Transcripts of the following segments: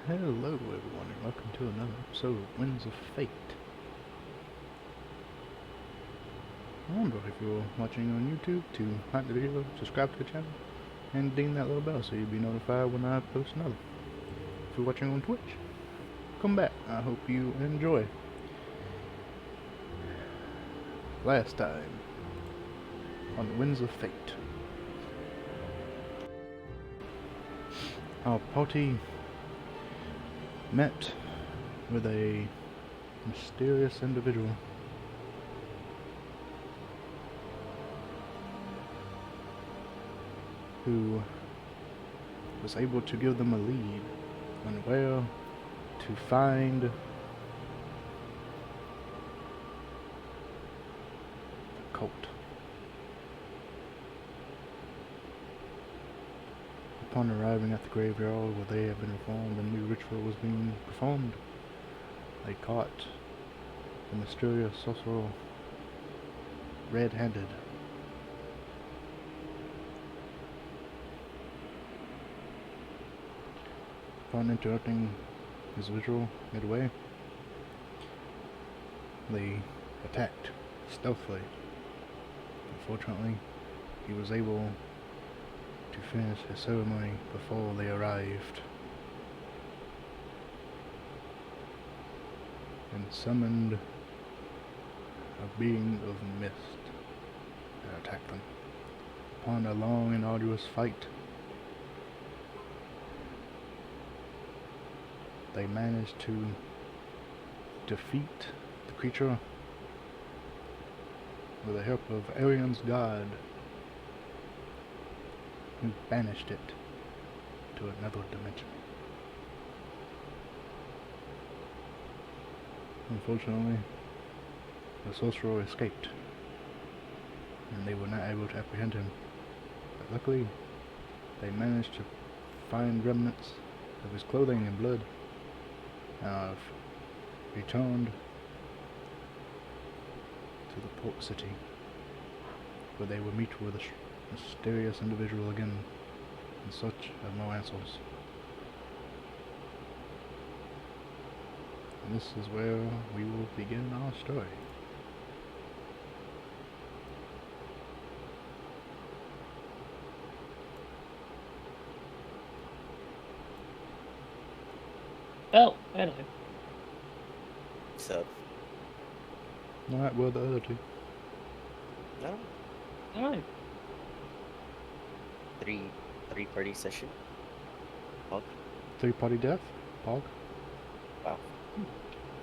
Hello everyone and welcome to another episode of Winds of Fate. Remember, if you're watching on YouTube, to like the video, subscribe to the channel, and ding that little bell so you'll be notified when I post another. If you're watching on Twitch, come back. I hope you enjoy. Last time on the Winds of Fate, our party met with a mysterious individual who was able to give them a lead on where to find the cult. Upon arriving at the graveyard where they had been informed a new ritual was being performed, they caught the mysterious sorcerer red-handed. Upon interrupting his ritual midway, they attacked stealthily. Unfortunately, he was able to finish his ceremony before they arrived, and summoned a being of mist and attacked them. Upon a long and arduous fight, they managed to defeat the creature with the help of Arian's god, who banished it to another dimension. Unfortunately, the sorcerer escaped, and they were not able to apprehend him. But luckily, they managed to find remnants of his clothing and blood, and have returned to the port city, where they will meet with a mysterious individual again in search of more answers. And this is where we will begin our story. Oh, hello. What's up? Alright, well, the other two. No, Hello. three party session. Pog. Three-party death? Pog? Wow. I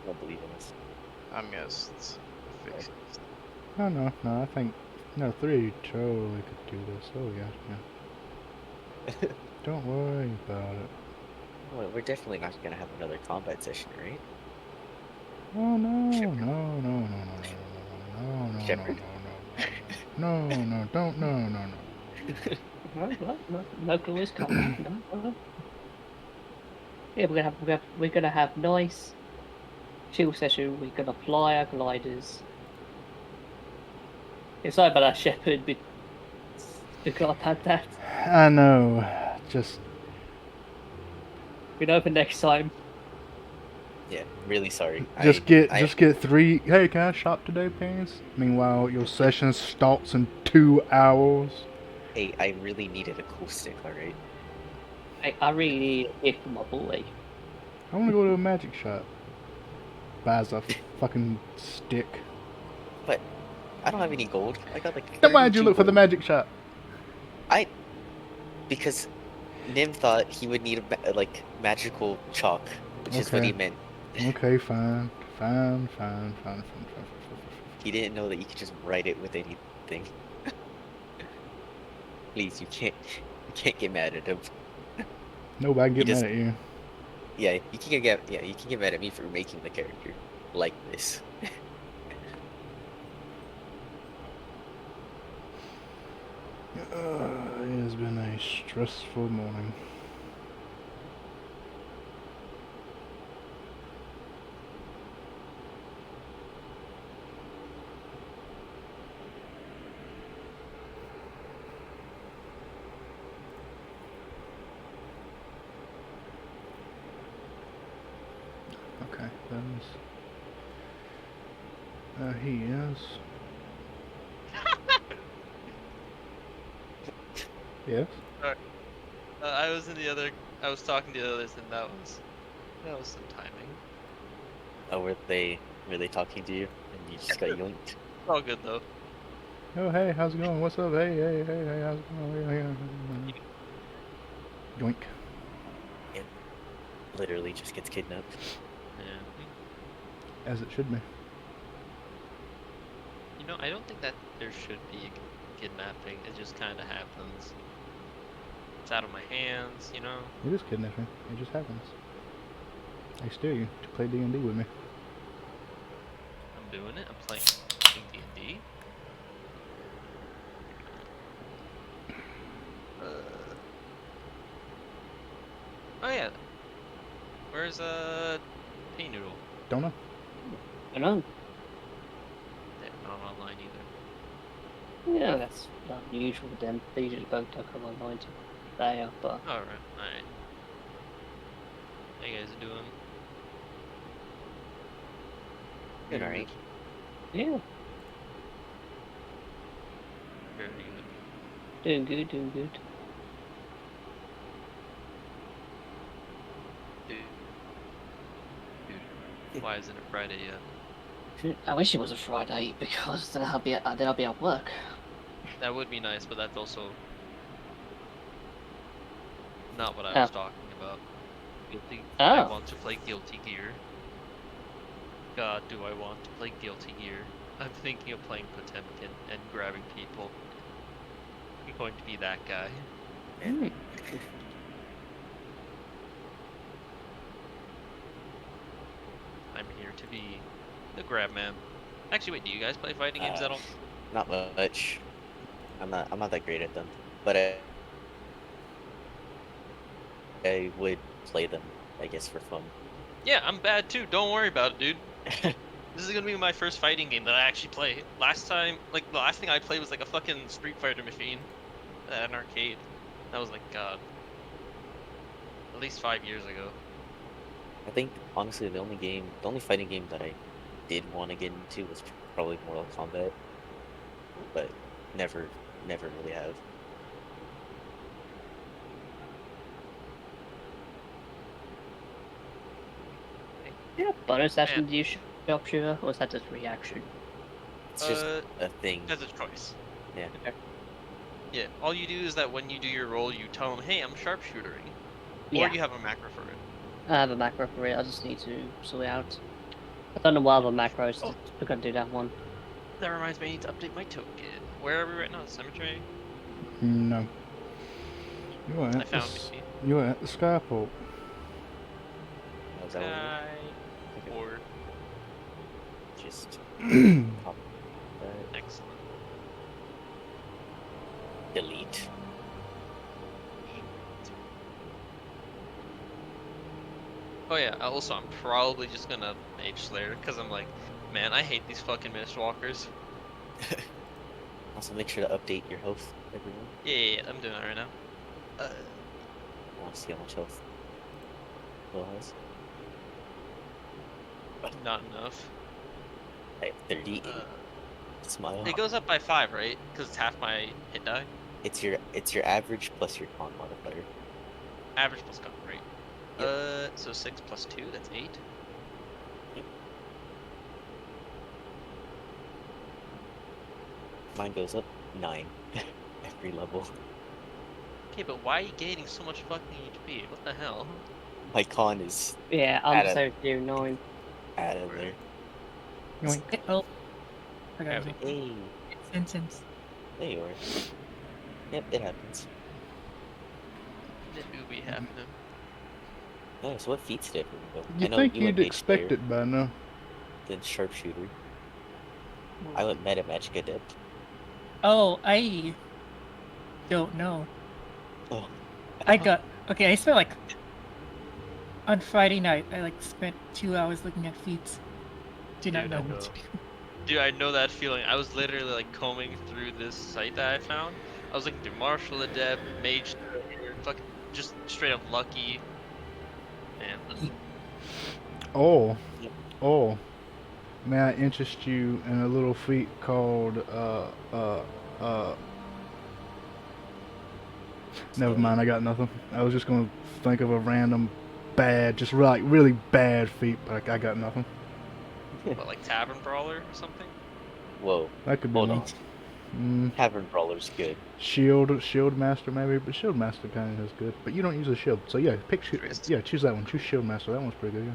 don't believe in this. I'm just fixing this. Oh no, I think, no, three totally could do this. Oh yeah. Don't worry about it. Well, we're definitely not gonna have another combat session, right? Oh no, Shepard. no, Shepard. don't, no. No clue is coming. No. Yeah, we're gonna have nice chill session. We're gonna fly our gliders. It's like about that shepherd, but the god had that. I know, just, We know for next time. Yeah, really sorry. just get three, hey, can I shop today, please? Meanwhile, your session starts in 2 hours. Hey, I really needed a cool stick, alright? I really need a gift for my boy. I wanna go to a magic shop. Buys a fucking stick. But I don't have any gold. I got like. Then why'd you 32 look for the gold. magic shop? Because Nim thought he would need like magical chalk, which is what he meant. Okay, fine. He didn't know that you could just write it with anything. Please, you can't get mad at him. Nobody get just- mad at you. Yeah, you can get mad at me for making the character like this. It has been a stressful morning. is. He is. Yes. I was in the other. I was talking to the others, and that was some timing. Oh, were they really talking to you? And you just got yoinked? It's all good though. Oh, hey, how's it going? What's up? Hey, hey, hey, hey, how's it going? Yoink. It literally just gets kidnapped. Yeah. As it should be. You know, I don't think that there should be kidnapping. It just kind of happens. It's out of my hands, you know. It is kidnapping. It just happens. I steal you to play D&D with me. I'm doing it. I'm playing D&D. Oh yeah. Where's Pea Noodle? Don't know. I know. Yeah, not online either. Yeah, that's not unusual with them. They usually both don't come online till they are, but Alright. How you guys doing? Good, alright. yeah, Very good. doing good, doing good. Dude. Why isn't it Friday yet? I wish it was a Friday because then I'll be at work. That would be nice, but that's also not what I was talking about. Guilty. I want to play Guilty Gear. God, do I want to play Guilty Gear? I'm thinking of playing Potemkin and grabbing people. I'm going to be that guy. Mm. I'm here to be the grab man. Actually, wait, do you guys play fighting games at all? Not much. I'm not that great at them, but I would play them, I guess, for fun. Yeah, I'm bad too. Don't worry about it, dude. This is gonna be my first fighting game that I actually play. Last time, like, the last thing I played was like a fucking Street Fighter machine at an arcade. That was like, God, at least 5 years ago. I think, honestly, the only fighting game that I did want to get into was probably Mortal Kombat, but never really have. Yeah, bonus action, do you sharpshooter, or is that just reaction? It's just a thing. That's a choice. Yeah. Okay. Yeah, all you do is that when you do your roll, you tell them, hey, I'm sharpshootering. Yeah. Or you have a macro for it. I have a macro for it, I just need to sort it out. I don't know why the macros are gonna do that one. That reminds me, I need to update my token. Where are we right now? The cemetery? No. You are I at found the, me. you are at the skyport. Oh, is that what Sky. Okay. Or just pop that. excellent. Delete. Oh yeah, also I'm probably just gonna Mage Slayer, because I'm like, man, I hate these fucking Mistwalkers. Also, make sure to update your health, everyone. Yeah, I'm doing that right now. I want to see how much health Will has. Not enough. I have 38. Smile. It goes up by 5, right? Because it's half my hit die. It's your average plus your con modifier. Average plus con, right? Yep. So 6 plus 2, that's 8. Yep. Mine goes up 9 every level. Okay, but why are you gaining so much fucking HP? What the hell? My con is Yeah, I'm Add so tier 9. out of there. Yoink. Oh, I got it. Hey, Sentence. there you are. Yep, it happens. It do be happening. Oh, so what feats did everyone go? I You'd know think you went you'd Mage expect Slayer, it by now. then Sharpshooter. I went Meta Magic Adept. Oh, I don't know. Oh. I got okay. I spent like on Friday night. I like spent 2 hours looking at feats. Did not Dude, know I what know. to do. Dude, I know that feeling. I was literally like combing through this site that I found. I was looking through Martial Adept, Mage, fucking just straight up lucky. Man, Oh, Oh, may I interest you in a little feat called Never mind, I got nothing. I was just gonna think of a random bad, just really bad feat, but I got nothing. What, like Tavern Brawler or something? Whoa, That could be hold one. on. Tavern Brawler's good. Shield Master maybe, but Shield Master kind of is good. But you don't use a shield, so yeah, choose that one. Choose Shield Master. That one's pretty good. Yeah.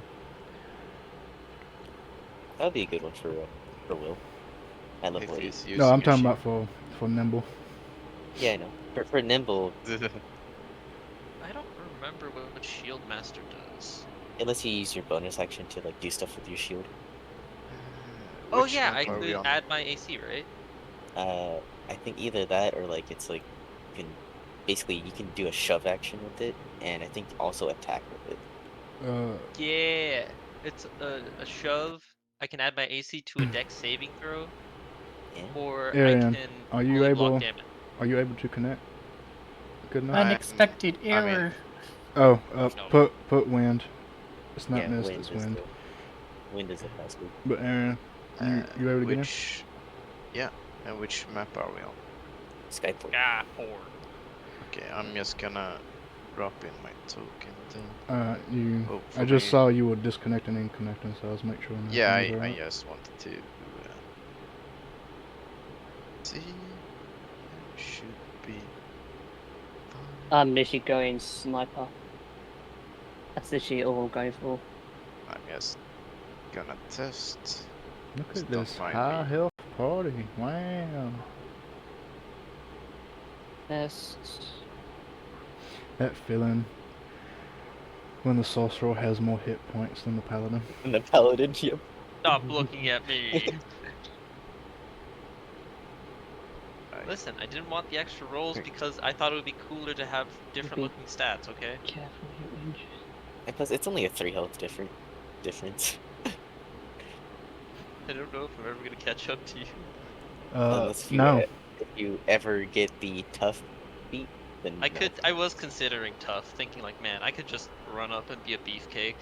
That'd be a good one for Will. At level If 8. he's No, using I'm a talking shield. about for Nimble. Yeah, I know. For Nimble, I don't remember what Shield Master does. it lets you use your bonus action to like do stuff with your shield. Oh Which yeah, map I are we could on? add my AC, right? I think either that or like it's like you can basically you can do a shove action with it, and I think also attack with it. Yeah, it's a shove. I can add my AC to a dex saving throw, Yeah. or I Arian, can are you only block able? damage. Are you able to connect? Good enough. Unexpected I mean, error. Oh, No. put wind. It's not Yeah, mist. wind It's is wind. wind is the password. But Aaron, you able to get in? which, yeah, and which map are we on? Skyport. Ah, 4. Okay, I'm just gonna drop in my token thing. I Hopefully. just saw you were disconnecting and connecting, so I was making sure. Yeah, nothing was I right. just wanted to see. Should be fine. I'm literally going sniper. That's literally all I'm going for. I'm just gonna test. Look Just at don't this mind high me. health party. Wow. Test. That feeling when the sorcerer has more hit points than the paladin. And the paladin, yep. Stop looking at me. I- Listen, I didn't want the extra rolls because I thought it would be cooler to have different Maybe. looking stats. Okay. Careful, hit range. And plus, it's only a 3 health difference. I don't know if I'm ever gonna catch up to you. Unless you, No. if you ever get the tough feat, then I no. could. I was considering tough, thinking like, man, I could just run up and be a beefcake.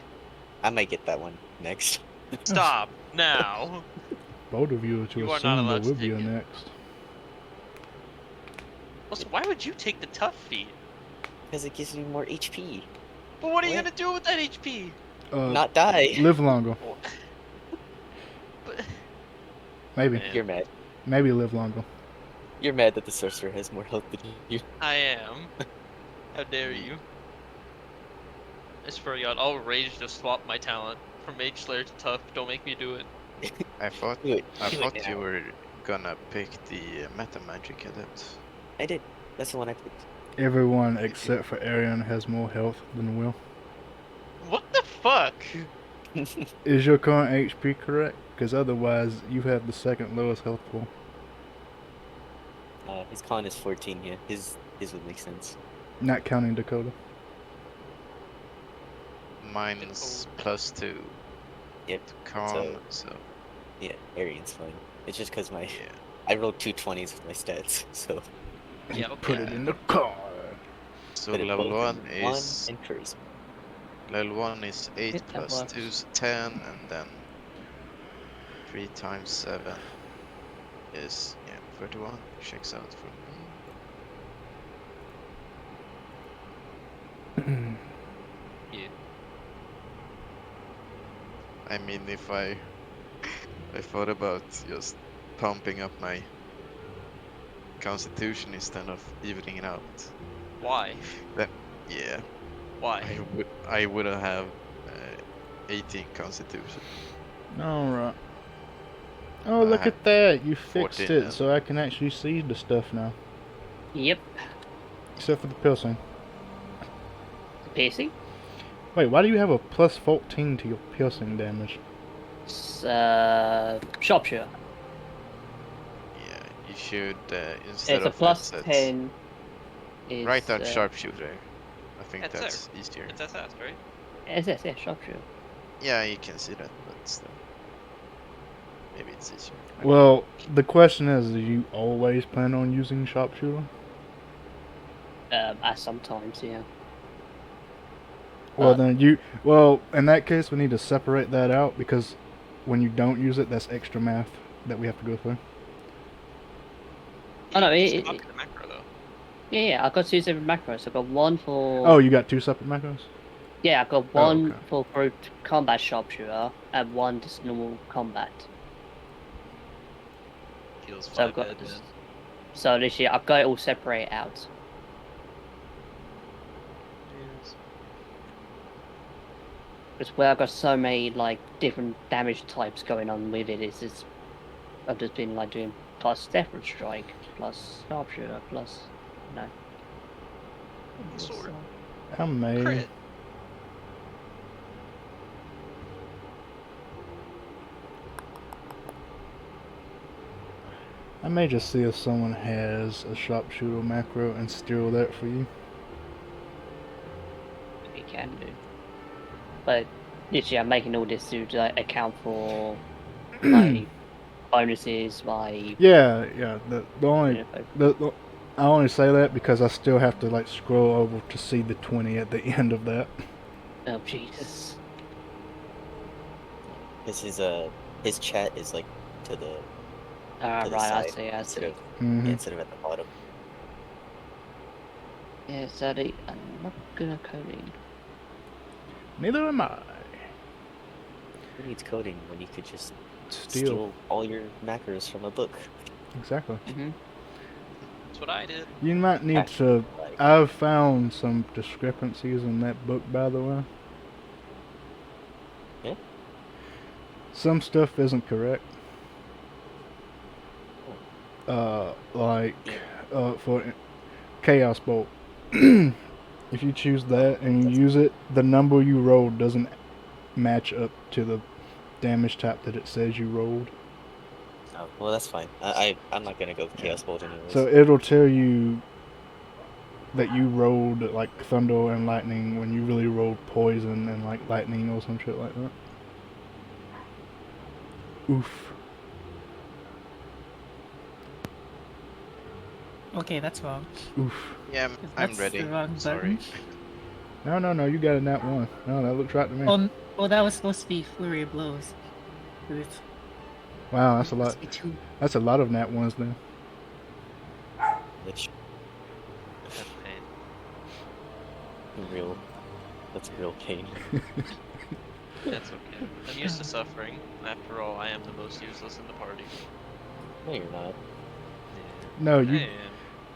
I might get that one next. Stop now. Both of you are to You are not assume allowed that to we'll be take it. next. Also, why would you take the tough feat? Because it gives me more HP. But what are you What? gonna do with that HP? Not die. Live longer. But Maybe. Man. You're mad. Maybe live longer. You're mad that the sorcerer has more health than you. I am. How dare you? I swear to God, I'll rage to swap my talent from Mage Slayer to Tough. Don't make me do it. I thought Do it. I Do it thought now. you were gonna pick the Meta Magic Adept. I did. That's the one I picked. Everyone except for Arian has more health than Will. What the fuck? Is your current HP correct? Because otherwise, you have the second lowest health pool. His con is 14, yeah. His would make sense. Not counting Dakota. Mine's +2 Yep. to con, so Yeah, Arian's fine. It's just because my yeah. I rolled 2 20s with my stats, so. Yeah, Put okay. it in the car. So But it level both 1 in one is and charisma. level 1 is 8 If that plus works. 2 is 10, and then 3 times 7 is 31. Checks out for me. Yeah. I mean, if I thought about just pumping up my constitution instead of evening it out, Why? then yeah, Why? I would have 18 constitution. Alright. Oh, look have at that. You fixed 14 it now. so I can actually see the stuff now. Yep. Except for the piercing. Piercing. Wait, why do you have a plus 14 to your piercing damage? Sharpshooter. Yeah, you should instead It's a of plus headsets, 10. Is, write down sharpshooter. I think Headset. that's easier. It's SS, right? SS, yeah, sharpshooter. Yeah, you can see that, but still, maybe it's easier. Well, the question is, do you always plan on using sharpshooter? Sometimes, yeah. Well, then well, in that case, we need to separate that out because when you don't use it, that's extra math that we have to go through. Oh, no, You just it- copy the macro though. Yeah, I've got 2 separate macros. I've got one for... Oh, you got 2 separate macros? Yeah, I've got Oh, one okay. for grouped combat sharpshooter and one just normal combat. Heals So I've 5 got... head, man. So literally, I've got it all separated out. Jeez. Because where I've got so many, like, different damage types going on with it, it's just... I've just been, like, doing plus Deathroot Strike, plus Sharpshooter, plus... No. Sword. I may. Crit. I may just see if someone has a sharpshooter macro and steal that for you. You can do. But literally, I'm making all this to like, account for my bonuses, my... Yeah. The you only know, the I only say that because I still have to like scroll over to see the 20 at the end of that. oh, Jesus. Because his chat is like to the Ah, to the right, I side see, I instead see. of Mhm. instead of at the bottom. Yeah, sadly, I'm not good at coding. Neither am I. Who needs coding when you could just Steal. steal all your macros from a book? Exactly. Mm-hmm. That's what I did. You might need to. Like, I've found some discrepancies in that book, by the way. Yeah? Some stuff isn't correct. Like for Chaos Bolt, if you choose that and you use it, the number you rolled doesn't match up to the damage type that it says you rolled. oh, well, that's fine. I'm not gonna go with Chaos Bolt anyways. So it'll tell you that you rolled like thunder and lightning when you really rolled poison and like lightning or some shit like that. Oof. Okay, that's wrong. Oof. Yeah, I'm That's ready. the wrong Sorry. button. No, you got a nat 1. No, that looks right to me. Oh, that was supposed to be Flurry of Blows. It's Wow, that's a lot. supposed to be 2. That's a lot of nat 1s then. Which That's pain. that's real pain. That's okay. I'm used to suffering. After all, I am the most useless in the party. No, you're not. No, I you am.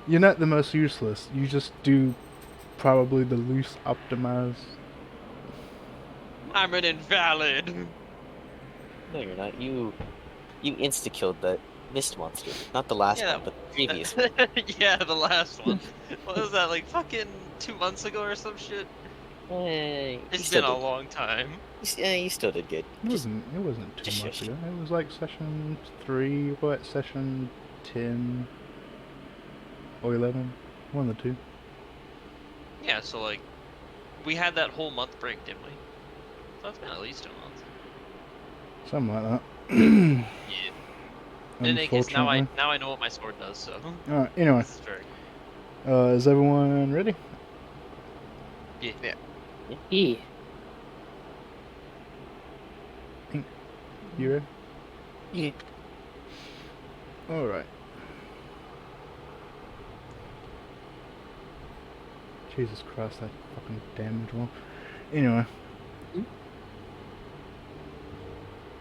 you're not the most useless. You just do probably the least optimized. I'm an invalid. No, you're not. You insta-killed that mist monster. Not the last Yeah, one, but the previous one. Yeah, the last one. What was that, like fucking 2 months ago or some shit? You It's still been a did- long time. you still did good. It Just wasn't too just much shush. ago. It was like session 3, what, session 10 or 11? One of the two. Yeah, so like, we had that whole month break, didn't we? So it's been at least 2 months. Something like that. Yeah. In any case, now Unfortunately. I know what my sword does. So Alright, anyway. this is very Is everyone ready? yeah. Yeah. You ready? Yeah. Alright. Jesus Christ, that fucking damage roll. Anyway.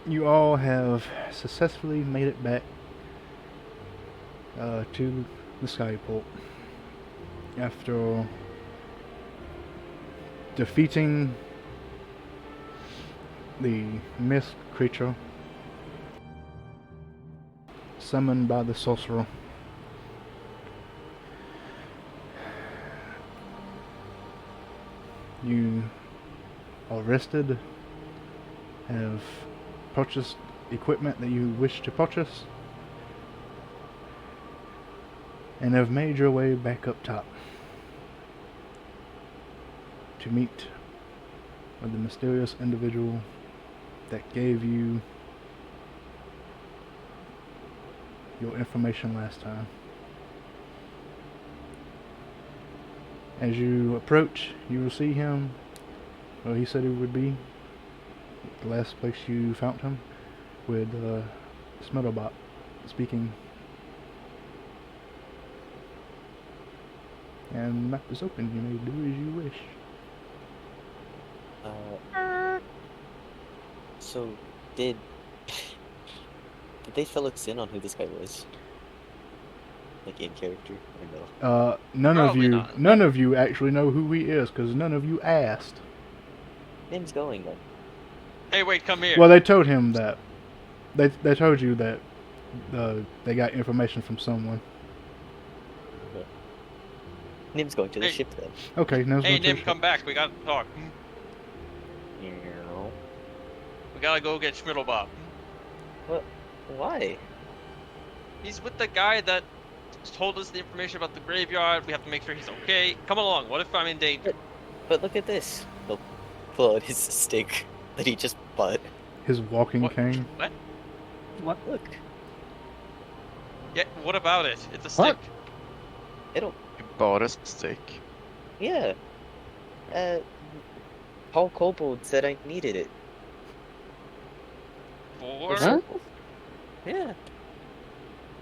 You all have successfully made it back to the Skyport after defeating the mist creature summoned by the sorcerer. You are rested, have purchased equipment that you wish to purchase, and have made your way back up top to meet with the mysterious individual that gave you your information last time. As you approach, you will see him where he said he would be, the last place you found him. with Smettlerbot speaking. And the map is open. You may do as you wish. So, did they fill us in on who this guy was? Like in character? Or no? None of you actually know who he is because none of you asked. Name's going then. Hey, wait, come here. Well, they told him that. They told you that they got information from someone. Nim's going to the Hey. ship then. Okay, now Hey, Nim, come back. We gotta talk. You know. We gotta go get Schmiddelbob. What? Why? He's with the guy that told us the information about the graveyard. We have to make sure he's okay. Come along. What if I'm in danger? But look at this. He'll pull out his stick that he just bought. His walking What? cane. What? What? Look. Yeah, what about it? It's a What? stick. It'll. You bought a stick. Yeah. Paul Kobold said I needed it. For... Huh? Yeah.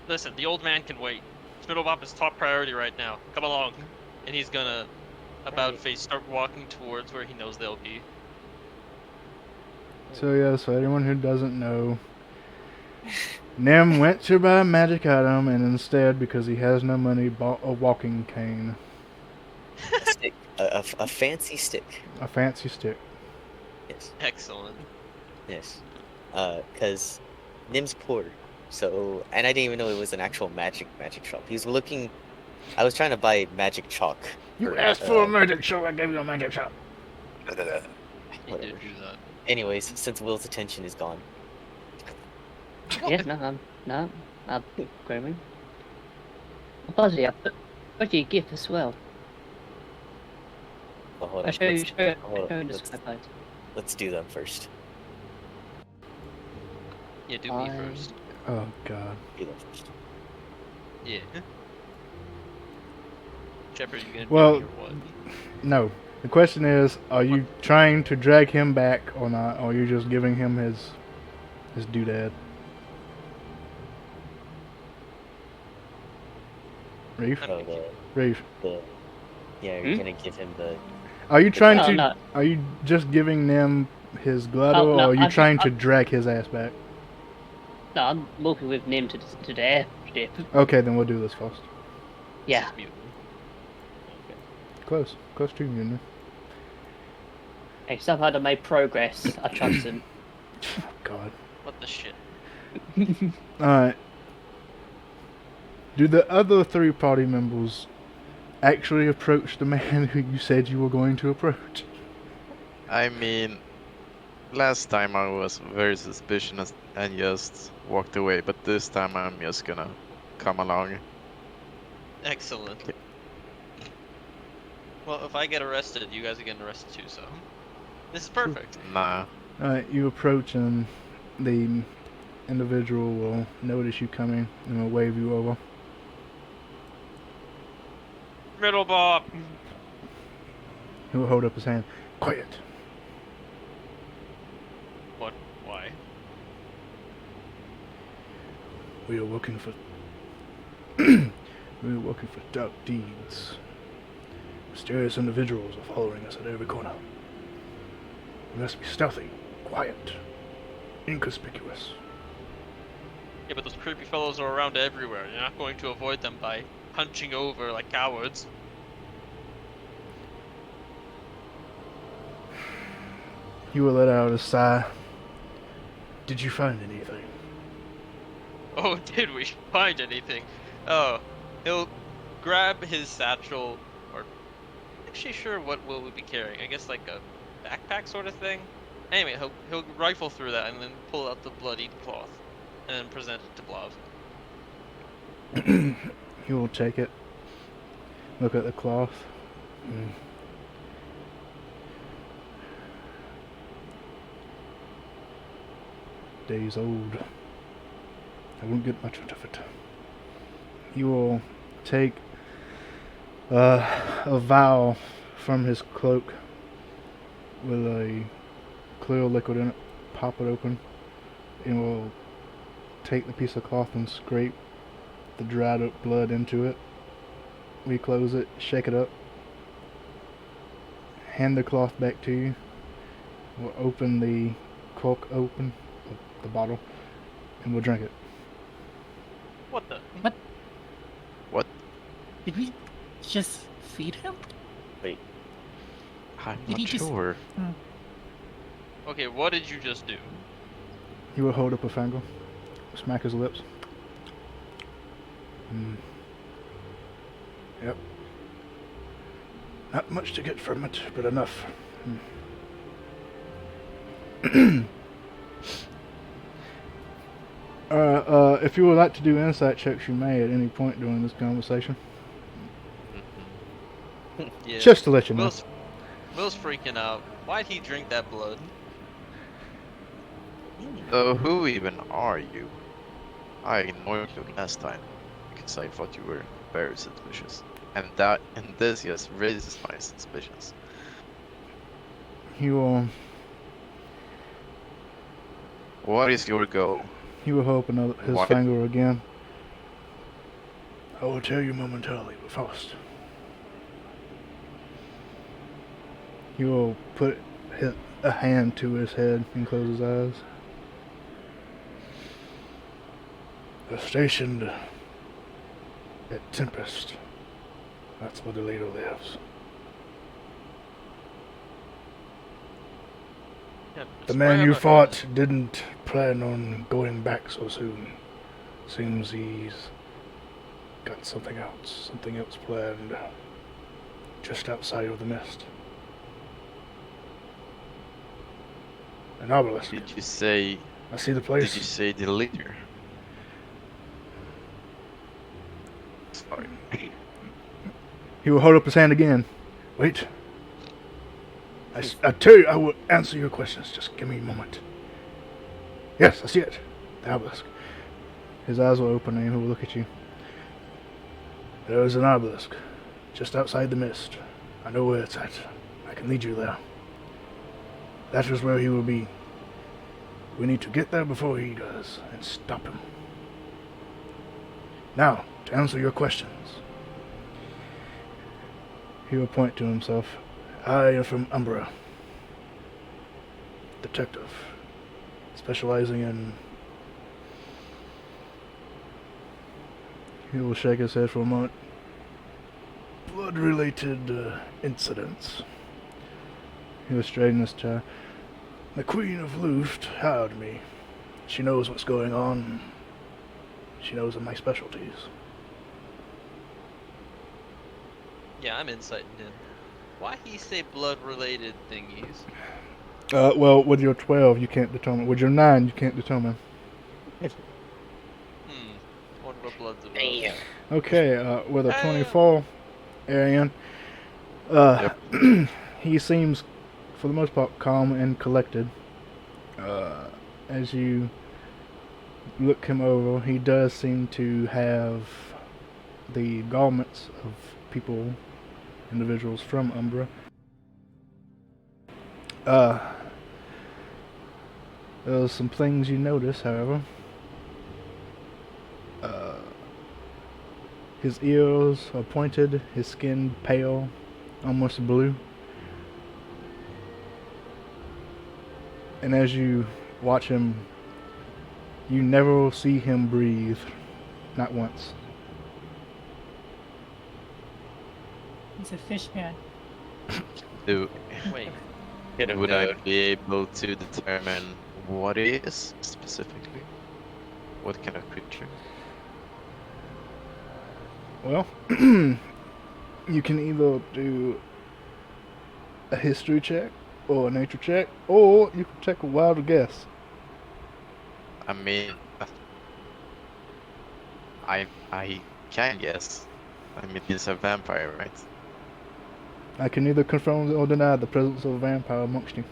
Listen, the old man can wait. Schmiddelbob is top priority right now. Come along. And he's gonna, about Right. face, start walking towards where he knows they'll be. So yeah, so anyone who doesn't know, Nim went to buy a magic item and instead, because he has no money, bought a walking cane. A stick. A fancy stick. A fancy stick. Yes. Excellent. Yes. Cause Nim's poor. So, and I didn't even know it was an actual magic shop. He was looking. I was trying to buy magic chalk. You asked for a magic shop, I gave you a magic shop. He did Whatever. do that. Anyways, since Will's attention is gone, Yeah, no, I'm grooming. Buzzy, I put you a gift as well. oh, hold on. I'll show you, hold on. the Let's, Skype. let's do them first. Yeah, do me I- first. Oh god. Do them first. Yeah. Shepard, you gonna Well- do me or what? No. The question is, are you trying to drag him back or not, or are you just giving him his doodad? Reef? I'm Oh, confused. Reef. Yeah, you're Hmm? gonna give him the. Are you trying Oh, to... no. Are you just giving Nim his Glado, Oh, no, or are you I'm- trying to I'm- drag his ass back? No, I'm walking with Nim to the airship. Okay, then we'll do this first. Yeah. Just mute me. Close. Close to you, Nim. Hey, somehow I made progress. I trust him. God. What the shit? Alright. Do the other 3 party members actually approach the man who you said you were going to approach? I mean, last time I was very suspicious and just walked away, but this time I'm just gonna come along. Excellent. Well, if I get arrested, you guys are getting arrested too, so... This is perfect. Nah. Alright, you approach and the individual will notice you coming and will wave you over. Middle Bob! He will hold up his hand. Quiet. What? Why? We are working for... we are working for dark deeds. Mysterious individuals are following us at every corner. We must be stealthy, quiet, inconspicuous. Yeah, but those creepy fellows are around everywhere. You're not going to avoid them by hunching over like cowards. He will let out a sigh. Did you find anything? Oh, did we find anything? Oh, he'll grab his satchel, or... I'm actually sure what will we be carrying. I guess like a backpack sort of thing? Anyway, he'll rifle through that and then pull out the bloodied cloth. And then present it to Blav. He will take it, look at the cloth. Days old. I won't get much out of it. He will take a vial from his cloak with a clear liquid in it, pop it open, and will take the piece of cloth and scrape the dried up blood into it. We close it, shake it up, hand the cloth back to you. We'll open the cork open of the bottle, and we'll drink it. What the? What? Did we just feed him? Wait, I'm Did he not just- sure. Okay, what did you just do? He will hold up a finger, smack his lips. Yep. Not much to get from it, but enough. If you would like to do insight checks, you may at any point during this conversation. Yeah. Just to let you know. Will's freaking out. Why'd he drink that blood? So who even are you? I ignored you last time because I thought you were very suspicious, and this just raises my suspicions. He will What is your goal? hold up his What? finger again. I will tell you momentarily, but first. He will put a hand to his head and close his eyes. They're stationed at Tempest. That's where the leader lives. Yeah, The just man worry you about fought didn't plan on going back so soon. Seems he's got something else planned just outside of the mist. An obelisk. Did you say? I see the Did place. you say the leader? Sorry. He will hold up his hand again. Wait. I tell you, I will answer your questions. Just give me a moment. Yes, I see it. The obelisk. His eyes will open and he will look at you. There is an obelisk just outside the mist. I know where it's at. I can lead you there. That is where he will be. We need to get there before he does and stop him. Now, to answer your questions. He will point to himself. I am from Umbra. Detective. Specializing in... He will shake his head for a moment. Blood-related incidents. He will straighten his tie. The Queen of Luft hired me. She knows what's going on. She knows of my specialties. Yeah, I'm inciting him. Why he say blood-related thingies? Well, with your 12, you can't determine. With your 9, you can't determine. Wonder what blood's about. Damn. Okay, with a 24, Arian, he seems, for the most part, calm and collected. As you look him over, he does seem to have the garments of individuals from Umbra. There's some things you notice, however. His ears are pointed, his skin pale, almost blue. And as you watch him, you never see him breathe. Not once. He's a fish man. Wait, Would I be able to determine what it is specifically? What kind of creature? Well, you can either do a history check or a nature check, or you can take a wild guess. I mean, I can guess. I mean, he's a vampire, right? I can neither confirm or deny the presence of a vampire amongst you.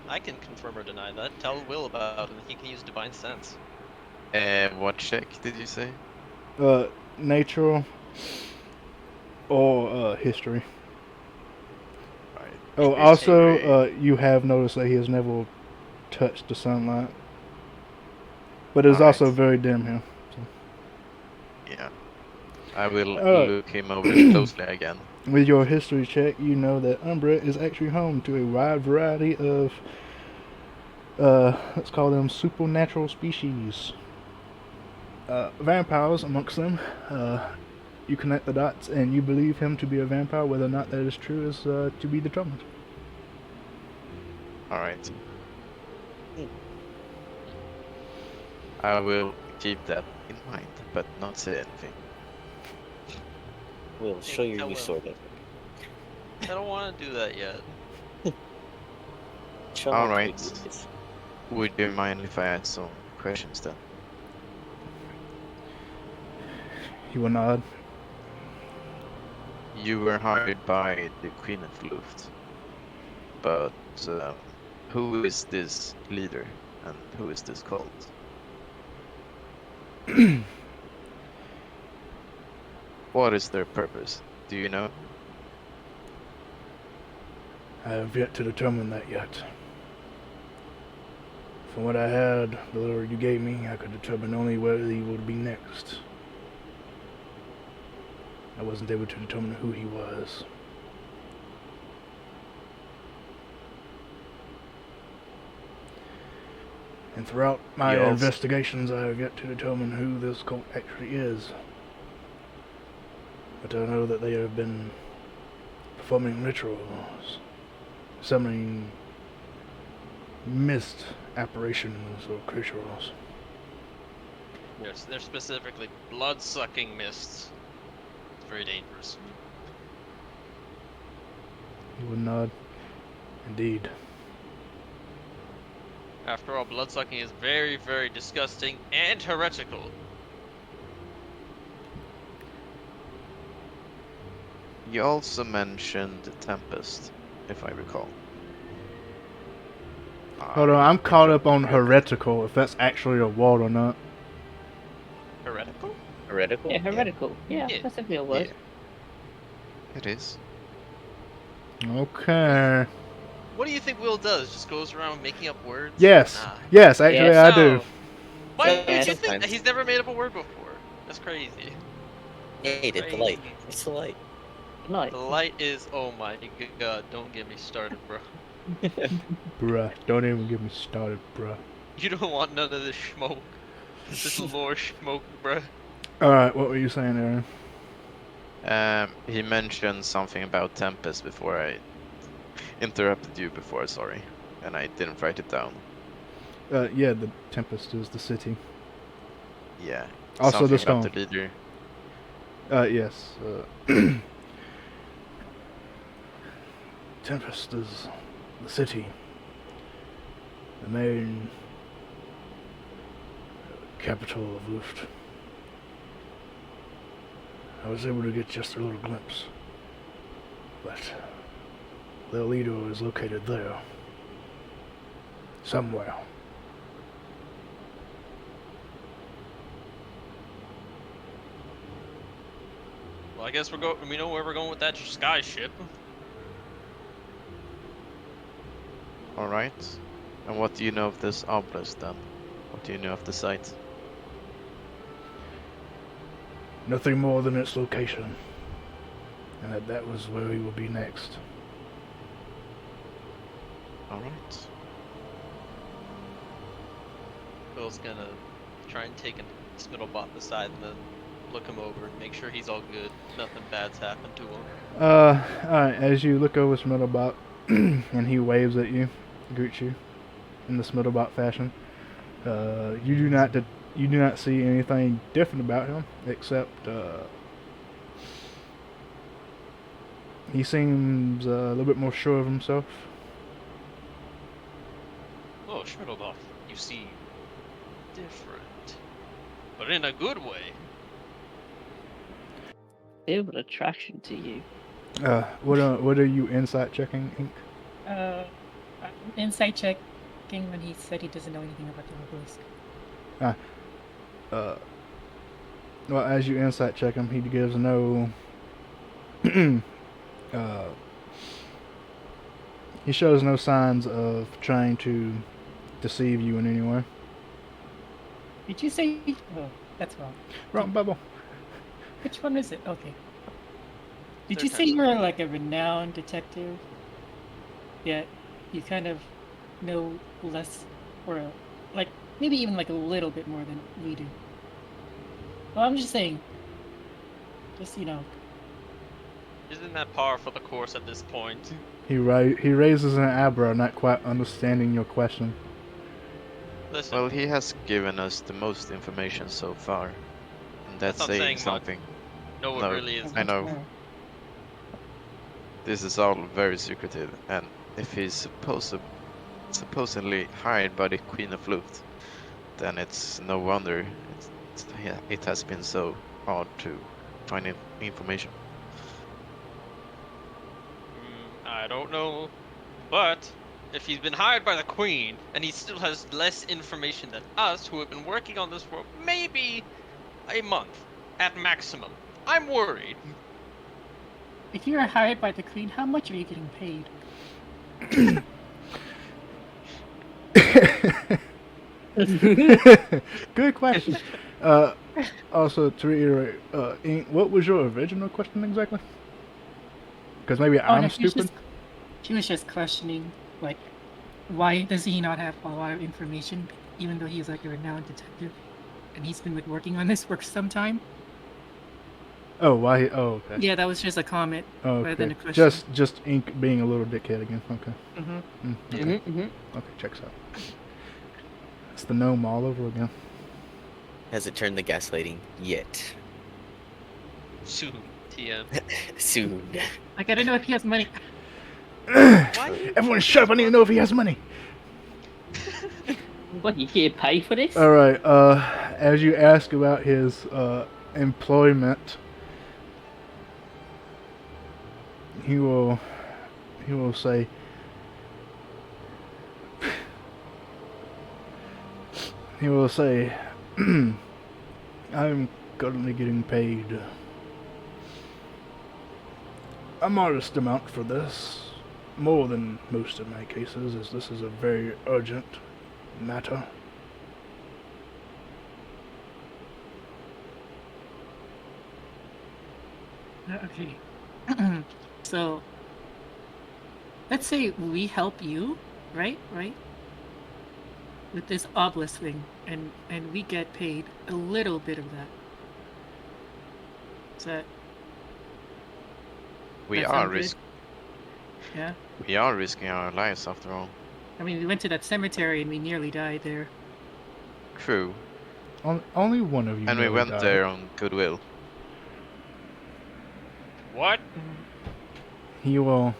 I can confirm or deny that. Tell Will about it, and he can use Divine Sense. What check did you say? Nature or history. Right. Oh, History. also, you have noticed that he has never touched the sunlight. But it's also Alright. very dim here. Yeah. I will Alright. look him over closely again. With your history check, you know that Umbra is actually home to a wide variety of, let's call them supernatural species. Vampires amongst them. You connect the dots and you believe him to be a vampire. Whether or not that is true is to be determined. Alright. I will keep that in mind, but not say anything. We'll show your tell new him. sword. I don't want to do that yet. Show him how Alright. quick it is. Would you mind if I add some questions then? He will nod. You were hired by the Queen of Luft, but who is this leader and who is this cult? What is their purpose? Do you know? I have yet to determine that yet. From what I had, the lure you gave me, I could determine only where he would be next. I wasn't able to determine who he was. And throughout my You also- investigations, I have yet to determine who this cult actually is. But I know that they have been performing rituals, summoning mist apparitions or creatures. Yes, they're specifically blood-sucking mists. It's very dangerous. He would nod. Indeed. After all, blood-sucking is very, very disgusting and heretical. You also mentioned the Tempest, if I recall. Hold on, I'm caught up on heretical, if that's actually a word or not. Heretical? Heretical? Yeah, heretical. Yeah, Yeah. that's definitely a word. Yeah. It is. Okay. What do you think Will does? Just goes around making up words? Yes. Nah. Yes, actually Yes. I do. No. Why Yeah, would you think sometimes. that? He's never made up a word before. That's crazy. Hey, it's the light. Crazy. It's the light. Like, The light is, oh my god, don't get me started, bro. Bruh. Don't even get me started, bruh. You don't want none of this smoke. This lore smoke, bro. Alright, what were you saying, Aaron? He mentioned something about Tempest before I interrupted you before, sorry. And I didn't write it down. Yeah, the Tempest is the city. Yeah. Also the something about stone. the leader. Yes. Tempest is the city. The main capital of Luft. I was able to get just a little glimpse. But their leader is located there. Somewhere. Well, I guess we know where we're going with that sky ship. Alright. And what do you know of this obelisk then? What do you know of the site? Nothing more than its location. And that was where we will be next. Alright. Will's gonna try and take Smittlebot aside and then look him over and make sure he's all good. Nothing bad's happened to him. Alright, as you look over Smittlebot, and he waves at you, greets you, in the Smittlebot fashion, you do not see anything different about him, except, he seems a little bit more sure of himself. Oh, Smittlebot, you seem different. But in a good way. feel an attraction to you. What are you insight checking, Ink? Insight checking when he said he doesn't know anything about the obelisk. Well, as you insight check him, he gives no. He shows no signs of trying to deceive you in any way. Did you say? Oh, that's wrong. Wrong bubble. Which one is it? Okay. Did Third you say time's you the were charm. like a renowned detective? Yet you kind of know less, or like maybe even like a little bit more than we do. Well, I'm just saying. Just Isn't that par for the course at this point? He raises an eyebrow, not quite understanding your question. Listen, Well, he has given us the most information so far, and that's not saying saying much. something. no, it No, really is. I know. more. This is all very secretive, and if he's supposedly hired by the Queen of Luft, then it's no wonder it has been so hard to find information. I don't know, but if he's been hired by the Queen and he still has less information than us, who have been working on this for maybe a month at maximum, I'm worried. If you are hired by the Queen, how much are you getting paid? Good question. Also, to reiterate, Ink, what was your original question exactly? Because maybe I'm no, stupid. She was just questioning, like, why does he not have a lot of information, even though he's like a renowned detective, and he's been like working on this for some time. Oh, why? Oh, okay. Yeah, that was just a comment rather than Okay. a question. Just Ink being a little dickhead again. Okay. Mm-hmm. Okay. Okay, checks out. It's the gnome all over again. Hasn't turned the gaslighting yet. Soon, TM. Soon. Like, I don't know if he has money. Why? Everyone shut up! I need to know if he has money. What, you get paid for this? All right. As you ask about his employment, he will say, I'm currently getting paid a modest amount for this, more than most of my cases, as this is a very urgent matter. Okay. So, let's say we help you, right? With this obelisk thing, and we get paid a little bit of that. Is that We that are sound good? Yeah. we are risking our lives after all. I mean, we went to that cemetery and we nearly died there. True, Only one of you. and we nearly went died. there on goodwill. What? He will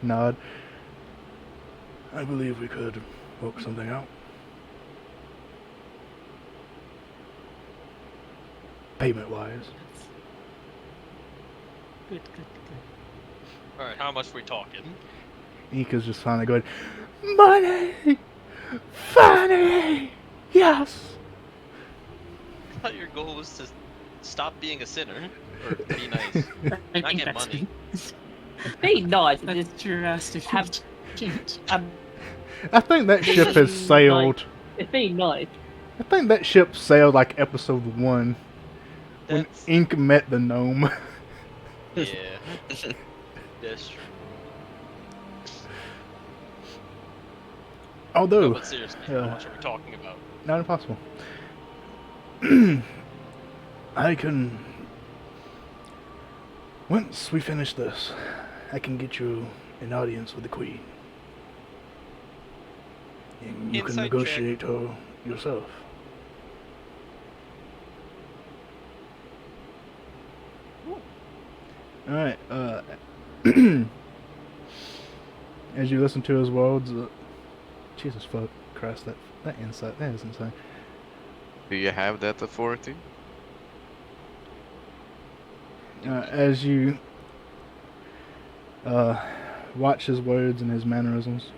nod. I believe we could work something out. Payment-wise. Good. All right, how much we talking? Ika's just finally going, money! Funny! Yes! I thought your goal was to stop being a sinner or be nice. I Not think get that's money. Be nice. That's Just drastic. have change. I think that ship has sailed. it's being nice. I think that ship sailed like episode 1 when That's Ink met the gnome. yeah. That's true. No, Although, but seriously, how much are we talking about? not impossible. I can. Once we finish this, I can get you an audience with the Queen. And you can Inside negotiate her yourself. Alright, as you listen to his words, Jesus fuck Christ, that insight, that is insane. Do you have that authority? As you watch his words and his mannerisms,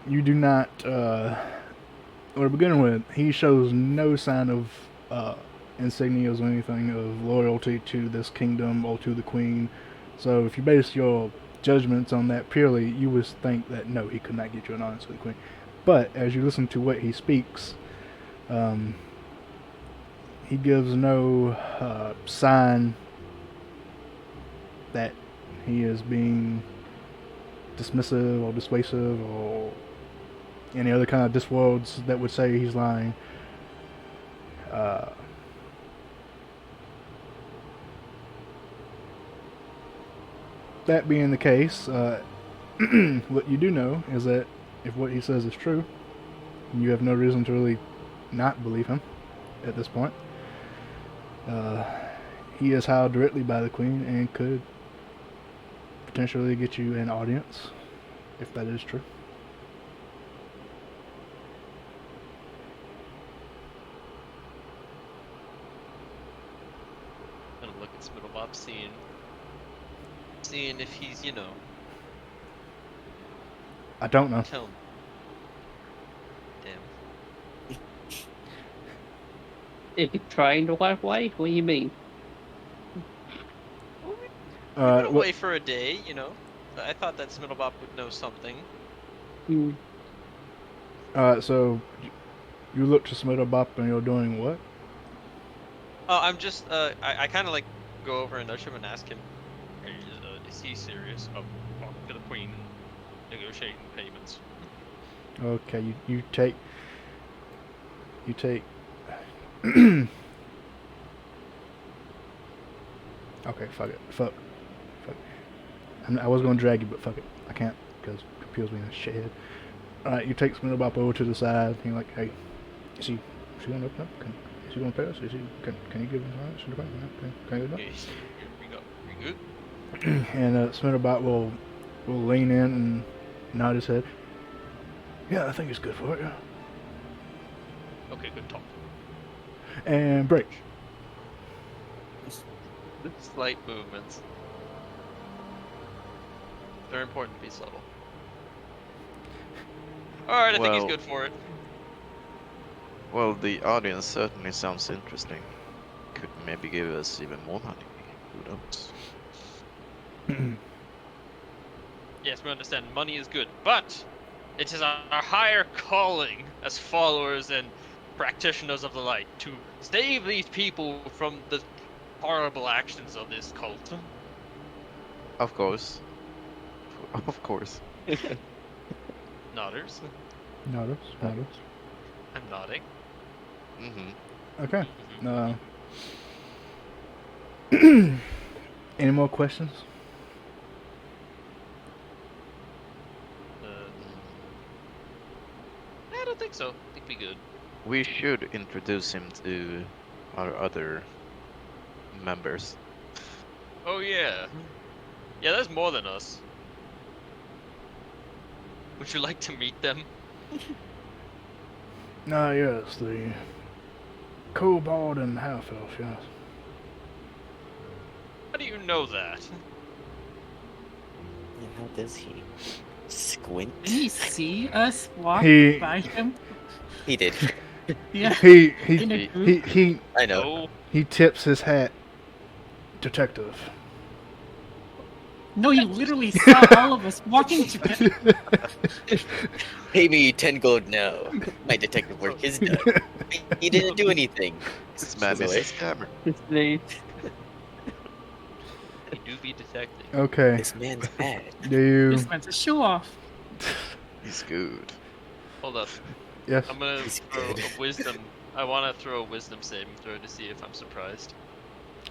you do not, or beginning with, he shows no sign of insignias or anything of loyalty to this kingdom or to the Queen. So if you base your judgments on that purely, you would think that no, he could not get you an audience with the Queen. But as you listen to what he speaks, he gives no sign that he is being dismissive or dissuasive or any other kind of disworlds that would say he's lying. That being the case, what you do know is that if what he says is true, you have no reason to really not believe him at this point. He is hired directly by the Queen and could potentially get you an audience, if that is true. I'm gonna look at Smiddlebop, seeing if he's, you know, I don't know. tell me. Damn. If you're trying the right way, what do you mean? We went What- away for a day, you know. I thought that Smiddlebop would know something. Hmm. So you look to Smiddlebop and you're doing what? Oh, I'm just, I kind of like go over and nudge him and ask him, is he serious about talking to the Queen and negotiating payments? Okay, you take. Okay, fuck it. Fuck. I was gonna drag you, but fuck it. I can't because Computer's being a shithead. Alright, you take Smiddlebop over to the side. And you're like, hey, is he gonna open up? Is he gonna pay us? Can he give us an answer to the bank? Can I get Okay, here we go. We good? that? And Smiddlebop will lean in and nod his head. Yeah, I think it's good for it. Yeah. Okay, good talk. And break. Slight movements. They're important to be subtle. Alright, I think he's Well- good for it. Well, the audience certainly sounds interesting. Could maybe give us even more money. Who knows? Yes, we understand money is good, but it is our higher calling as followers and practitioners of the light to save these people from the horrible actions of this cult. Of course. Of course. Nodders. Notice. I'm nodding. Mm-hmm. Okay. Mhm. Any more questions? I don't think so. I think we good. We should introduce him to our other members. Oh yeah. Yeah, there's more than us. Would you like to meet them? Yes, the kobold and half elf, yes. How do you know that? Yeah, how does he? Squint? Did he see us walk He- by him? He did. Yeah. He In a he- group? he I know. No. he tips his hat. Detective. No, you literally saw all of us walking together. Pay me 10 gold now. My detective work is done. He didn't do anything. This man is a scammer. They- You do be detecting. Okay. This man's bad. Do you? This man's a show off. He's good. Hold up. Yes. I'm gonna He's throw good. a wisdom. I want to throw a wisdom saving throw to see if I'm surprised.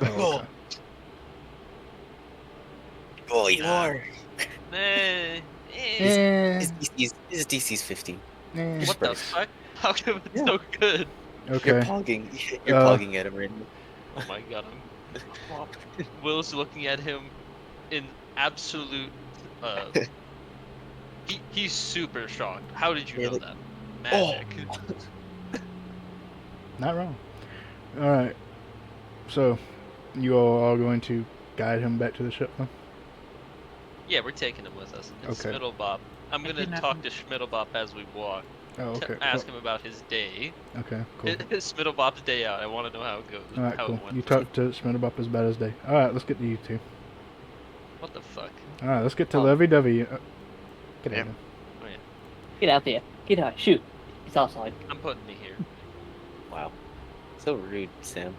Oh, okay. Oh, you are. Nah. His DC's 50. What the fuck? How come it's so good? You're Okay. pogging. You're Uh, pogging at him right now. Oh my god. Will's looking at him in absolute. He's super shocked. How did you Yeah, know like- that? Magic. Not wrong. All right. So, you all are going to guide him back to the ship, huh? Yeah, we're taking him with us. It's Okay. Schmidlbop. I'm I gonna kidnapped talk him. to Schmidlbop as we walk. Oh, okay. Ask him about his day. Okay, cool. His Schmidlbop's day out. I want to know how it goes. All right, how cool. it went. You talked to Schmidlbop as bad as day. All right, let's get to you two. What the fuck? Alright, let's get to Oh. lovey-dovey. Get Yeah. out of Oh yeah, Get out there. Get out. Shoot. It's outside. I'm putting me here. Wow. So rude, Sam.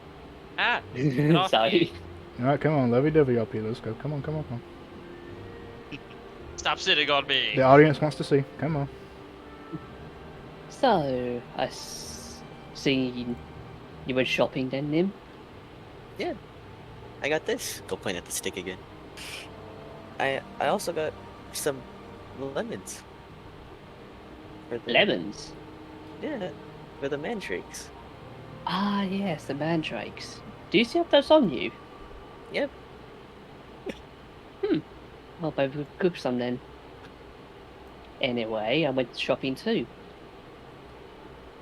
Ah, get off Sorry. me. Alright, come on, lovey-dovey up here. Let's go. Come on, come on, come on. Stop sitting on me. The audience wants to see. Come on. So, see you went shopping then, Nim? I got this. Go point at the stick again. I also got some lemons. For the, Lemons? Yeah, for the mandrakes. Ah, yes, the mandrakes. Do you still have those on you? Yep. Well, maybe we could cook some then. Anyway, I went shopping too.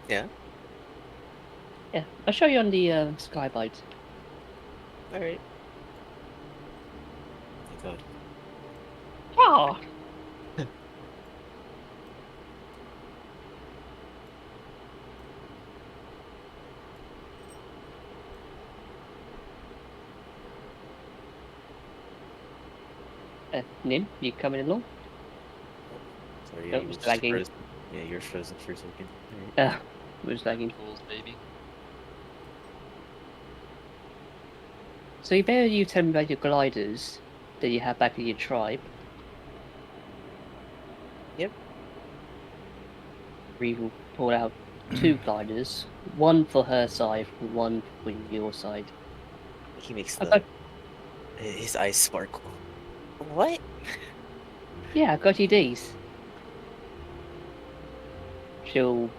Yeah. Yeah, I'll show you on the skyboat. All right. Thank God. Oh! Nim, you coming along? Sorry, Nope, you were it's just lagging. frozen. Yeah, you're frozen for a second. All right. Was lagging. Fools, baby. So you better you tell me about your gliders that you have back in your tribe. Yep. We will pull out 2 gliders, one for her side, one for your side. He makes I the got, his eyes sparkle. What? yeah, I got you these. She'll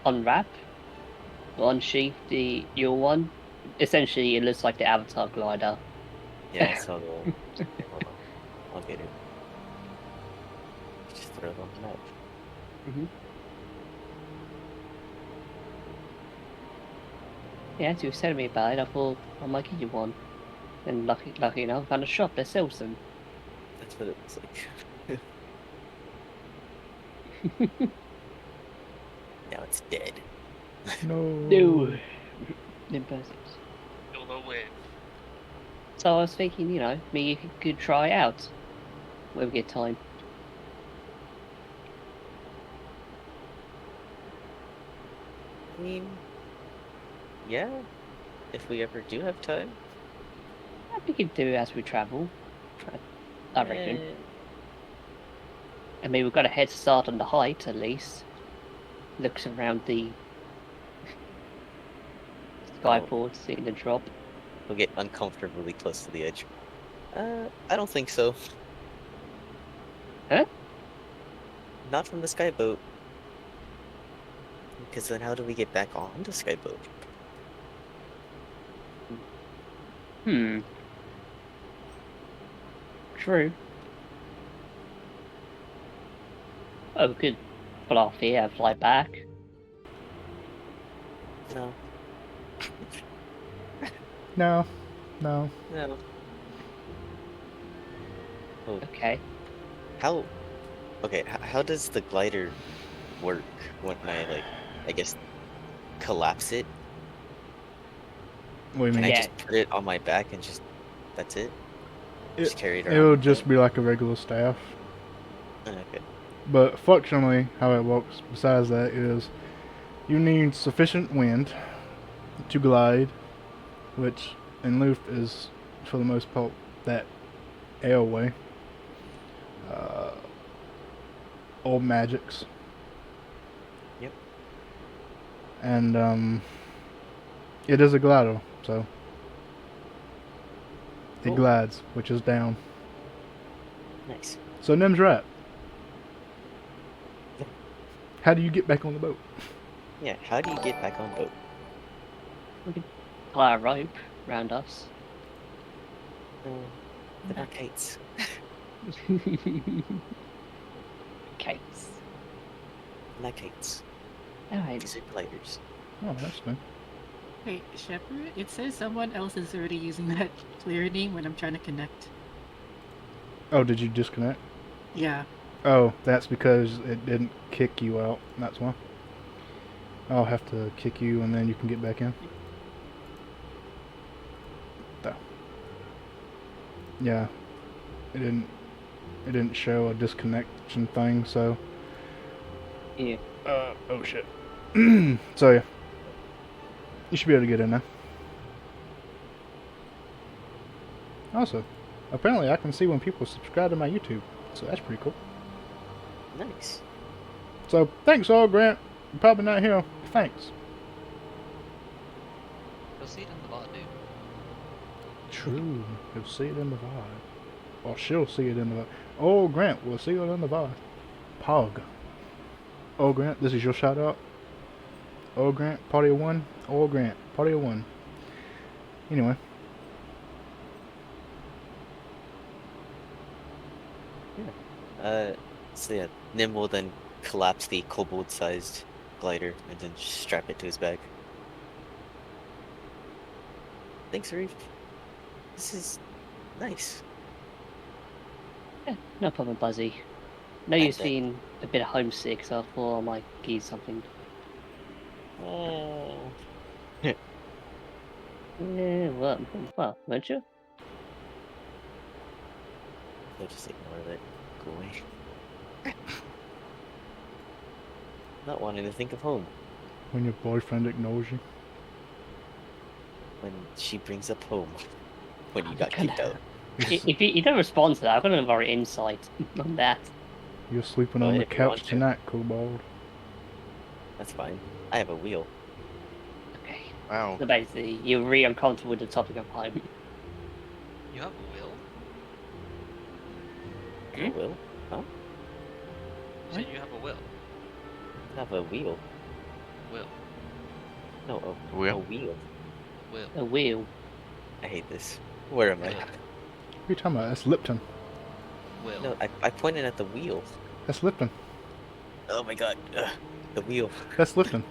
unwrap, unsheath your one. Essentially, it looks like the Avatar glider. Yeah, I saw the. Hold on. I'll get it. Just throw it on the map. Yeah, as you were telling me about it, I thought I might get you one. And lucky enough, I found a shop that sells them. That's what it looks like. Now it's dead. No. No. Impressive. You'll know when. So I was thinking, you know, maybe you could try it out when we get time. I mean, yeah, if we ever do have time. We could do it as we travel. I reckon. I mean, we've got a head start on the height, at least. Looks around the skyport, seeing the drop. We'll get uncomfortably close to the edge. I don't think so. Huh? Not from the skyboat. Because then how do we get back on the skyboat? True. Oh, we could pull off here and fly back. No. No. No. No. Oh, Okay. how? Okay, how does the glider work when I I guess, collapse it? What do you Can mean? I Yeah. just put it on my back and that's it? Just carry it around? It'll with just me? be like a regular staff. Okay. But functionally, how it works, besides that, is you need sufficient wind to glide, which in Luft is, for the most part, that airway. Or magics. Yep. And it is a glider, so it Cool. glides, which is down. Nice. So Nim's right. How do you get back on the boat? Yeah, how do you get back on boat? We could tie a rope round us. They're not kites. Cakes. Not kites. Alright. These are gliders. Oh, that's good. Wait, Shepard, it says someone else is already using that player name when I'm trying to connect. Oh, did you disconnect? Yeah. Oh, that's because it didn't kick you out. That's why. I'll have to kick you and then you can get back in. yeah, it didn't show a disconnection thing, so Yeah. oh shit. So yeah, you should be able to get in now. Also, apparently I can see when people subscribe to my YouTube, so that's pretty cool. Nice. So thanks all, Grant. You're probably not here. Thanks. You'll see it in the VOD, dude. True. You'll see it in the VOD. Or she'll see it in the VOD. Oh, Grant, we'll see it in the VOD. Pog. Oh, Grant, this is your shout out. Oh, Grant, party of one. Oh, Grant, party of one. Anyway. So yeah, Nim will then collapse the kobold-sized glider and then strap it to his back. Thanks, Reef. This is nice. Yeah, no problem, Buzzy. No I use bet. being a bit homesick, so I thought I might give you something. Oh. Yeah, well, weren't you? I'll just ignore that. Go away. Not wanting to think of home When your boyfriend ignores you. when she brings up home. When you I'm got gonna- kicked out. If you don't respond to that, I've got another insight on that. You're sleeping Go on the ahead if you want couch to. tonight, Kobold. That's fine. I have a wheel. Okay. Wow. So basically, you're really uncomfortable with the topic of home. You have a will? I have a wheel? You said you have a will. I have a wheel. Will. No, a Wheel? wheel. Will. A wheel. I hate this. Where am I? Will. What are you talking about? That's Lipton. Will. No, I pointed at the wheel. That's Lipton. Oh my god. Ugh, the wheel. That's Lipton.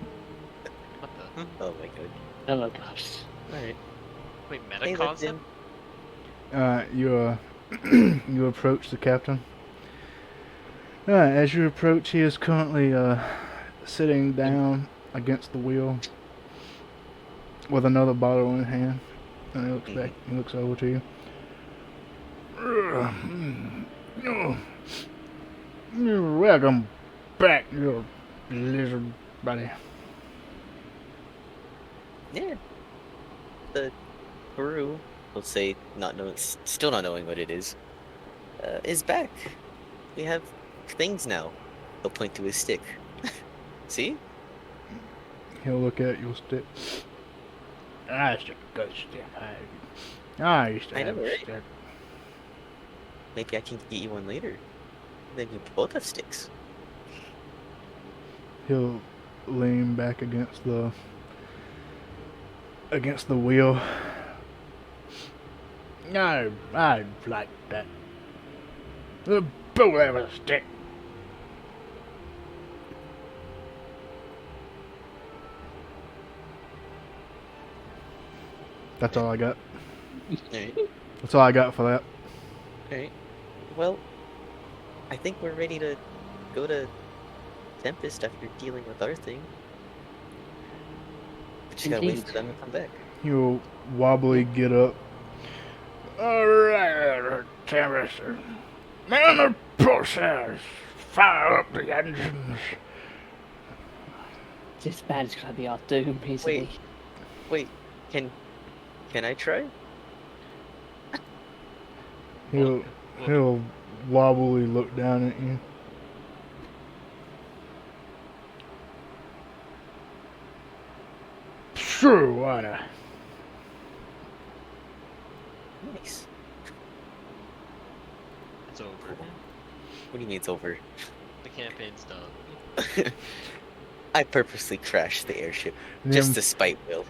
What the? Oh my god. Oh my gosh. Alright. Wait, meta Hey, concept? Lipton. You approach the captain. As you approach, he is currently sitting down against the wheel with another bottle in hand, and he looks back. He looks over to you. You're welcome back, you lizard buddy. Yeah. The Peru, let's say, still not knowing what it is back. We have things now. He'll point to his stick. See? He'll look at your stick. That's a good stick. I used to I have know, a right? stick. Maybe I can get you one later. Then we both have sticks. He'll lean back against the wheel. No, I like that. The bull have a stick. That's all I got. Alright. That's all I got for that. Alright. Well, I think we're ready to go to Tempest after dealing with our thing. We just gotta wait for them to come back. He'll wobbly get up. Alright, Tempest. Man the process. Fire up the engines. This man's gonna be our doom, isn't he? Wait, can I try? He'll wobbly look down at you. Sure, why not? Nice. It's over. What do you mean it's over? The campaign's done. I purposely crashed the airship Nim, just to spite Will.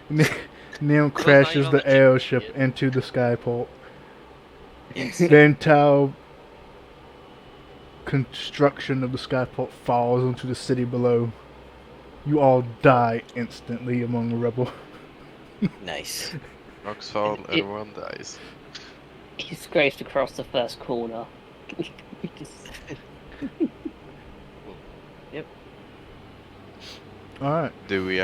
Nim crashes on the the chip airship yet. into the skyport. Yes. The entire construction of the skyport falls into the city below. You all die instantly among the rubble. Nice. Rocks fall, It- everyone dies. He scraped across the first corner. Just- Alright. Do we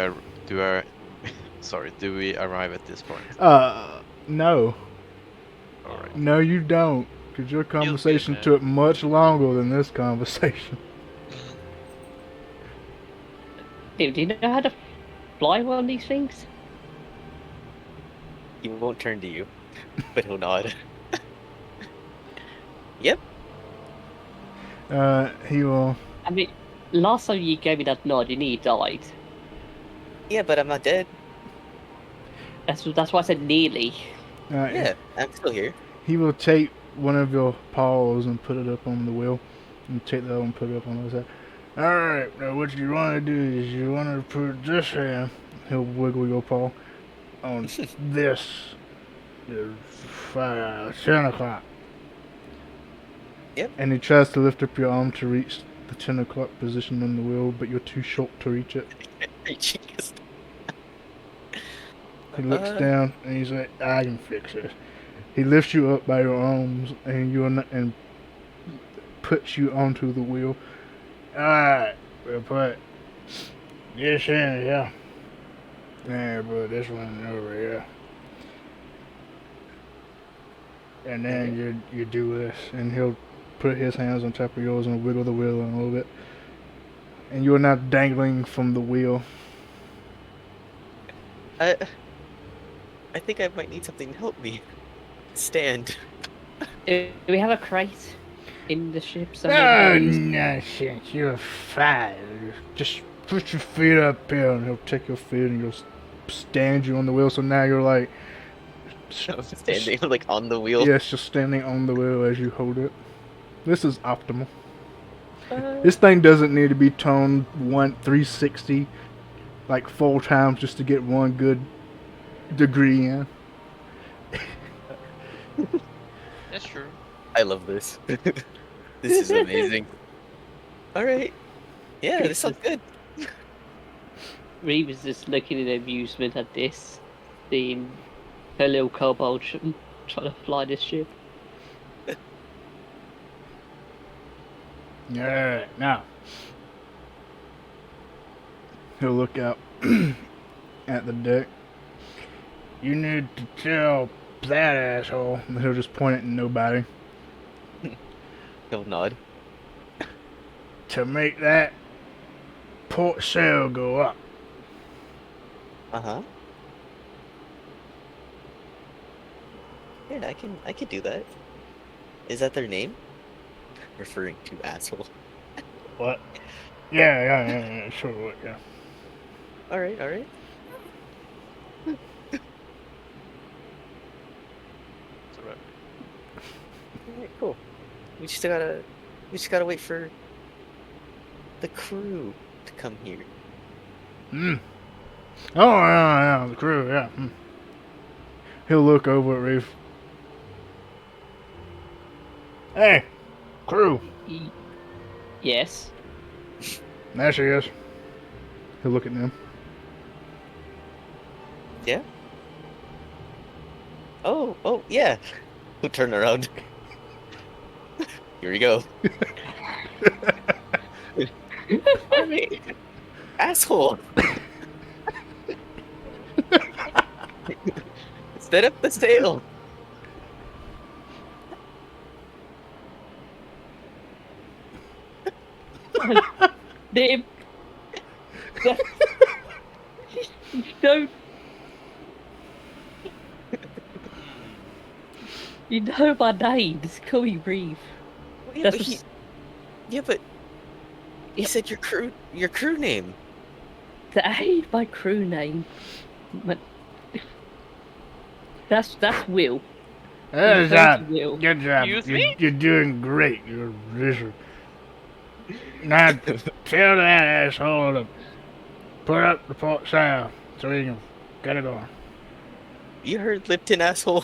sorry, do we arrive at this point? No. All right. No, you don't. Because your conversation man. took much longer than this conversation. Dude, do you know how to fly one of these things? He won't turn to you, but he'll nod. Yep. He will. I mean, last time you gave me that nod, you nearly died. Yeah, but I'm not dead. That's why I said nearly. Yeah, I'm still here. He will take one of your paws and put it up on the wheel, and take the other one and put it up on the other side. Alright, now what you want to do is you want to put this hand, he'll wiggle your paw, on this, the 10 o'clock. Yep. And he tries to lift up your arm to reach the 10 o'clock position on the wheel, but you're too short to reach it. Reaching his- He looks down and he's like, I can fix this. He lifts you up by your arms and puts you onto the wheel. Alright, we'll put this in here. And put this one over here. And then you do this, and he'll put his hands on top of yours and wiggle the wheel a little bit. And you're not dangling from the wheel. I think I might need something to help me stand. Do we have a crate in the ship Oh, somewhere? nonsense. You're fine. Just put your feet up here, and he'll take your feet and he'll stand you on the wheel. So now you're like Standing like on the wheel. yes, you're standing on the wheel as you hold it. This is optimal. This thing doesn't need to be toned 360 like 4 times just to get one good degree in. That's true. I love this. This is amazing. Alright. Yeah, this sounds good. Reeve is just looking in amusement at this, seeing her little kobold trying to fly this ship. Alright, now he'll look out at the deck. You need to tell that asshole, and he'll just point at nobody, He'll nod. to make that port sail go up. Uh-huh. Yeah, I can do that. Is that their name? Referring to asshole. What? Yeah, sure, yeah. Alright. It's alright. Alright, cool. We just gotta wait for the crew to come here. Oh, yeah, the crew, yeah. He'll look over at Reef. Hey, crew. Yes. There she is. He'll look at them. Yeah? Oh, yeah. We'll turn around. Here we go. Alright. Asshole. Set up the sail. Name. Don't. You know my name. It's Cody Reeve. Yeah, That's but what- he Yeah. said your crew name. That ain't my crew name. But that's Will. Good Thank job. you, Will. Good job. Excuse me? You're doing great. Now tell that asshole to put up the port sail so we can get it on. You heard Lipton, asshole.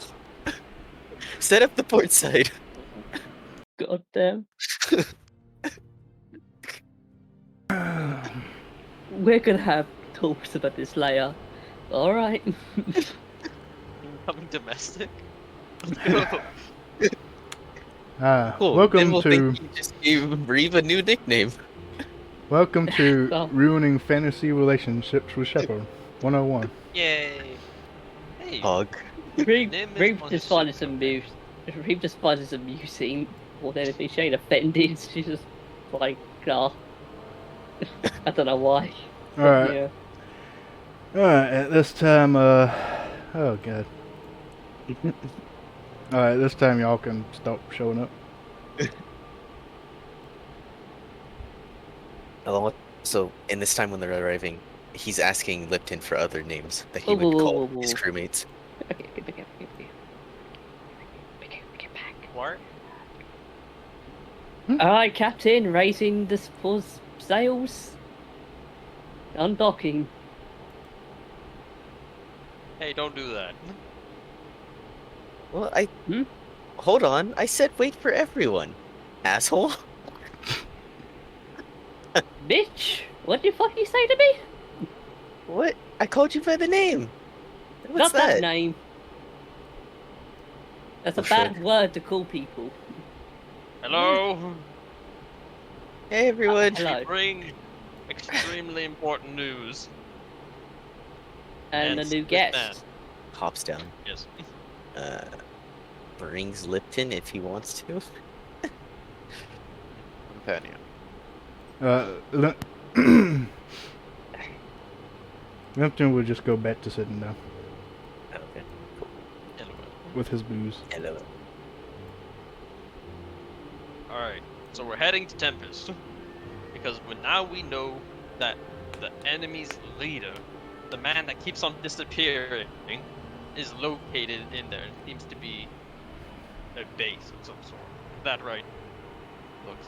Set up the port side. God damn. We're gonna have talks about this later. Alright. Becoming domestic. Let's go. Cool. Welcome then we'll to think you just gave Reeve a new nickname. welcome to Oh. ruining fantasy relationships with Shepard 101. Yay. Hey. Hog. Reeve Name is just Monster. finding some Reeve just finds it amusing more than anything. She ain't offended. She's just like, oh. I don't know why. But, Alright. yeah. Alright, at this time, oh god. Alright, this time y'all can stop showing up. So, in this time when they're arriving, he's asking Lipton for other names that he Whoa, would whoa, call whoa, his whoa. crewmates. Okay, get back. What? Alright, Captain, raising the sails. Undocking. Hey, don't do that. Well, Hmm? Hold on. I said wait for everyone, asshole. Bitch! What the fuck you say to me? What? I called you by the name. What's Not that that? name. That's a Oh, shit. bad word to call people. Hello. Hey, everyone. Hello. We bring extremely important news. And a new this man. guest. Hops down. Yes. Brings Lipton if he wants to. Companion. Lipton would just go back to sitting down Okay. Anyway. with his booze. Hello. All right. So we're heading to Tempest because now we know that the enemy's leader, the man that keeps on disappearing, is located in there. It seems to be a base of some sort. Is that right? Looks.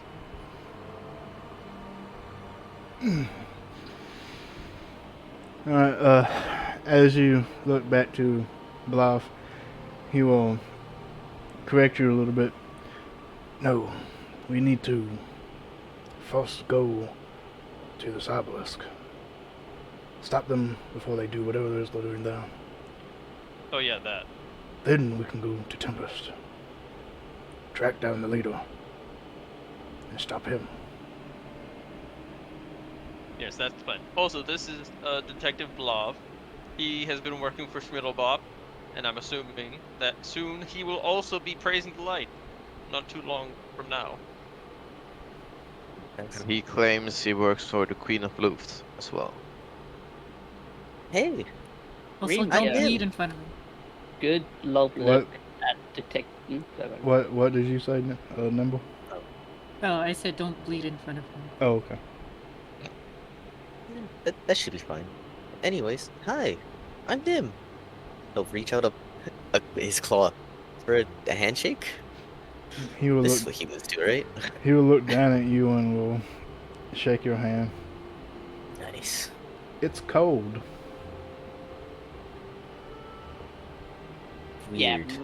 Alright, as you look back to Bluff, he will correct you a little bit. No, we need to first go to this obelisk. Stop them before they do whatever it is they're doing there. Oh yeah, that. Then we can go to Tempest. Track down the leader. And stop him. Yes, that's fine. Also, this is Detective Blov. He has been working for Schmidlbop, and I'm assuming that soon he will also be praising the light. Not too long from now. That's... And he claims he works for the Queen of Luft as well. Hey. Also, Green, don't yeah. bleed in front of me. Good love look at detective. What did you say, Nimble? Oh, I said don't bleed in front of me. Oh, okay. That should be fine. Anyways, hi. I'm Nim. He'll reach out his claw for a handshake. He will This is look. what humans do, right? He will look down at you and will shake your hand. Nice. It's cold. Weird. Yeah.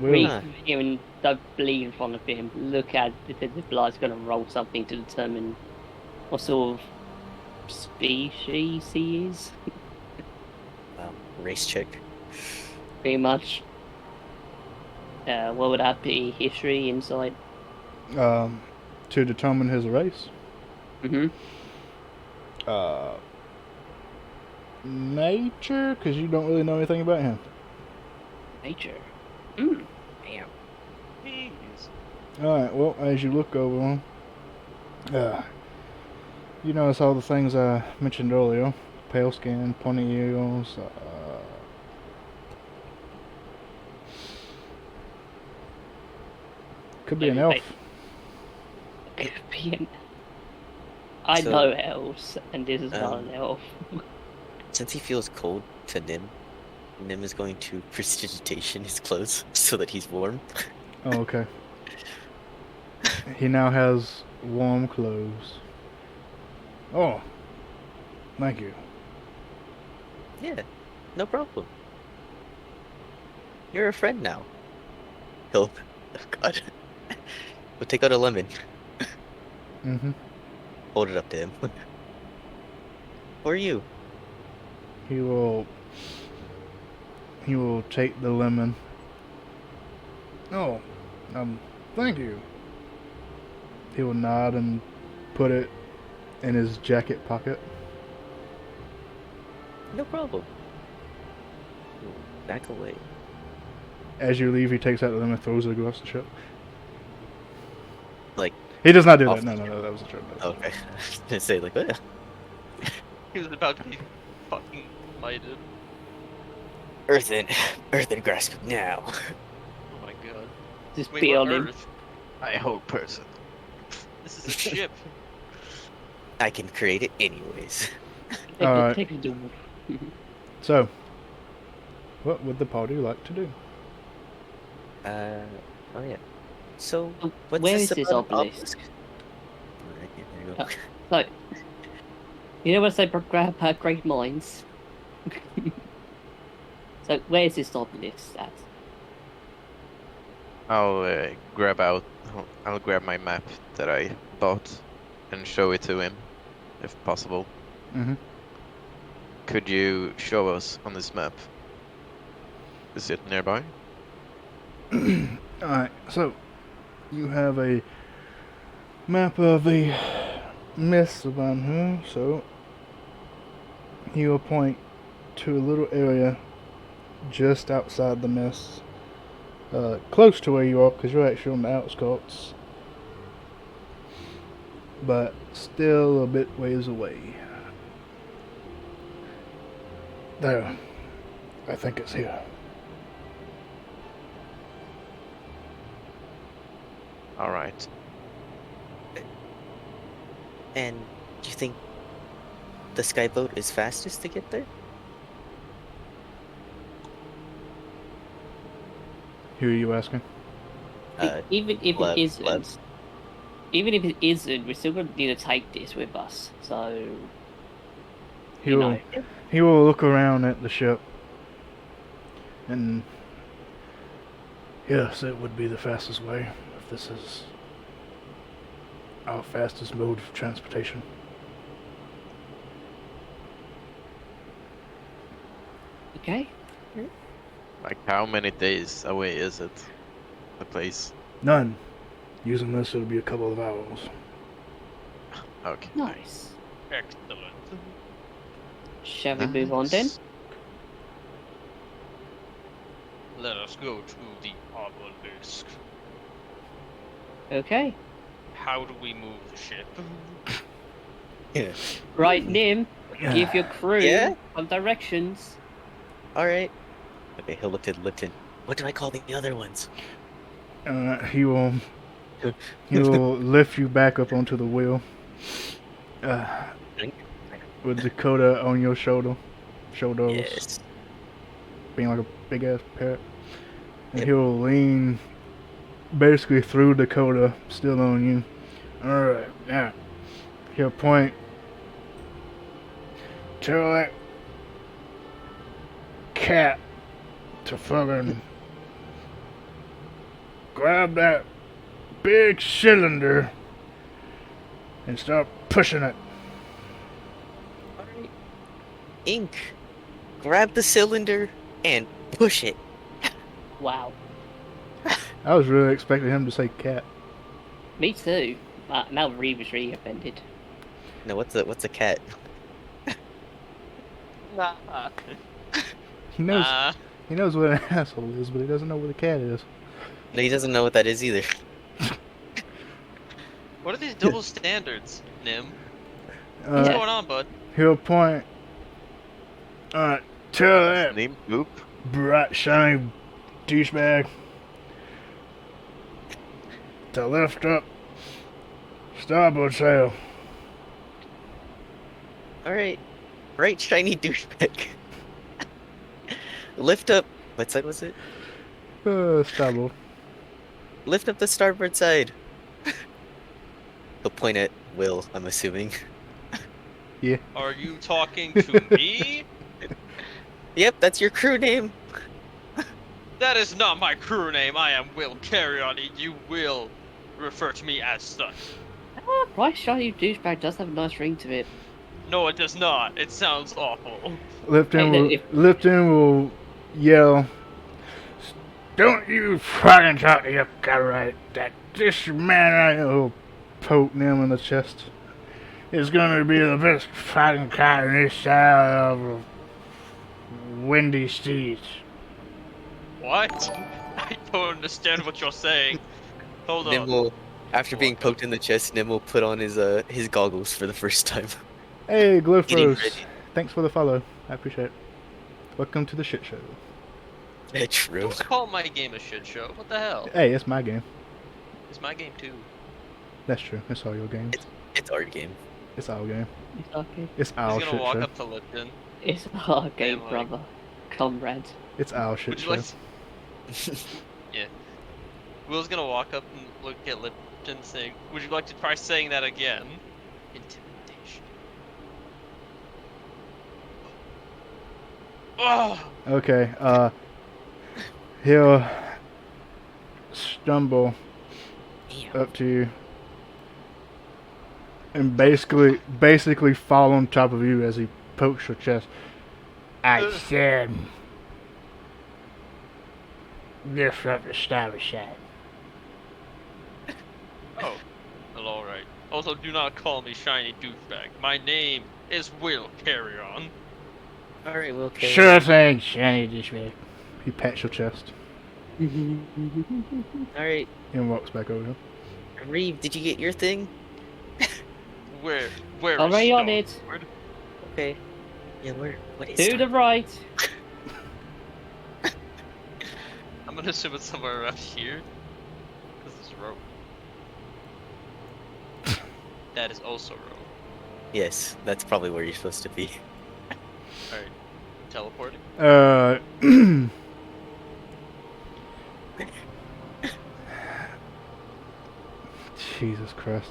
Will. Reeve, Huh. hearing the bleed in front of him, look at Detective Blood's going to roll something to determine what sort of species he is. Wow. Race check. Pretty much. What would that be? History, insight? To determine his race. Mm-hmm. Nature, because you don't really know anything about him. Nature. Damn. Jeez. Alright, well, as you look over him, you notice all the things I mentioned earlier. Pale skin, pointy ears, could be an elf. Could be an... I So, know elves, and this is not an elf. Since he feels cold to Nim is going to prestidigitation his clothes so that he's warm. Oh, okay. He now has warm clothes. Oh, thank you. Yeah, no problem. You're a friend now. He'll... Oh god. We'll take out a lemon. Mm-hmm. Hold it up to him. Who are you? He will take the lemon. Oh, thank you. He will nod and put it in his jacket pocket. No problem. Back away. As you leave, he takes out the limb and throws it across the ship. Like, He does not do off that. the No, that was a joke. okay. I was gonna say, like, what? He was about to be fucking lighted. Earth and grasp now. Oh my god. Just Wait, be what on him. Earth? I hold person. This is a ship. I can create it anyways. Alright. Take it to So, what would the party like to do? Oh yeah. So, what's Where this is this about an obelisk? Right here, there you go. So, you know when I say grab great minds? So, where is this obelisk at? I'll grab my map that I bought and show it to him, if possible. Mm-hmm. Could you show us on this map? Is it nearby? Alright, so you have a map of the mist around here, so he will point to a little area just outside the mist, close to where you are, because you're actually on the outskirts, but still a bit ways away. There. I think it's here. Alright. And do you think the skyboat is fastest to get there? Who are you asking? Even if Lev- it isn't, Lev. even if it isn't, we're still gonna need to take this with us. So, He you will. know, He will look around at the ship, and yes, it would be the fastest way if this is our fastest mode of transportation. okay. Like, how many days away is it? The place? None. Using this, it'll be a couple of hours. Okay. Nice. Excellent. Shall we move on then? Nice. Let us go to the obelisk. Okay. How do we move the ship? Yeah. Right, Nim, give your crew Yeah? some directions. Alright. Okay, he'll look at Lipton. What do I call the other ones? He will lift you back up onto the wheel. With Dakota on your shoulders, Yes. being like a big ass parrot, and Yep. he'll lean basically through Dakota, still on you. All right, now he'll point to that cat to fucking grab that big cylinder and start pushing it. Alright. Ink. Grab the cylinder and push it. Wow. I was really expecting him to say cat. Me too. Now Reeve is really offended. No, what's a cat? He knows what an asshole is, but he doesn't know what a cat is. No, he doesn't know what that is either. What are these double standards, Nim? What's Uh, going on, bud? He'll point to that Name poop? bright shiny douchebag to lift up starboard sail. Alright. Right, shiny douchebag. Lift up. What side was it? Starboard. Lift up the starboard side. He'll point at Will, I'm assuming. Are you talking to me? Yep, that's your crew name. That is not my crew name. I am Will Carrion. You will refer to me as such. Bright shiny douchebag does have a nice ring to it. No, it does not. It sounds awful. Lipton will yell, "Don't you fucking talk to your guy right that this man I will poke them in the chest is gonna be the best fighting guy in this side of windy seas." What? I don't understand what you're saying. Hold on. Nim will, after being Walk up. poked in the chest, Nim will put on his goggles for the first time. Hey, Getting Glowfroze. ready. Thanks for the follow. I appreciate it. Welcome to the shit show. True. Don't call my game a shit show. What the hell? Hey, it's my game. It's my game too. That's true. It's all your games. It's our game. It's our game. It's okay. It's our He's shit gonna walk show. up to Lipton. It's our game, like- brother. Comrade. It's our shit Would you show. like? Yeah. Will's gonna walk up and look at Lipton, saying, "Would you like to try saying that again?" Intimidation. Oh. Okay, he'll stumble up to you and basically fall on top of you as he pokes your chest. I said, disrupt the starboard side. Oh. Well, all right. Also, do not call me shiny douchebag. My name is Will. Carry on. Alright, we'll carry Sure on. thing, Shiny douchebag. He pats your chest Alright, and walks back over. Reeve, did you get your thing? Where? Where? Already is on it. Stoneward? Okay. Yeah, what is To the right. I'm gonna assume it's somewhere around here. This is rope. That is also rope. Yes, that's probably where you're supposed to be. Alright. Teleporting? Jesus Christ.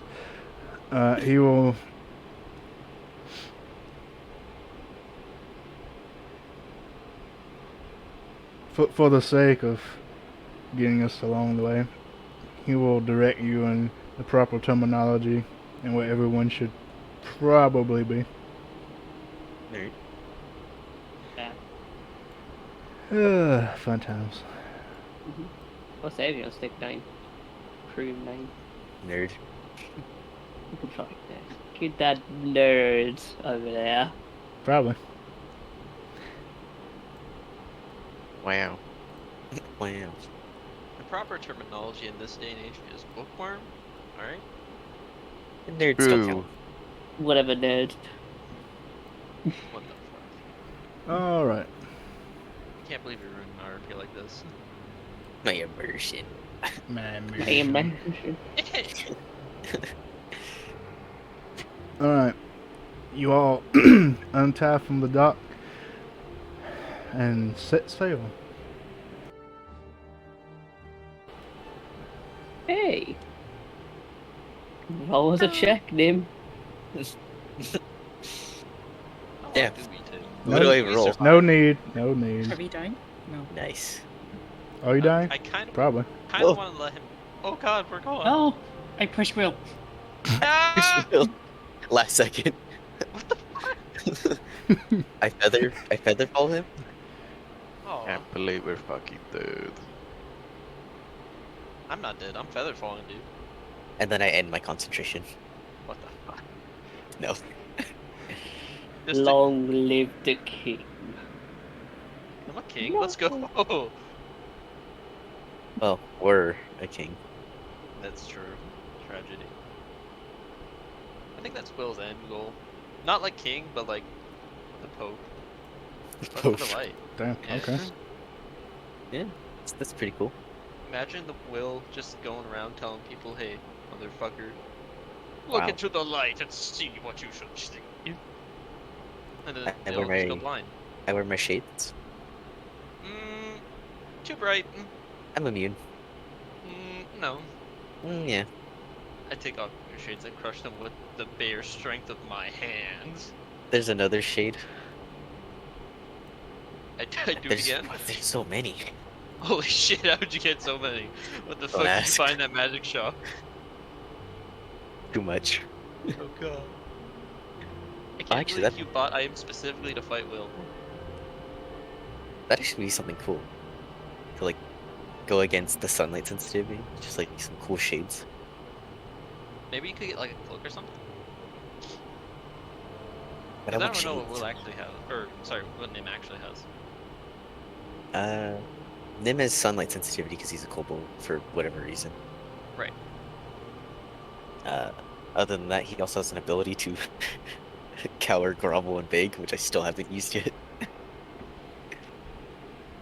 He will. For the sake of getting us along the way, he will direct you in the proper terminology and where everyone should probably be. Nerd. Fun times. What's Avion stick name? Crew name. Nerd. Fuck that. Get that nerd over there. Probably. Wow. Wow. The proper terminology in this day and age is bookworm. Alright? Nerd still Ooh. count. Whatever, nerd. What the fuck? Alright. Can't believe you're ruining our RP like this. My immersion. Amen. Alright. You all untie from the dock and set sail. Hey. Roll us a check, Nim. How Yeah. long do we take? What do I We roll? survive. No need. No need. Are we dying? No. Nice. Are you dying? I kind Probably. Whoa. of want to let him. Oh god, we're going. Oh, I push Will. Ah! Last second. What the fuck? I feather fall him? Oh, Can't believe we're fucking dead. I'm not dead. I'm feather falling, dude. And then I end my concentration. What the fuck? No. Just Long live the king. I'm a king. Let's go. Well, we're a king. That's true. Tragedy. I think that's Will's end goal. Not like king, but like the Pope. Pope. The light. Damn. Yeah. Okay. Yeah, that's pretty cool. Imagine the Will just going around telling people, "Hey, motherfucker, look Wow. into the light and see what you should see." And then I they'll wear just go my- blind. I wear my shades. Too bright. I'm immune. No. Yeah. I take off your shades and crush them with the bare strength of my hands. There's another shade. I do it again. There's so many. Holy shit, how'd you get so many? What the Don't fuck did you ask. find that magic shop? Too much. Oh god. I can't Actually, believe that- you bought items specifically to fight Will. That'd actually be something cool. To like go against the sunlight sensitivity. Just like some cool shades. Maybe you could get like a cloak or something? But 'Cause I want don't know what shades. Will actually has. Or, sorry, what name actually has. Nim has sunlight sensitivity because he's a kobold for whatever reason. Right. Other than that, he also has an ability to cower, grovel, and beg, which I still haven't used yet.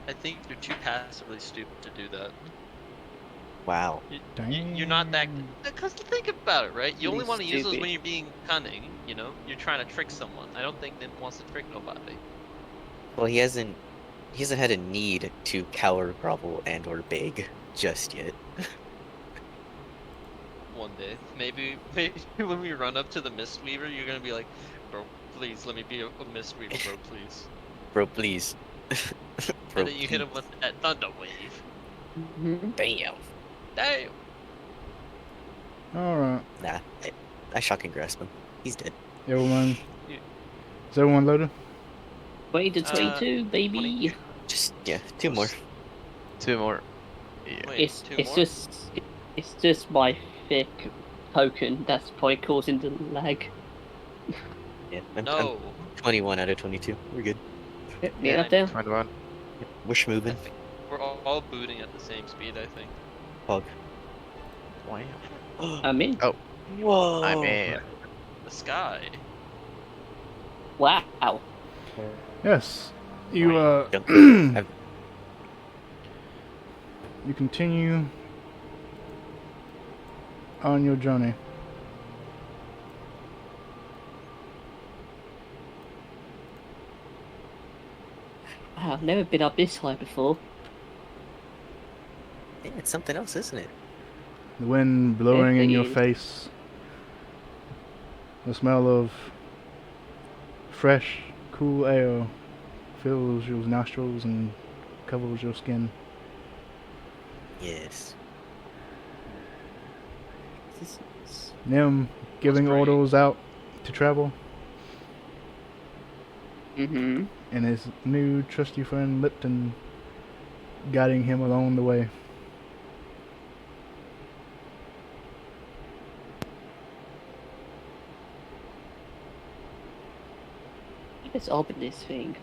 I think you're too passively stupid to do that. Wow. You're not that. Damn. Because think about it, right? You only Really want to use those stupid. when you're being cunning. You know, you're trying to trick someone. I don't think Nim wants to trick nobody. Well, he hasn't had a need to cower, grovel, and or beg just yet. One day, maybe when we run up to the Mistweaver, you're gonna be like, bro, please let me be a Mistweaver, bro, please. Bro, please. Bro, And then you hit him with that thunder wave. Mhm. Bam. Damn. Alright. Nah, I shocking grasp him. He's dead. Everyone. Yeah. Is everyone loaded? 20 to 22, baby. 20. Just, yeah, 2 more. 2 more. Yeah. Wait, It's 2 it's more? just my thick token that's probably causing the lag. Yeah, I'm No. 21 out of 22. We're good. Yeah, up there. 21. We're I schmoving. think we're all booting at the same speed. I think. Hog. Wow. I'm in. Oh, Whoa. I'm in. The sky. Wow. Yes. You Jump. you continue on your journey. Wow, I've never been up this high before. Yeah, it's something else, isn't it? The wind blowing in it your is. face. The smell of fresh, cool air fills your nostrils and covers your skin. Yes. This is- Nim giving great. orders out to travel, Mhm. and his new trusty friend Lipton guiding him along the way. Let's open this thing.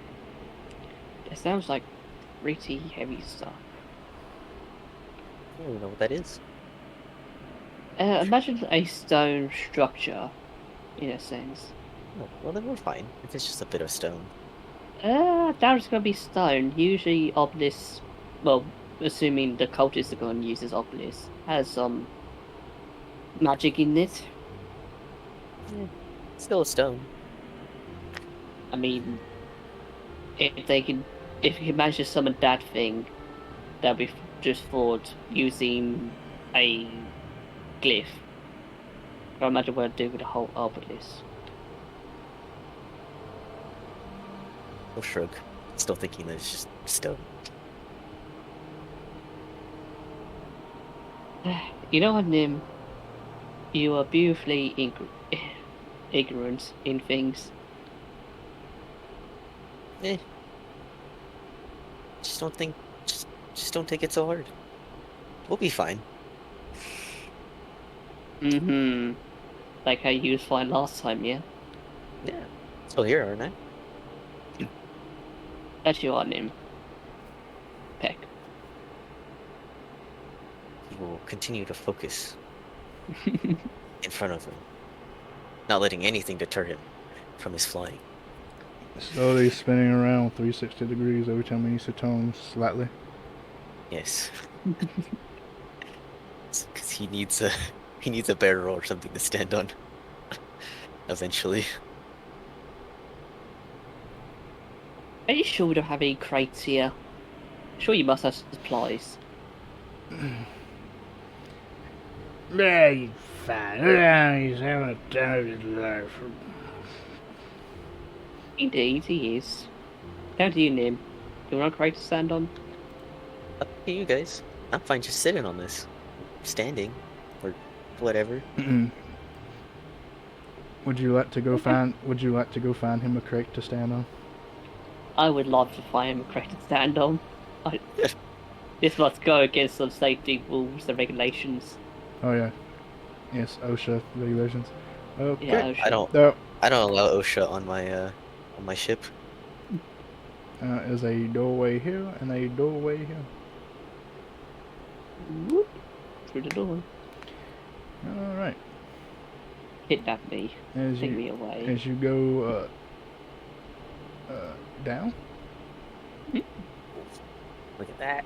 It sounds like pretty heavy stuff. I don't even know what that is. Imagine a stone structure, in a sense. Oh, well, then we're fine. If it's just a bit of stone. Doubt it's gonna be stone. Usually obelisk, well, assuming the cultists are gonna use this obelisk, has some magic in it. Still a stone. I mean, if you can manage to summon that thing, that'll be just thought using a glyph. I can't imagine what I'd do with the whole obelisk. We'll shrug. Still thinking that it's just stone. You know what, Nim? You are beautifully ignorant in things. Eh. Just don't think. Just don't take it so hard. We'll be fine. Mm-hmm. Like how you was fine last time, yeah? Yeah. Still here, aren't I? That's you are, Nim. Peck. He will continue to focus in front of him, not letting anything deter him from his flying. Slowly spinning around 360 degrees every time he needs to turn slightly. Yes. Because he needs a barrel or something to stand on. Eventually. Are you sure we don't have any crates here? Sure you must have supplies. Yeah, you fine. Yeah, he's having a time of his life. Indeed, he is. Down to you, Nim. Do you want a crate to stand on? Up to you guys. I'm fine just sitting on this. Standing. Or whatever. Would you like to go Okay. find? Would you like to go find him a crate to stand on? I would love to find him a crate to stand on. This must go against some safety rules and regulations. Oh yeah. Yes, OSHA regulations. Okay. Yeah, oh, I don't There allow OSHA on my ship. is a doorway here and a doorway here. Whoop, through the door. All right. Kidnap me. As Take you me away. as you go down. Look at that.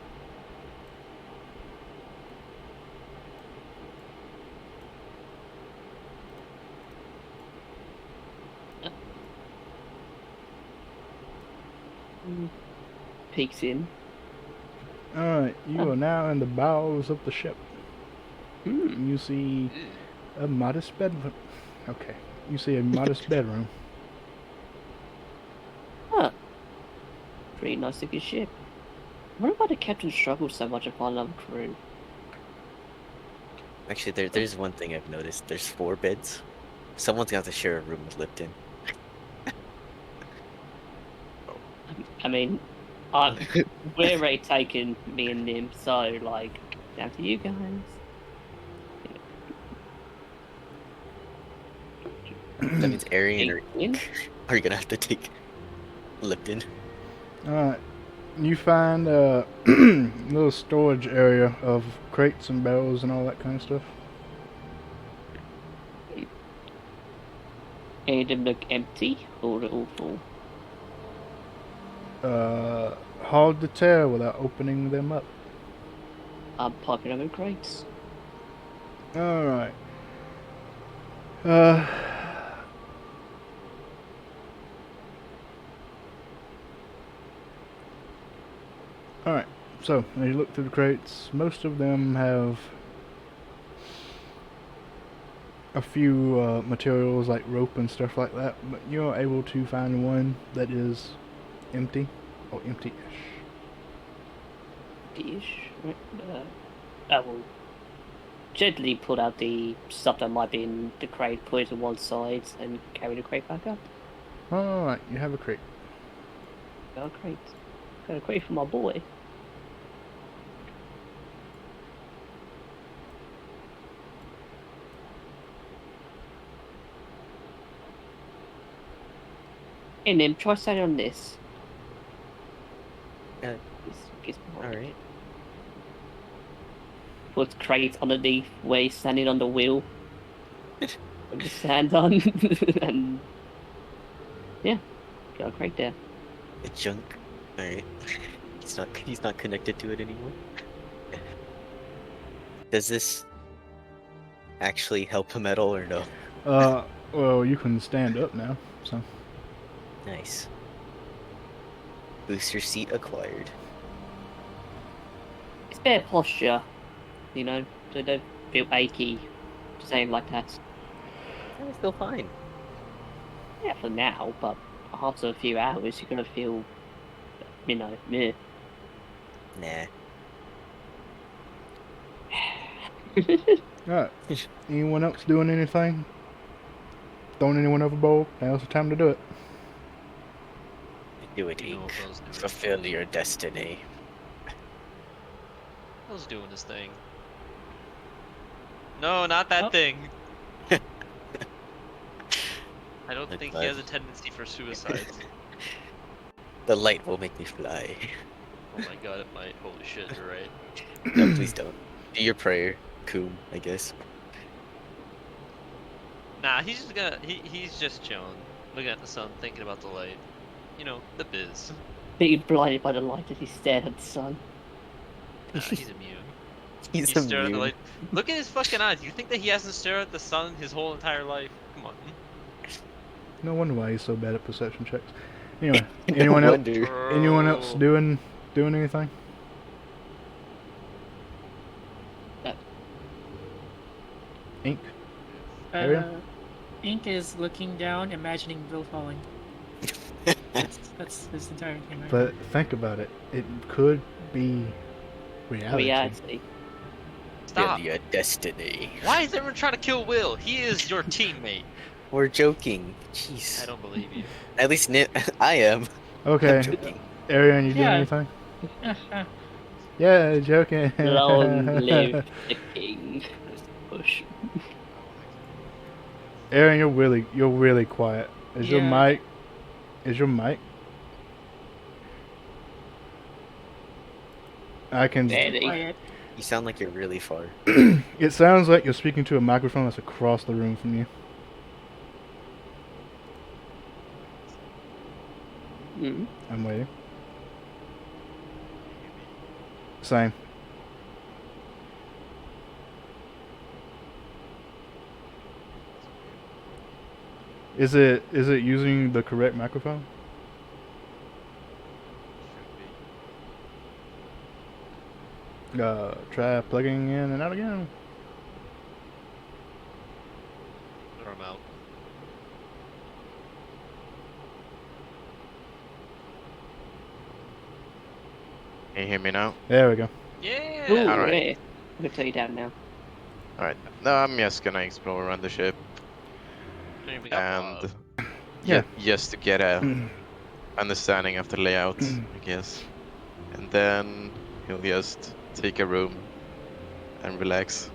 Peeks in. All right. You are now in the bowels of the ship. Hmm. You see Ew. a modest bed. Okay. You see a modest bedroom. Huh. Pretty nice looking ship. I wonder why the captain struggles so much to find another crew. Actually, there's one thing I've noticed. There's 4 beds. Someone's gonna have to share a room with Lipton. I mean, we're already taken, me and Nim, so, like, down to you guys. That means Arian or In? are you gonna have to take Lipton? All right. You find a little storage area of crates and barrels and all that kind of stuff. Any of them look empty or all full? Hard to tell without opening them up. I'm popping them in crates. All right. All right. So as you look through the crates, most of them have a few materials like rope and stuff like that, but you're able to find one that is empty or empty-ish. Ish. I will gently pull out the stuff that might be in the crate, put it to one side, and carry the crate back up. All right. You have a crate. Got a crate. Got a crate for my boy. And then try standing on this. It's Alright. Put crate underneath where he's standing on the wheel. Put the sand on. And yeah, got a crate there. The junk. Alright. He's not connected to it anymore. Does this actually help him at all or no? Well, you can stand up now, so. Nice. Booster seat acquired. It's better posture, you know, so don't feel achy, saying like that. I'm still fine. Yeah, for now, but after a few hours, you're gonna feel, you know, meh. Nah. Alright. Anyone else doing anything? Throwing anyone overboard? Now's the time to do it. Do it, You know Ink. what I was doing. Fulfill your destiny. I was doing this thing. No, not that Oh. thing. I don't Like think that. he has a tendency for suicide. The light will make me fly. Oh my god, it might. Holy shit, you're right. No, please don't. Do your prayer, Coom, I guess. Nah, he's just gonna. He's just chilling, looking at the sun, thinking about the light. You know, the biz. Being blinded by the light as he stared at the sun. Nah, he's immune. He's He's staring at the immune. light. Look at his fucking eyes. You think that he hasn't stared at the sun his whole entire life? Come on. No wonder why he's so bad at perception checks. Anyway, No anyone else? wonder. Anyone else Bro. doing anything? Ink. Ariel? Ink is looking down, imagining Bill falling. That's his entire thing. Right? But think about it. It could be reality. Reality. Stop. Your destiny. Why is everyone trying to kill Will? He is your teammate. We're joking. Jeez. I don't believe you. At least I am. I'm Okay, joking. Arian, you doing Yeah. anything? Yeah, joking. Long live the king. Push. Aaron, you're really quiet. Is your Yeah. mic? I can Steady. Quiet. You sound like you're really far. It sounds like you're speaking to a microphone that's across the room from you. Mm. I'm waiting. Same. Is it using the correct microphone? Try plugging in and out again. Throw 'em out. Can you hear me now? There we go. Yeah. Ooh, Alright. yeah. I'm gonna turn you down now. Alright. No, I'm just gonna explore around the ship I mean, we got and Yeah. just to get a understanding of the layout, I guess. And then he'll just take a room and relax.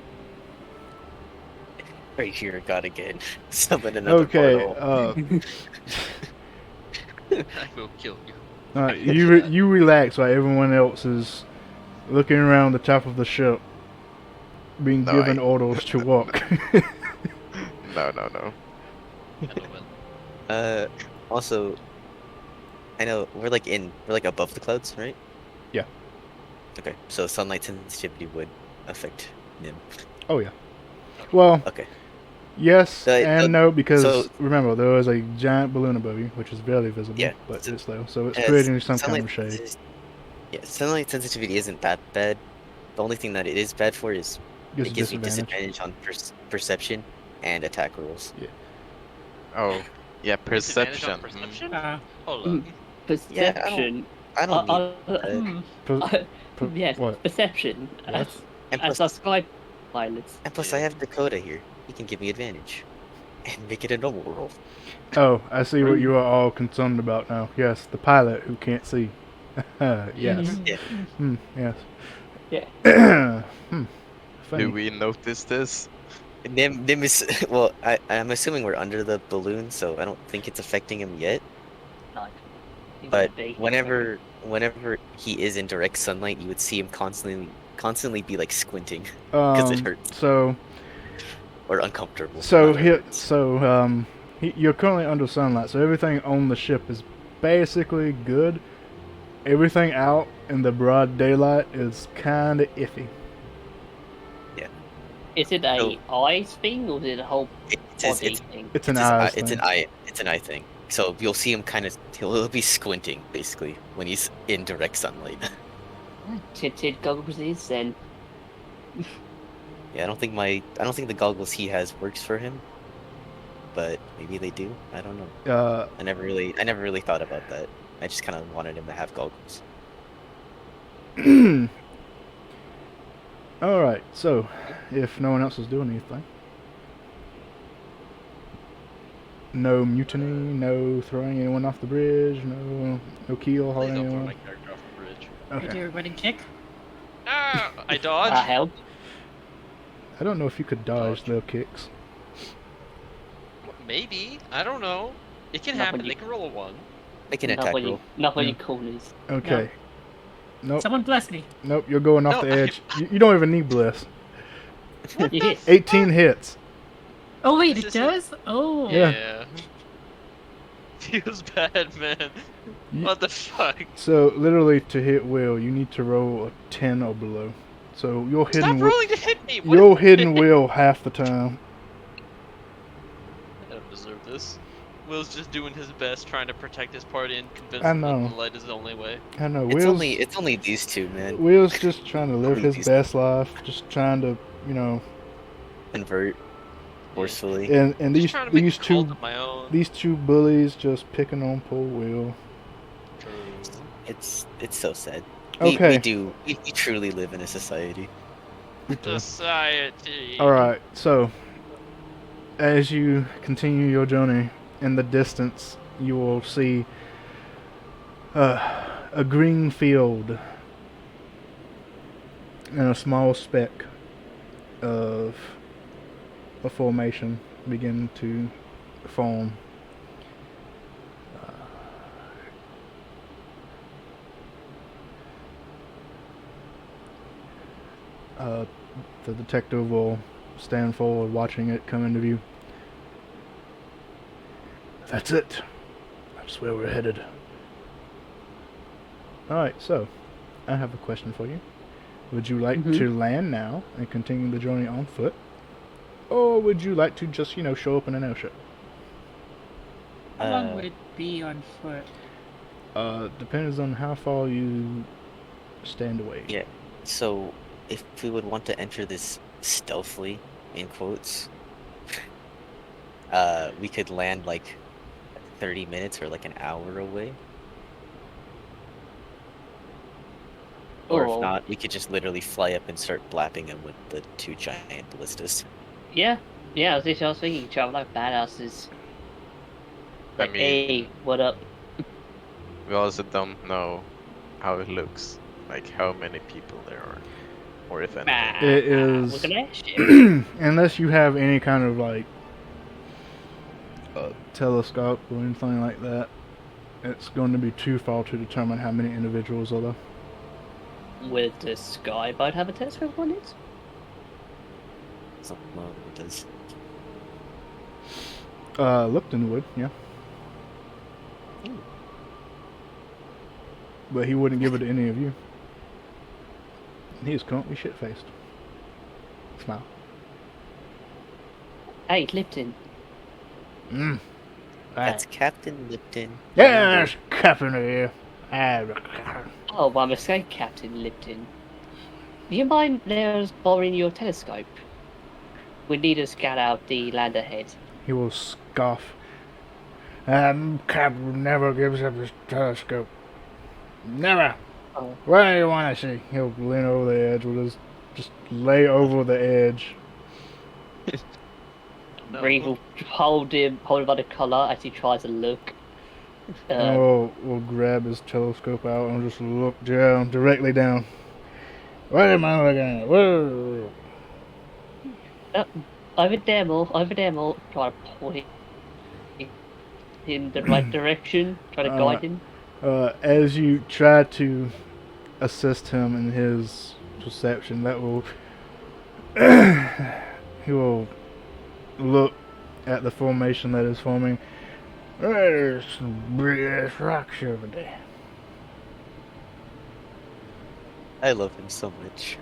Right here, God again. Summon another Okay. portal. I will kill you. You relax while everyone else is looking around the top of the ship, being No, given I- orders to walk. No. Gentlemen. Also, I know we're like above the clouds, right? Yeah. Okay, so sunlight sensitivity would affect Nim. Oh yeah. Well, Okay. yes So- and so- no, because so- remember there was a giant balloon above you, which is barely visible, Yeah, but so- it's there, so it's Uh, creating some kind sunlight of shade. sensi- Yeah, sunlight sensitivity isn't that bad. The only thing that it is bad for is Gives it a gives me disadvantage. disadvantage on perception and attack rolls. Oh, yeah, Disadvantage on perception. Perception? Uh, Hold Mm. up. Perception. I don't need hmm. Yes, What? perception. Yes? And As plus, our sky pilots. and plus I have Dakota here. He can give me advantage. And make it a normal roll. Oh, I see what Rude. you are all concerned about now. Yes, the pilot who can't see. Yes. Yeah. Yes. Yeah. Funny. Do we notice this? Nim is well, I'm assuming we're under the balloon, so I don't think it's affecting him yet. Like, it But would be. whenever he is in direct sunlight, you would see him constantly be like squinting because it hurts So or uncomfortable. not hurts. you're currently under sunlight, so everything on the ship is basically good. Everything out in the broad daylight is kind of iffy. Is it a eyes thing or is it a whole body thing? It's an his eyes it's thing. an eye thing. So you'll see him he'll be squinting basically when he's in direct sunlight. Tinted goggles is then. Yeah, I don't think the goggles he has works for him, but maybe they do. I don't know. I never really thought about that. I just kind of wanted him to have goggles. Alright, so if no one else is doing anything, no mutiny, no throwing anyone off the bridge, no keel Please hauling don't throw anyone. my character off the bridge. We do Okay. a running kick. Ah! I I dodge. help. I don't know if you could dodge their kicks. Maybe. I don't know. It can Not happen. when you- They can roll a 1. Make an Not attack when roll. you corners. Okay. Nope. Someone bless me. Nope, you're going off No, the edge. You don't even need bliss. Yes. 18 hits. Oh wait, This it is- does? Oh. Yeah. Feels bad, man. Ye- What the fuck? So, literally, to hit Will, you need to roll a 10 or below. So, you're Stop hitting rolling to hit me! What you're is- hitting Will half the time. I don't deserve this. Will's just doing his best, trying to protect his party and convince I them know. that the light is the only way. I know, It's Will's, only these two, man. Will's just trying to live Only his these- best life. Just trying to, you know... Convert forcefully. And Just these trying to make these a cult two of my own. these two bullies just picking on poor Will. It's so sad. Okay. We truly live in a society. Society. Alright, so as you continue your journey, in the distance you will see a green field and a small speck of a formation begin to form. The detective will stand forward, watching it come into view. That's it. That's where we're headed. Alright, so, I have a question for you. Would you like to land now and continue the journey on foot? Or would you like to just, show up in an airship? How long would it be on foot? Depends on how far you stand away. Yeah. So, if we would want to enter this stealthily, in quotes, we could land like 30 minutes or like an hour away. Or if not, we could just literally fly up and start blapping them with the 2 giant ballistas. Yeah, I was thinking, travel like badasses. I Like, mean, hey, what up? we also don't know how it looks, like how many people there are, or if any. It is, Look at that shit. unless you have any kind of like telescope or anything like that, it's going to be too far to determine how many individuals are there. Would the Skyboat have a telescope on it? Something like it does. Lupton would, yeah. But he wouldn't give it to any of you. He is currently shit-faced. Smile. Hey, Lipton. That's Captain Lipton. Yes, Captain here. Oh, my mistake, Captain Lipton. Do you mind letting us borrowing your telescope? We need to scout out the land ahead. He will scoff. Captain never gives up his telescope. Never. Oh. What do you want to see? He'll lean over the edge with his, just lay over the edge. No. Reeve will hold him by the collar as he tries to look. And we'll grab his telescope out and just look down, directly down. What am I looking at? Whoa. Over there, more. Try to point him in the right direction. Try to guide him. As you try to assist him in his perception, that will he will look at the formation that is forming. There's some big ass rocks over there. I love him so much.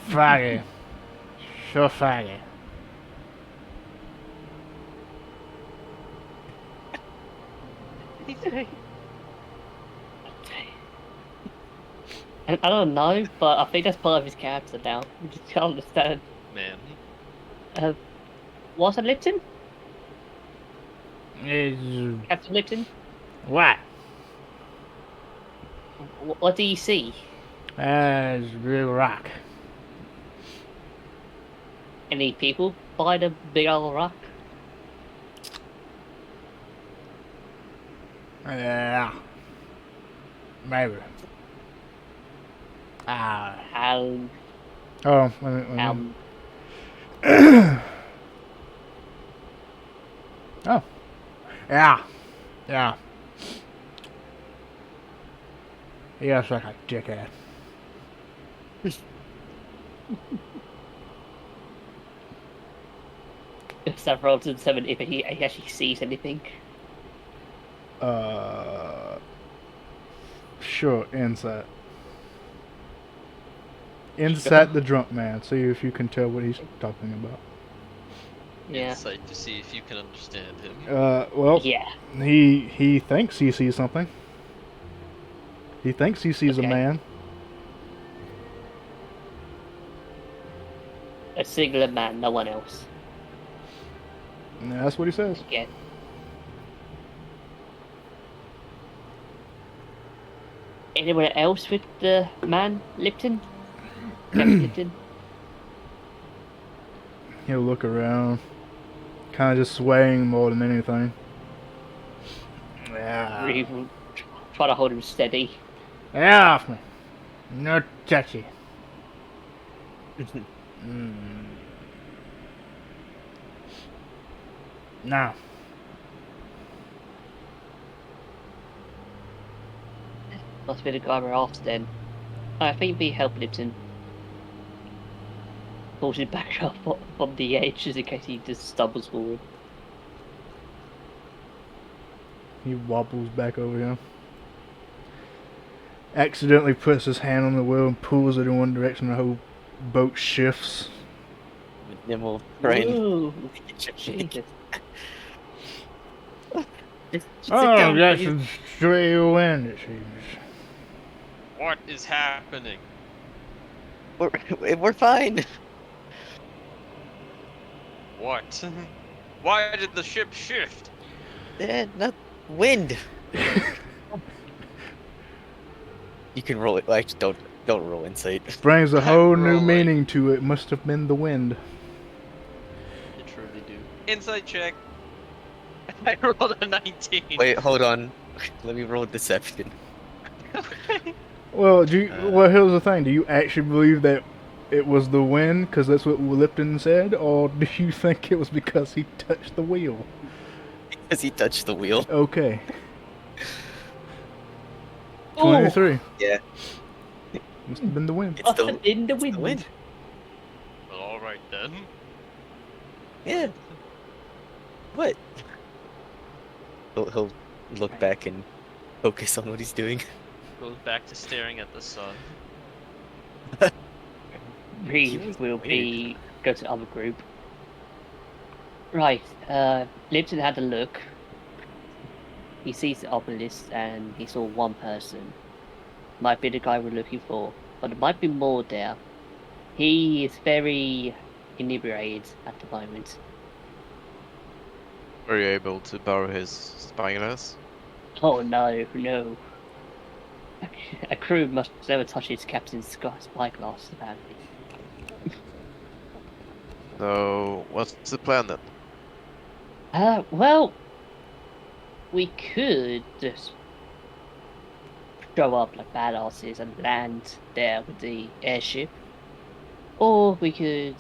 Faggy. Sure faggy. And I don't know, but I think that's part of his character now. You just can't understand. Man. What's that, Lipton? Is Captain Lipton? what? What do you see? There's a big rock. Any people by the big old rock? Yeah. Maybe. Um, Oh, let me. Oh. Yeah. Yeah. He acts like a dickhead. If that rolls in 7, if he actually sees anything. Sure, insight. Insight the drunk man. See if you can tell what he's talking about. Yeah. Insight to see if you can understand him. Well, Yeah. he thinks he sees something. He thinks he sees a Okay. man. A singular man, no one else. And that's what he says. Yeah. Anyone else with the man, Lipton? Captain Lipton? He'll look around, kind of just swaying more than anything. Yeah. Reeve will try to hold him steady. Get off me. No touchy. Now. Must be the guy we're after then. I think we help Lipton. pulls him back up from the edge just in case he just stumbles forward. He wobbles back over him. Accidentally puts his hand on the wheel and pulls it in one direction. The whole boat shifts. Then we'll try and Ooh, get Jesus. Just sit Oh, down, that's please. some stray wind, it seems. What is happening? We're fine. What? Why did the ship shift? Not wind. You can roll it. Well, actually, don't roll insight. Brings a I'm whole new rolling. meaning to it. Must have been the wind. You truly do. Insight check. I rolled a 19. Wait, hold on. Let me roll deception. Well, well, here's the thing. Do you actually believe that it was the wind because that's what Lipton said, or do you think it was because he touched the wheel? Because he touched the wheel. Okay. Oh, 23. Yeah. Must have been the wind. It's the in the it's wind. the wind. Well, alright then. Yeah. What? He'll look back and focus on what he's doing. Goes back to staring at the sun. Reeve will be go to the other group. Right, Lipton had a look. He sees the obelisk and he saw one person. Might be the guy we're looking for, but there might be more there. He is very inebriated at the moment. Were you able to borrow his spyglass? Oh no, no. A crew must never touch his captain's spyglass, apparently. So, what's the plan then? Well, we could just show up like badasses and land there with the airship. Or we could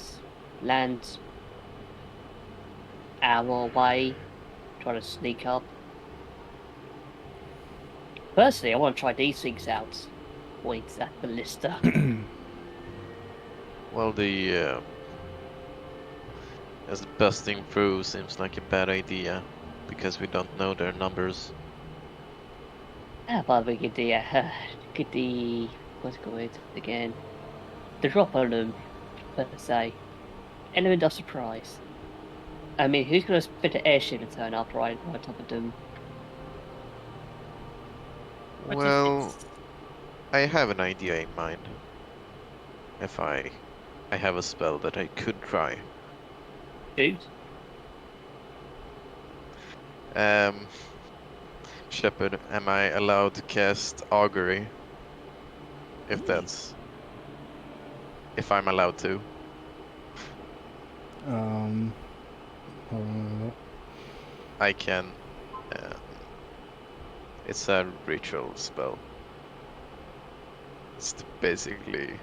land our way, try to sneak up. Personally, I want to try these things out. Points at ballista. Well, as busting through seems like a bad idea, because we don't know their numbers. But we could get the what's it called again? The drop on them, per se. Element of surprise. I mean, who's gonna spit an airship and turn up right on top of them? What if Well, it's- I have an idea in mind. If I have a spell that I could try. Shoot. Shepard, am I allowed to cast augury? If I'm allowed to. Hold on. I can. It's a ritual spell. It's basically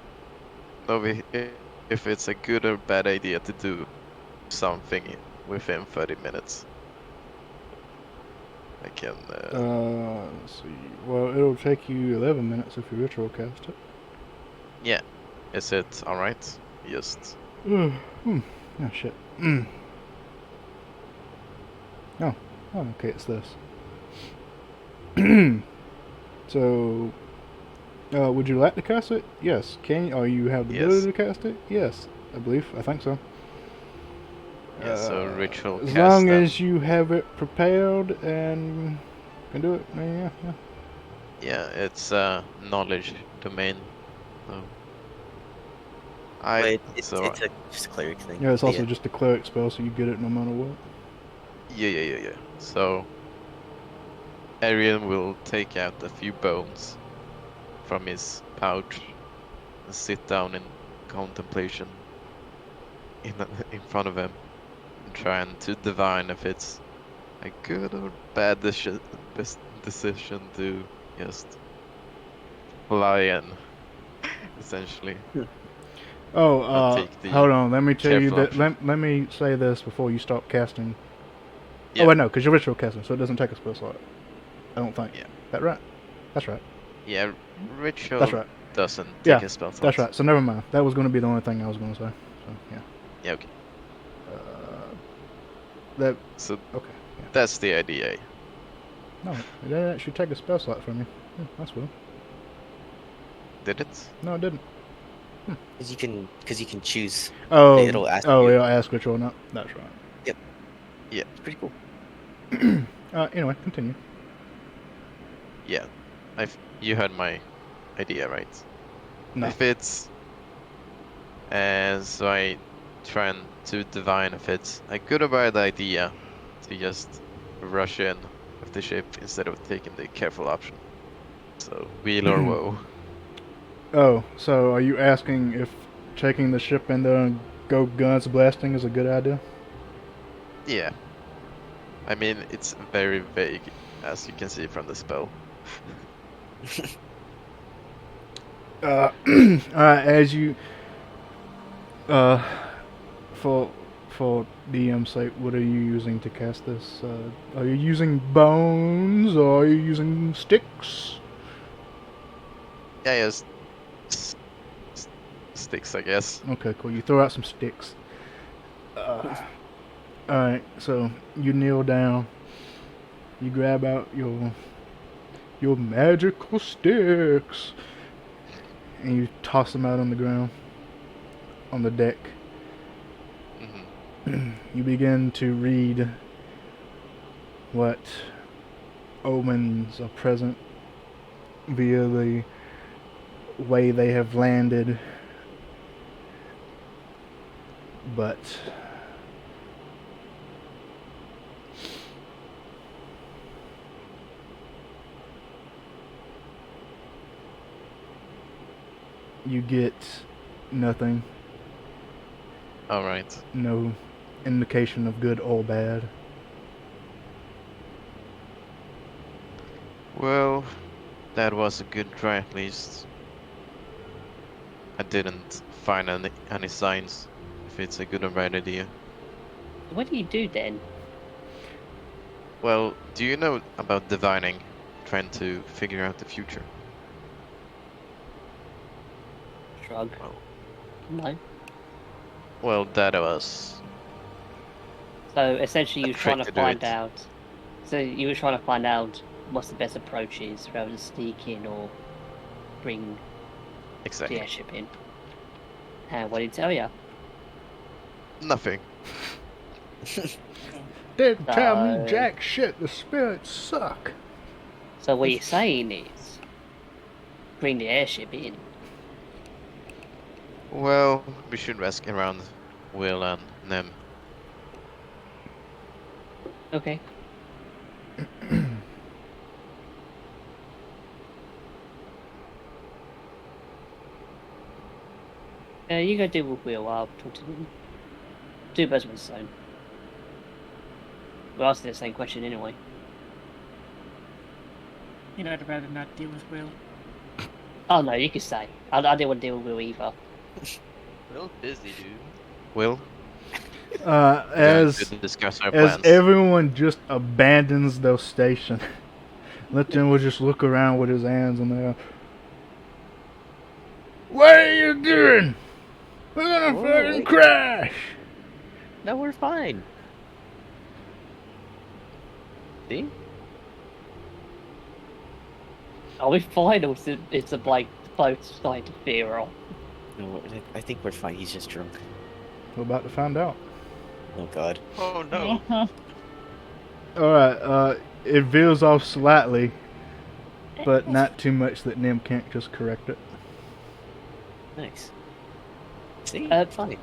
if it's a good or bad idea to do something within 30 minutes. I can. Let's see. Well, it'll take you 11 minutes if you ritual cast it. Yeah. Is it alright? Just. Oh, shit. Oh, okay, it's this. So, would you like to cast it? Yes. Can you? Or you have the Yes. ability to cast it? Yes, I think so. Yeah, so ritual As cast long then. as you have it prepared and can do it, yeah. Yeah, it's knowledge domain. So. Wait, it's so just a cleric thing. Yeah, it's But also just a cleric spell, so you get it no matter what. yeah. So Arian will take out a few bones from his pouch and sit down in contemplation in front of him and trying to divine if it's a good or bad decision to just fly in, essentially. Oh, I'll take the hold on. Let me tell you careful that. option. Let me say this before you start casting. Yeah. Oh wait, no, because you're ritual casting, so it doesn't take a spell slot. I don't think. Yeah. That right? That's right. Yeah, ritual That's right. doesn't Yeah, take a spell slot. That's right. So never mind. That was going to be the only thing I was going to say. so yeah. Yeah, okay. That So okay. Yeah. that's the idea. No, it didn't actually take a spell slot from you. That's well. Did it? No, it didn't. Because you can choose. Oh, It'll ask oh, you. it'll ask which one up. That's right. It's pretty cool. Anyway, continue. Yeah. You heard my idea, right? No. If it's so I trying to divine if it's a good or bad idea to just rush in with the ship instead of taking the careful option. So wheel or woe. Oh, so are you asking if taking the ship and go guns blasting is a good idea? Yeah. I mean, it's very vague, as you can see from the spell. As you, for DM's sake, what are you using to cast this? Are you using bones or are you using sticks? Yeah, yes. Sticks, I guess. Okay, cool. You throw out some sticks. Alright, so you kneel down. You grab out your magical sticks. And you toss them out on the ground. On the deck. Mm-hmm. You begin to read what omens are present via the way they have landed. But you get nothing. Alright. No indication of good or bad. Well, that was a good try at least. I didn't find any signs if it's a good or bad idea. What do you do then? Well, do you know about divining? Trying to figure out the future? Shrug. Well, No. well, that was... So essentially, you were trying to Trick to do find it. out. So you were trying to find out what's the best approach is, rather than sneak in or bring the Exactly. airship in. And what did he tell you? Nothing. Didn't tell me So- jack shit. The spirits suck. So what you're saying is, bring the airship in. Well, we should ask around Will and Nem. Okay. You go deal with Will. I'll talk to him. Do birds with the stone. We're asking the same question anyway. You know, I'd rather not deal with Will. Oh no, you can stay. I didn't want to deal with Will either. Real busy, dude. Will? As to discuss our as plans. everyone just abandons their station, Lipton will just look around with his hands in the air. What are you doing? We're gonna Whoa, fucking wait. crash. No, we're fine. See? Are we fine or is it's a like boat starting to veer off? No, I think we're fine. He's just drunk. We're about to find out. Oh God. Oh no. Alright, it veers off slightly, but not too much that Nim can't just correct it. Nice. See? Fine.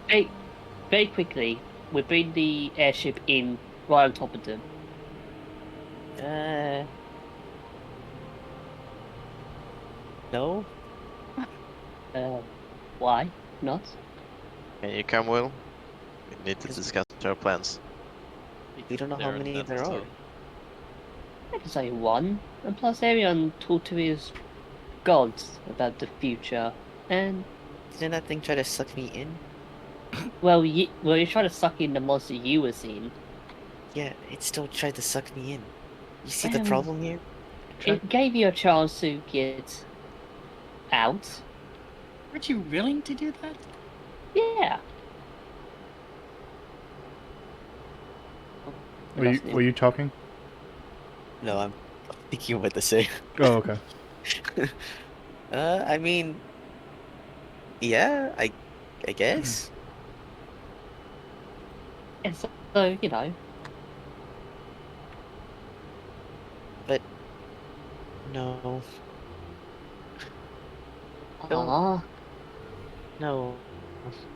Very quickly, we bring the airship in right on top of them. No. Why not? Can you come, Will? We need to discuss our plans. We don't know how There, many that's there are. all. I can say one, and plus Arion talked to his gods about the future, and Didn't that thing try to suck me in? well, you're trying to suck in the monster you were in. Yeah, it still tried to suck me in. You see the Um, problem here? It gave you a chance to get out. Weren't you willing to do that? Yeah. Were you talking? No, I'm thinking what to say. Oh, okay. I mean, yeah, I guess. And so, you know, But no, Don't- ah, no,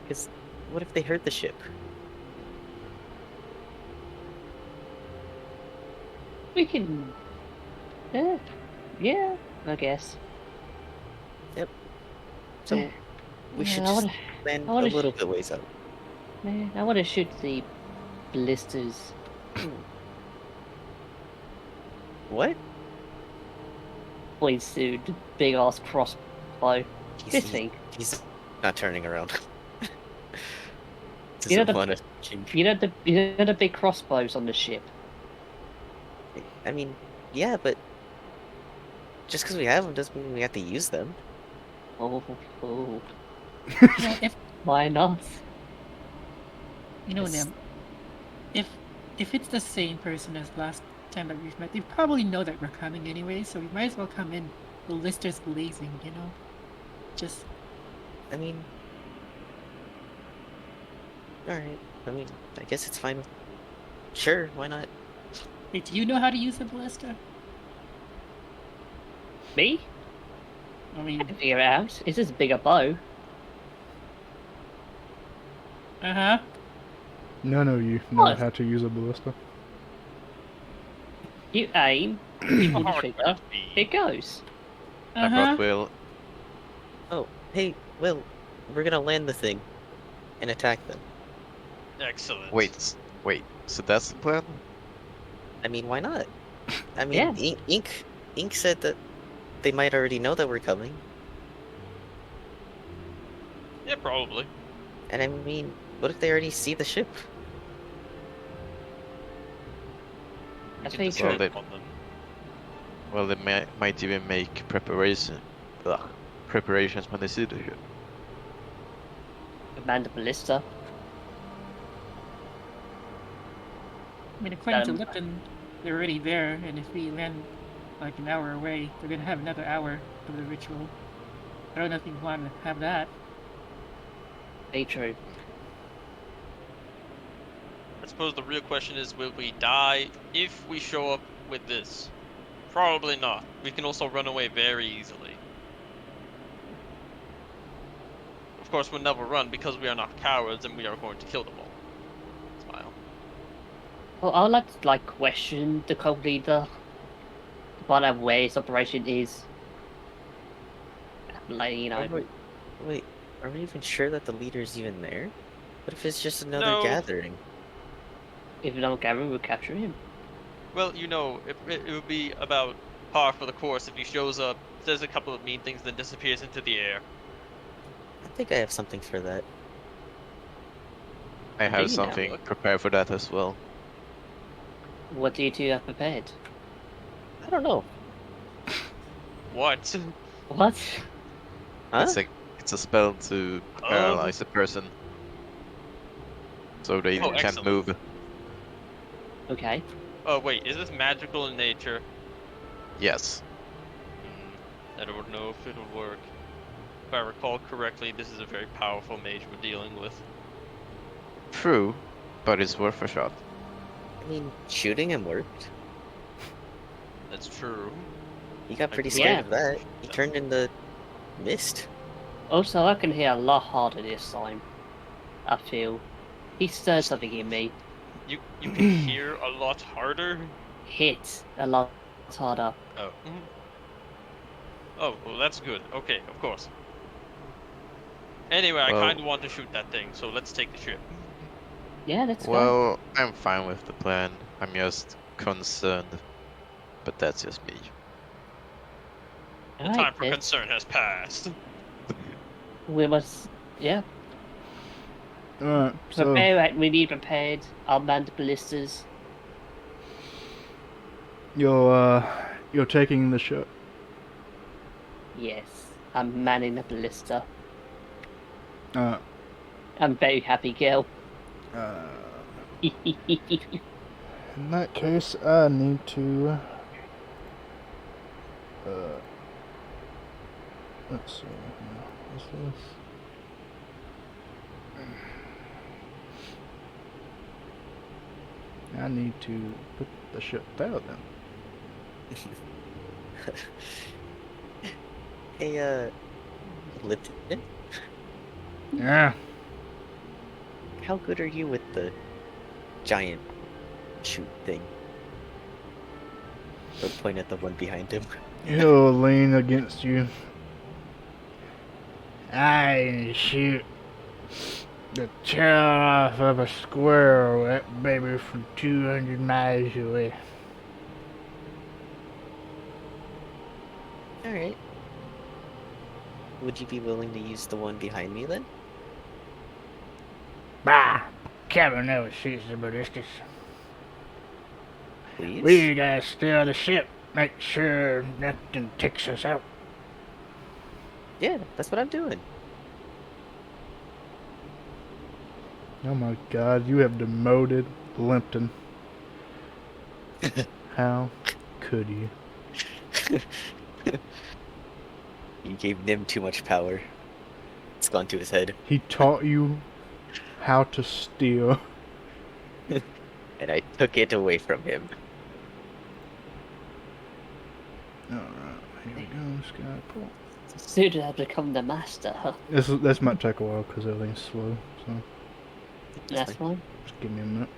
because what if they hurt the ship? we can. Yeah, I guess. So Yeah, we should I just wanna, land I a wanna, little bit ways out. man, I want to shoot the blisters. What? Points to the big ass crossbow. This thing. He's not turning around. You know Doesn't the- want to change. You know the big crossbows on the ship. I mean, yeah, but just because we have them doesn't mean we have to use them. Oh, You know, why not? you know It's- them. If it's the same person as last time that we've met, they probably know that we're coming anyway, so we might as well come in ballistas blazing, you know? Just I mean, all right. I mean, I guess it's fine. Sure, why not? wait, do you know how to use a ballista? Me? I I mean, can figure it out. It's just a bigger bow. uh-huh. None of you know What? how to use a ballista. You aim, you pull the Hard trigger, speed. it goes. I Uh-huh. brought Will. Oh, hey, Will, we're gonna land the thing and attack them. Excellent. Wait. So that's the plan? I mean, why not? I Yeah. mean, Ink said that they might already know that we're coming, Yeah, probably. and I mean, what if they already see the ship? We That's can very descend true. on them. Well, they might even make preparations when they see the ship. Command the ballista. I mean, according to Um, Lipton, they're already there, and if we land like an hour away, they're gonna have another hour of the ritual. I don't know if you want to have that. Very true. I suppose the real question is, will we die if we show up with this? Probably not. We can also run away very easily. Of course, we'll never run because we are not cowards and we are going to kill them all. Smile. Well, I would like to question the cult leader. What a way his operation is. Like, you know. Wait, are we even sure that the leader's even there? What if it's just another No. gathering? If we don't capture him, we'll capture him. Well, you know, it would be about par for the course if he shows up, says a couple of mean things, then disappears into the air. I think I have something for that. I Do have you now? something prepared for that as well. What do you two have prepared? I don't know. What? What? Huh? It's a spell to paralyze a person, so they Oh, can't excellent. move. Okay. Oh, wait, is this magical in nature? Yes. I don't know if it'll work. If I recall correctly, this is a very powerful mage we're dealing with. True, but it's worth a shot. I mean, shooting him worked. That's true. He got pretty Yeah. scared of that. He turned into mist. Also, I can hear a lot harder this time. I feel. He stirred something in me. You can hear a lot harder. Hit a lot harder. Oh. Oh, well, that's good. Okay, of course. Anyway, I Well- kind of want to shoot that thing, so let's take the ship. Yeah, let's go. Well, I'm fine with the plan. I'm just concerned, but that's just me. The Alright, time for then. concern has passed. We must. Yeah. Alright, so Prepare. We need prepared. I'll man the ballistas. you're taking the ship. Yes. I'm manning the ballista. Uh, I'm very happy, girl. uh, In that case, I need to. Let's see. What's this? I need to put the ship down then. Hey, Lipton, Yeah. how good are you with the giant shoot thing? Or point at the one behind him. He'll lean against you. I shoot the tail off of a squirrel, that baby, from 200 miles away. Alright. Would you be willing to use the one behind me then? Bah! Captain never sees the ballistics. Please? We gotta steer the ship, make sure nothing takes us out. Yeah, that's what I'm doing. Oh my god, you have demoted Limpton. How could you? You gave Nim too much power. It's gone to his head. He taught you how to steer. And I took it away from him. Alright, here we go, Skyport. Soon I've become the master, huh? This might take a while because everything's slow, so That's fine. just give me a minute.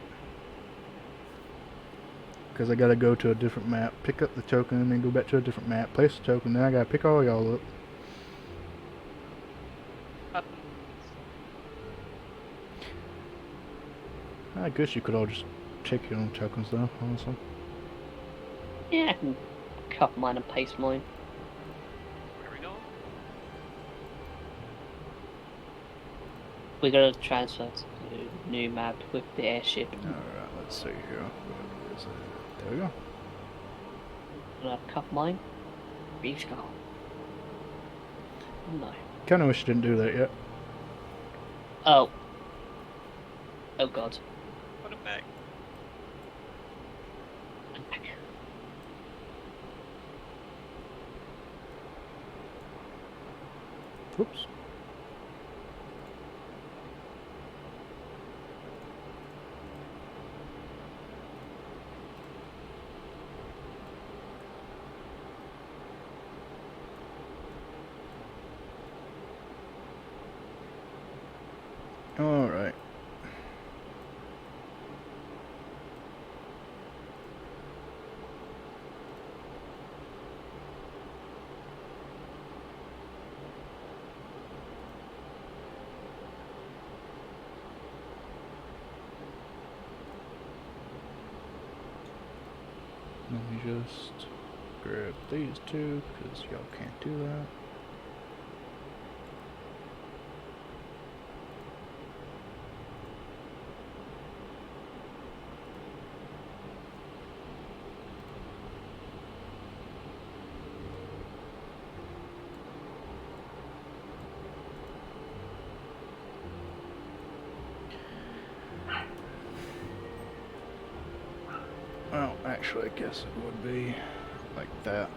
Because I gotta go to a different map, pick up the token, and then go back to a different map, place the token, then I gotta pick all y'all up. I guess you could all just take your own tokens though, honestly. Yeah, I can cut mine and paste mine. Where are we going? We gotta transfer to the new map with the airship. Alright, let's see here. Where is it? There we go. Gonna cut mine. Beach go. No. Kinda wish you didn't do that yet. Oh. Oh god. Put it back. Whoops. Alright. Let me just grab these two, because y'all can't do that. Well, actually, I guess it would be like that.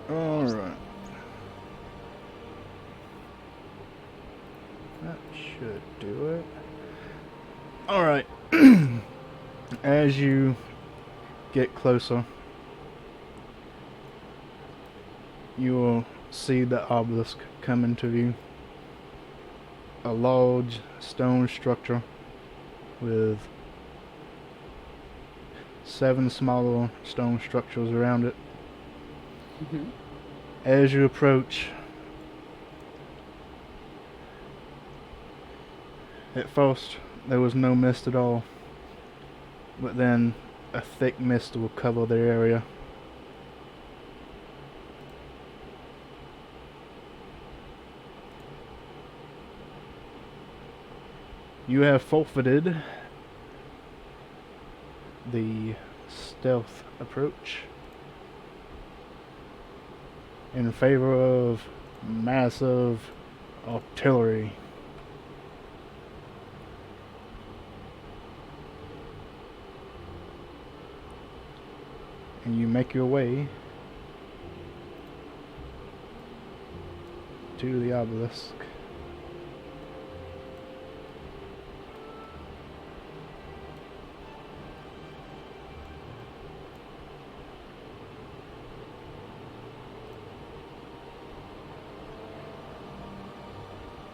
Alright. That should do it. Alright. As you get closer, you will see the obelisk come into view. A large stone structure with 7 smaller stone structures around it. Mm-hmm. As you approach, at first there was no mist at all, but then a thick mist will cover the area. You have forfeited the stealth approach in favor of massive artillery. And you make your way to the obelisk.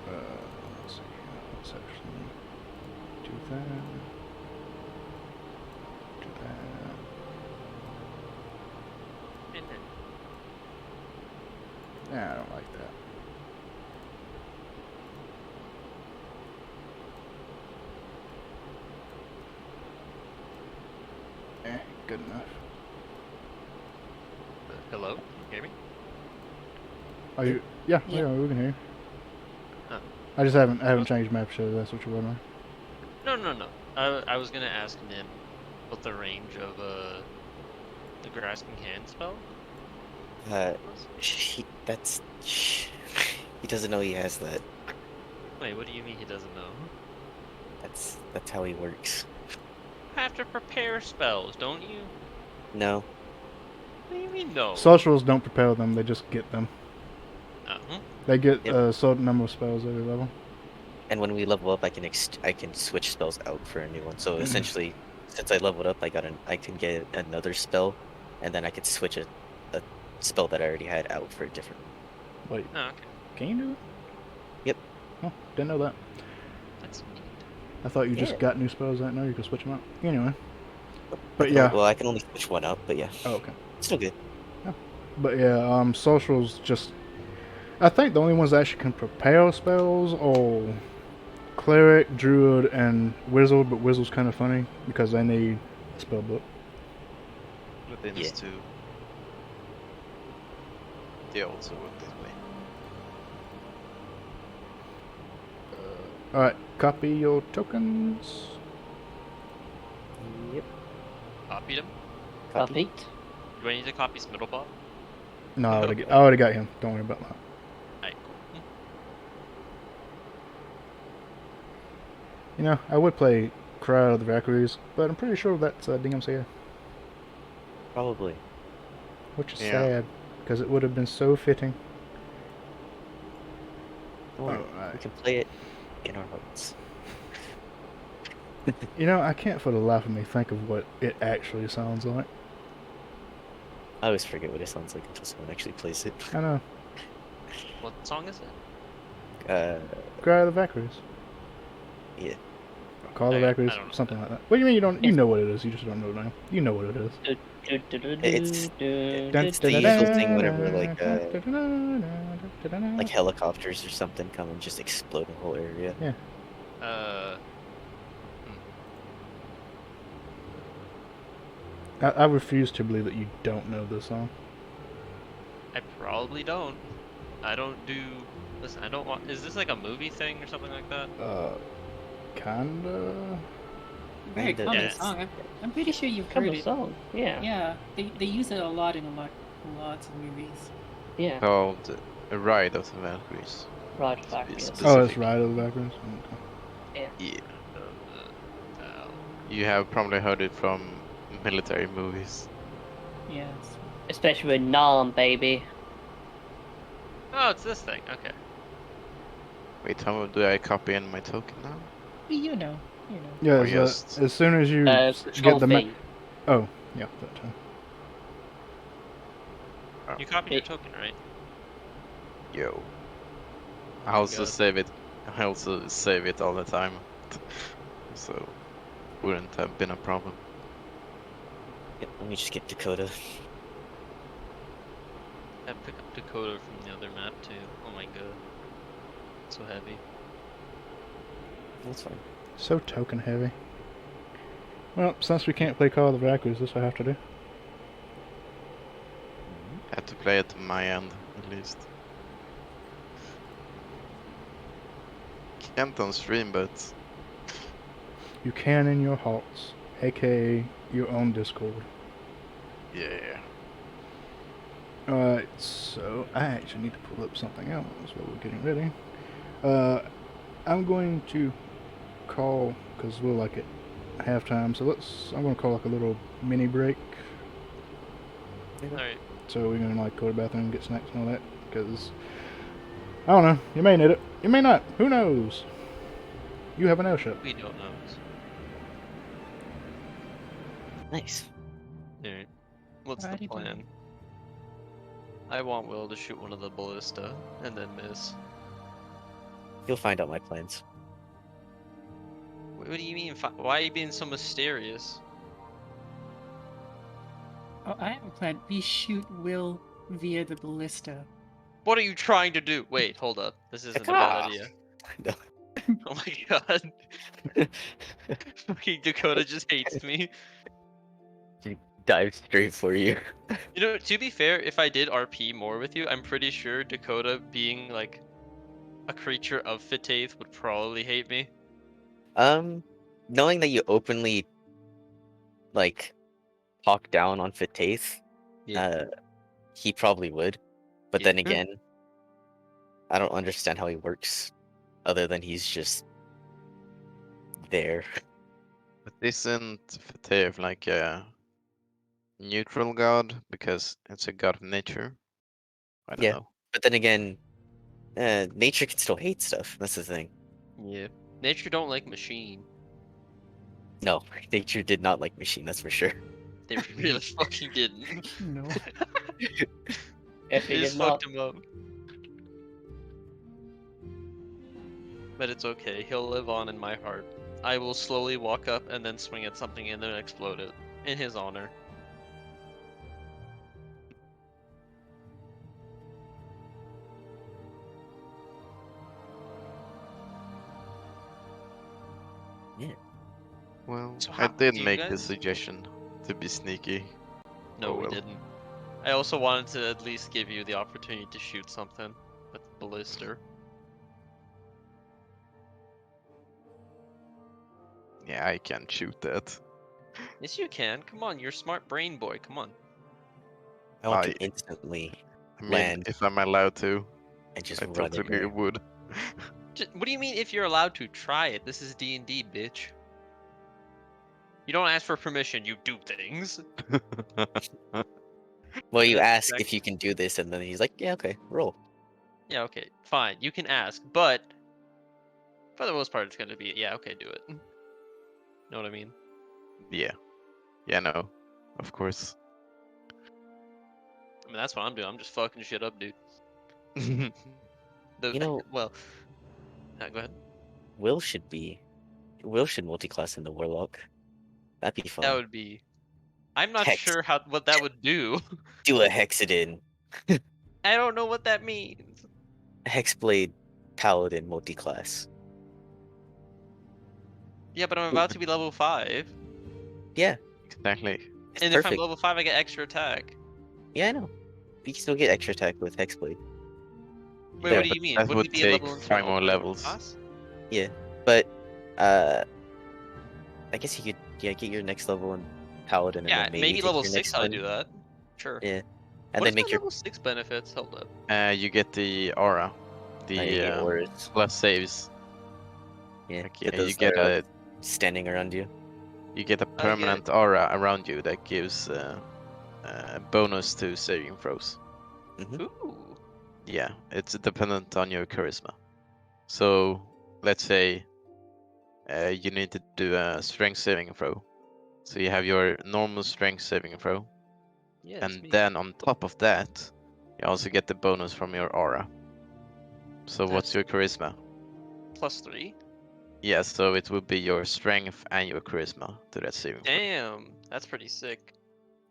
Let's see, let's actually do that. Do that. Nah, I don't like that. Good enough. Hello? Can you hear me? Are you? Yeah, Yeah. we can hear you. Huh. I just haven't changed map, so that's what you're wondering. No. I was gonna ask Nim what the range of the grasping hand spell Uh, was. he doesn't know he has that. Wait, what do you mean he doesn't know? That's how he works. You have to prepare spells, don't you? No. What do you mean no? Socials don't prepare them; they just get them. Uh-huh. They get Yep. a certain number of spells every level. And when we level up, I can switch spells out for a new one. So essentially, since I leveled up, I can get another spell, and then I could switch a spell that I already had out for a different. Wait, Oh, okay. can you do it? Yep. Oh, didn't know that. That's neat. I thought you just Yeah. got new spells. I didn't know you could switch them out. Anyway, I but can yeah. Well, I can only switch one out, but yeah, Oh, okay. still good. But yeah, socials just. I think the only ones that actually can prepare spells are cleric, druid, and wizard. But wizard's kind of funny because they need a spell book. Within Yeah. is too. They also work this way. All right, copy your tokens. Yep. Copied him? Copied. Do I need to copy Smiddlebot? No, I already got him. Don't worry about that. Alright, cool. You know, I would play Cry of the Valkyries, but I'm pretty sure that's DMCA, Probably. which is Yeah. sad because it would have been so fitting. Don't worry, Alright. we can play it in our hearts. You know, I can't for the life of me think of what it actually sounds like. I always forget what it sounds like until someone actually plays it. I know. What song is it? Cry of the Valkyries. Yeah. Call the I Valkyries, don't know something like that. What do you mean you don't? You know what it is. You just don't know the name. You know what it is. It's the usual thing whenever like helicopters or something come and just explode the whole area. Yeah. I refuse to believe that you don't know this song. I probably don't. I don't do. Listen, I don't want. Is this like a movie thing or something like that? Kinda. Very Kinda, common yeah. song. I'm pretty sure you've heard Common it. song. Yeah. Yeah, they use it a lot in lots of movies. Yeah. Called A Ride of the Valkyries. Right back. It's Yes. Oh, it's Specific. Ride of the Valkyries. Okay. Yeah. Uh, You have probably heard it from military movies. Yes. Especially with Nam, baby. oh, it's this thing. Okay. Wait, how do I copy in my token now? You know. Yeah, Or it's, just- as soon as you Control get the V. oh, yeah, that time. You copied your It- token, right? Yo. I also Good. save it. I also save it all the time. So wouldn't have been a problem. Yep, let me just get Dakota. I pick up Dakota from the other map too. Oh my god. So heavy. That's fine. So token heavy. Well, since we can't play Call of the Valkyries, this I have to do. I had to play it on my end, at least. Can't on stream, but You can in your hearts, aka your own Discord. yeah. Alright, so I actually need to pull up something else while we're getting ready. I'm going to call, because we're like at halftime, so I'm going to call like a little mini break. Okay. All right. So we're going to like go to the bathroom and get snacks and all that, because, I don't know, you may need it. You may not. Who knows? You have an airship. We don't know. Nice. All right. What's the Alrighty, plan? I want Will to shoot one of the ballista and then miss. You'll find out my plans. What do you mean? Why are you being so mysterious? Oh, I have a plan. We shoot Will via the ballista. What are you trying to do? Wait, hold up. This isn't a bad idea. No. Oh my god. Fucking Dakota just hates me. Dive straight for you. You know, to be fair, if I did RP more with you, I'm pretty sure Dakota, being like a creature of Fitaith, would probably hate me. Knowing that you openly like talk down on Fitaith, Yeah. he probably would. But Yeah. then again, I don't understand how he works, other than he's just there. But isn't Fataev like a neutral god because it's a god of nature? I don't Yeah. know. But then again, nature can still hate stuff. That's the thing. Yeah. Nature don't like machine. No, nature did not like machine. That's for sure. They really fucking didn't. No. They Effing just him not. fucked him up. But it's okay. He'll live on in my heart. I will slowly walk up and then swing at something and then explode it. In his honor. Well, So I how- did do you make the guys- suggestion to be sneaky. No, Oh, we well. didn't. I also wanted to at least give you the opportunity to shoot something with the ballista. Yeah, I can shoot that. Yes, you can. Come on, you're a smart brain boy. Come on. I want I- to instantly I mean, land if I'm allowed to, and just I run in totally there. would. What do you mean if you're allowed to? Try it. This is D&D, bitch. You don't ask for permission, you do things. Well, you That's ask exact- if you can do this, and then he's like, "Yeah, okay, roll." Yeah, okay, fine. You can ask, but for the most part, it's gonna be, yeah, okay, do it. Know what I mean? Yeah. Yeah, no. Of course. I mean, that's what I'm doing. I'm just fucking shit up, dude. You know, well, go ahead. Will should multi-class in the Warlock. That'd be fun. That would be. I'm not Hex. sure what that would do. Do a Hexadin, I don't know what that means. Hexblade Paladin multi-class. Yeah, but I'm about to be level 5, Yeah, Exactly. it's and if I'm perfect. level 5, I get extra attack. Yeah, I know. You can still get extra attack with Hexblade. Wait, Yeah, what do but you mean? that Wouldn't would it be a take level until 5 more upper levels. class? But I guess you could get your next level in Paladin, Yeah, and then maybe take level your 6 next I one. do that. Sure. Yeah, What and then is make my your level 6 benefits? Hold up. You get the aura. you The get auras. plus saves. Yeah, Like, get you those get that are, a like, standing around you. a permanent aura around you that gives bonus to saving throws. Ooh. Yeah, it's dependent on your charisma. So let's say you need to do a strength saving throw. So you have your normal strength saving throw, Yeah, it's and me. then on top of that, you also get the bonus from your aura. So what's That's your charisma? +3. Yeah, so it would be your strength and your charisma to that saving throw. Damn, that's pretty sick.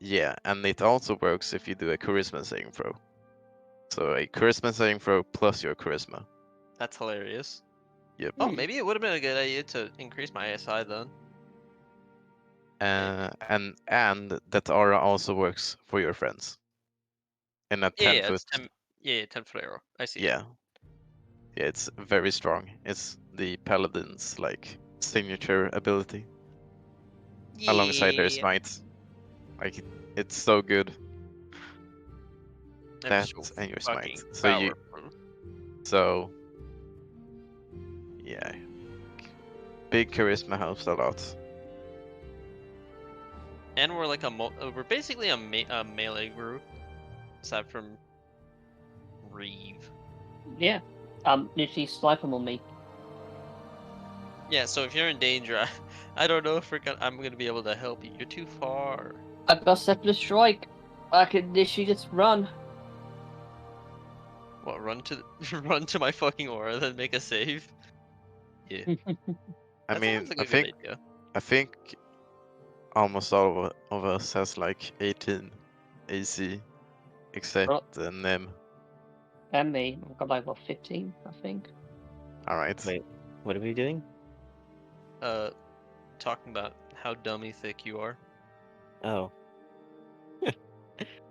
Yeah, and it also works if you do a charisma saving throw. So a charisma saving throw plus your charisma. That's hilarious. Yep. Oh, maybe it would have been a good idea to increase my ASI then. And that aura also works for your friends. In a 10 Yeah, foot. it's 10. Yeah, 10-foot arrow. I see. Yeah. Yeah, it's very strong. It's the paladin's like signature ability alongside their Yeah. smite. Like it's so good. I'm that so and your fucking smite. So you, powerful. so yeah, big charisma helps a lot. And we're like we're basically a melee group, aside from Reeve. Yeah. Literally snipe them on me. Yeah, so if you're in danger, I don't know if I'm gonna be able to help you. You're too far. I've got Secular Strike. I can literally just run. What? Run to run to my fucking aura, then make a save. Yeah, I that mean, sounds like a good idea. I think almost all of us has like 18 AC, except Nim. And me. I've got like, what, 15, I think? Alright. Wait, what are we doing? Talking about how dummy thick you are. Oh.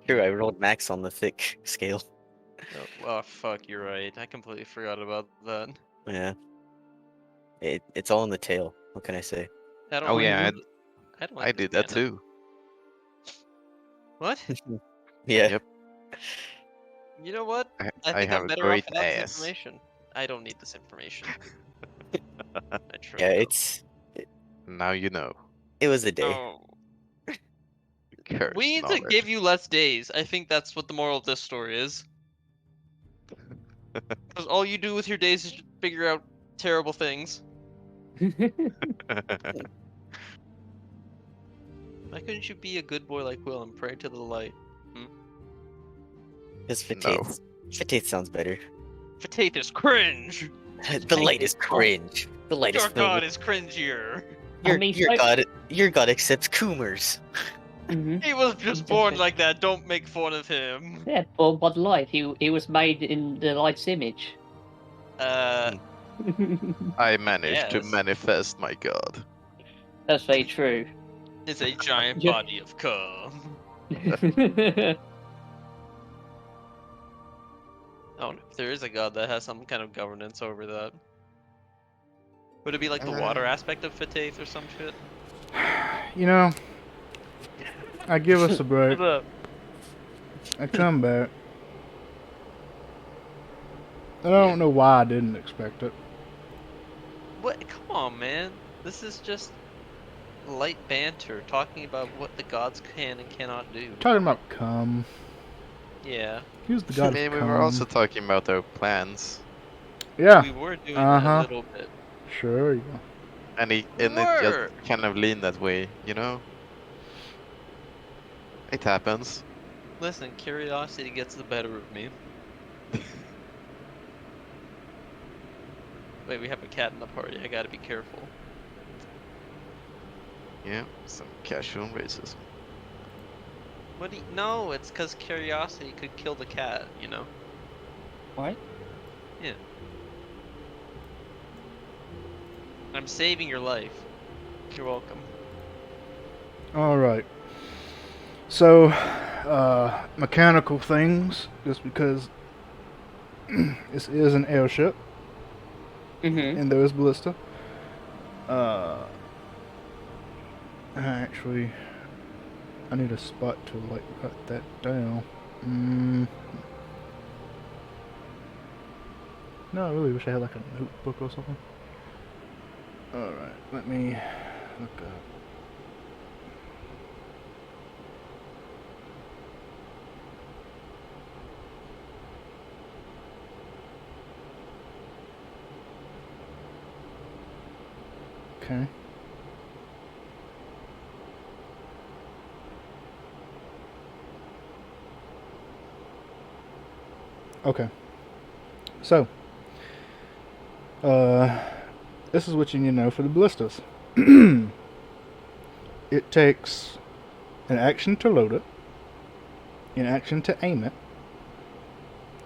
True, I rolled max on the thick scale. Oh fuck, you're right. I completely forgot about that. Yeah. It's all in the tail. What can I say? I don't Oh like yeah, this- I don't like I this did that canon. too. What? Yeah. Yep. You know what? I I think have I'm a better great off without this ass. information. I don't need this information. I truly Yeah, don't. Now you know. it was a day. Oh. Curse We need to knowledge. give you less days. I think that's what the moral of this story is. Because all you do with your days is just figure out terrible things. Why couldn't you be a good boy like Will and pray to the light? Because No. Fatith sounds better. Fatith is cringe! The light is cringe. The light is Your filled god with is cringier! your god accepts Coomers. He was just born like that, don't make fun of him. Yeah, born by the light. He was made in the light's image. I managed to Yes. manifest my god. That's very true. It's a giant Yeah. body of cum. Oh, if there is a god that has some kind of governance over that. Would it be like the water aspect of Fatith or some shit? You know, I give us a break. What's up? I come back. And I don't know why I didn't expect it. What? Come on, man. This is just light banter, talking about what the gods can and cannot do. Talking about cum. Yeah, Who's the I god mean, of we cum? were also talking about our plans, Yeah, we were doing that a little bit. sure you go. and it Word. just kind of leaned that way, you know? It happens. Listen, curiosity gets the better of me. Wait, we have a cat in the party. I gotta be careful. Yeah, some casual racism. What do you... No, it's because curiosity could kill the cat, you know? What? Yeah. I'm saving your life. You're welcome. Alright. So, mechanical things, just because this is an airship, and there is ballista. Actually, I need a spot to, like, cut that down. No, I really wish I had, like, a notebook or something. Alright, let me look up. Okay. Okay. So, this is what you need to know for the ballistas. It takes an action to load it, an action to aim it,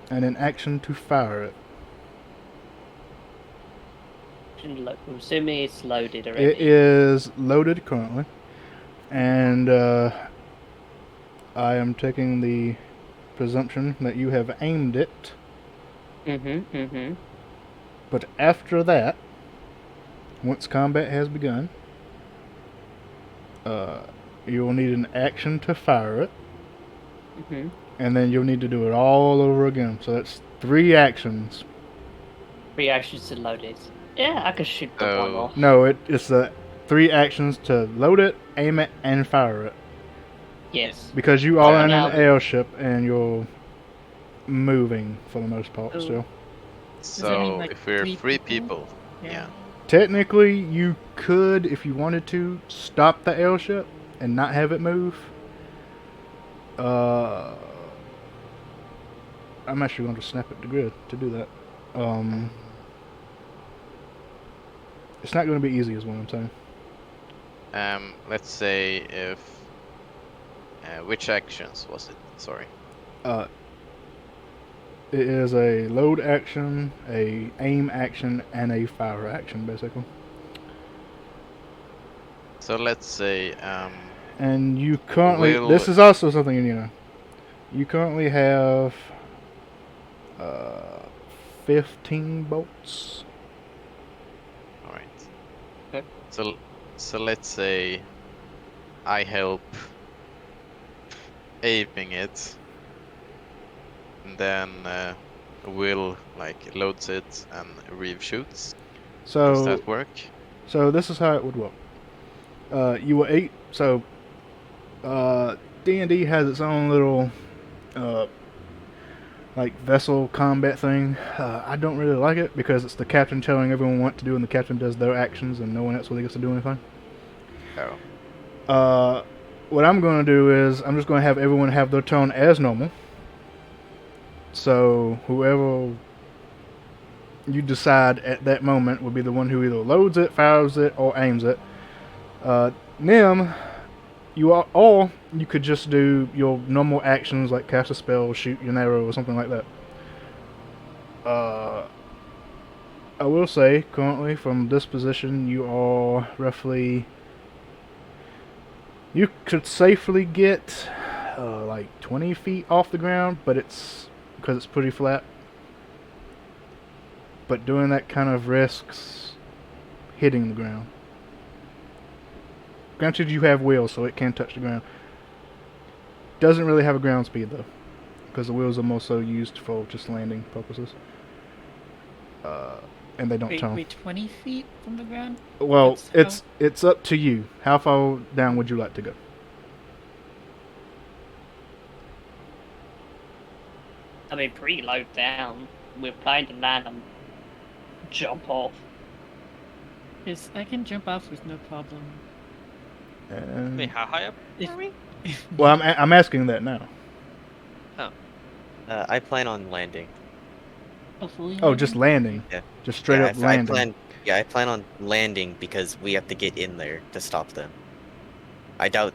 and an action to fire it. I'm assuming it's loaded already. It is loaded currently, and I am taking the presumption that you have aimed it. But after that, once combat has begun, you will need an action to fire it, and then you'll need to do it all over again. So that's 3 actions. Reactions to load it. Yeah, I could shoot the one So- off. No, it's 3 actions to load it, aim it, and fire it. Yes. Because you are in now- an airship and you're moving for the most part Oh. still. So that mean, like, if we're 3 3 people? people, yeah. Technically, you could, if you wanted to, stop the airship and not have it move. I'm actually going to snap it to grid to do that. It's not going to be easy, is what I'm saying. Let's say if which actions was it? Sorry. It is a load action, a aim action, and a fire action, basically. So let's say And you currently, Will- this is also something you know. You currently have 15 bolts. all right. Okay. So let's say I help aiming it, and then Will like loads it and Reeve shoots. Does So, that work? so this is how it would work. You will eat. So, D&D has its own little, like vessel combat thing. I don't really like it because it's the captain telling everyone what to do, and the captain does their actions, and no one else really gets to do anything. Oh. What I'm going to do is I'm just going to have everyone have their turn as normal. So whoever you decide at that moment will be the one who either loads it, fires it, or aims it. Nim, or you could just do your normal actions like cast a spell, shoot an arrow, or something like that. I will say, currently from this position, you are roughly. You could safely get like 20 feet off the ground, but it's because it's pretty flat. But doing that kind of risks hitting the ground. Granted, you have wheels, so it can touch the ground. Doesn't really have a ground speed though, because the wheels are more so used for just landing purposes. And they don't turn. Wait, 20 feet from the ground? Well, That's it's up to you. How far down would you like to go? I mean, pretty low down. We're planning to land and jump off. Yes, I can jump off with no problem. Wait, how high up If- are we? Well, I'm asking that now. I plan on landing. Hopefully. Oh, just landing. Yeah. Just straight Yeah, up landing. I plan on landing because we have to get in there to stop them. I doubt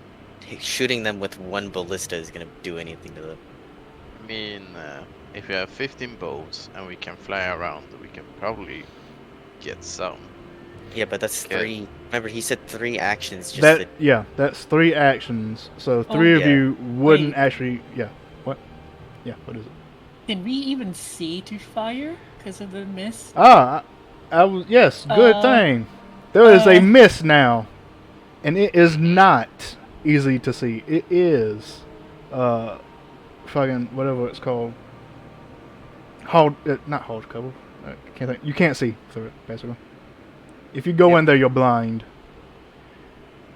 shooting them with one ballista is gonna do anything to them. I mean, if we have 15 bolts and we can fly around, we can probably get some. Yeah, but that's Okay. 3. Remember, he said 3 actions. Just That yeah, that's 3 actions. So 3 of yeah. you wouldn't Wait. actually. Yeah. What? Yeah. What is it? Can we even see to fire because of the mist? I was yes. Good Uh, thing. There is a uh, mist now, and it is not easy to see. It is, fucking whatever it's called. Not hold cover. I can't think. You can't see through it basically. If you go in there, you're blind.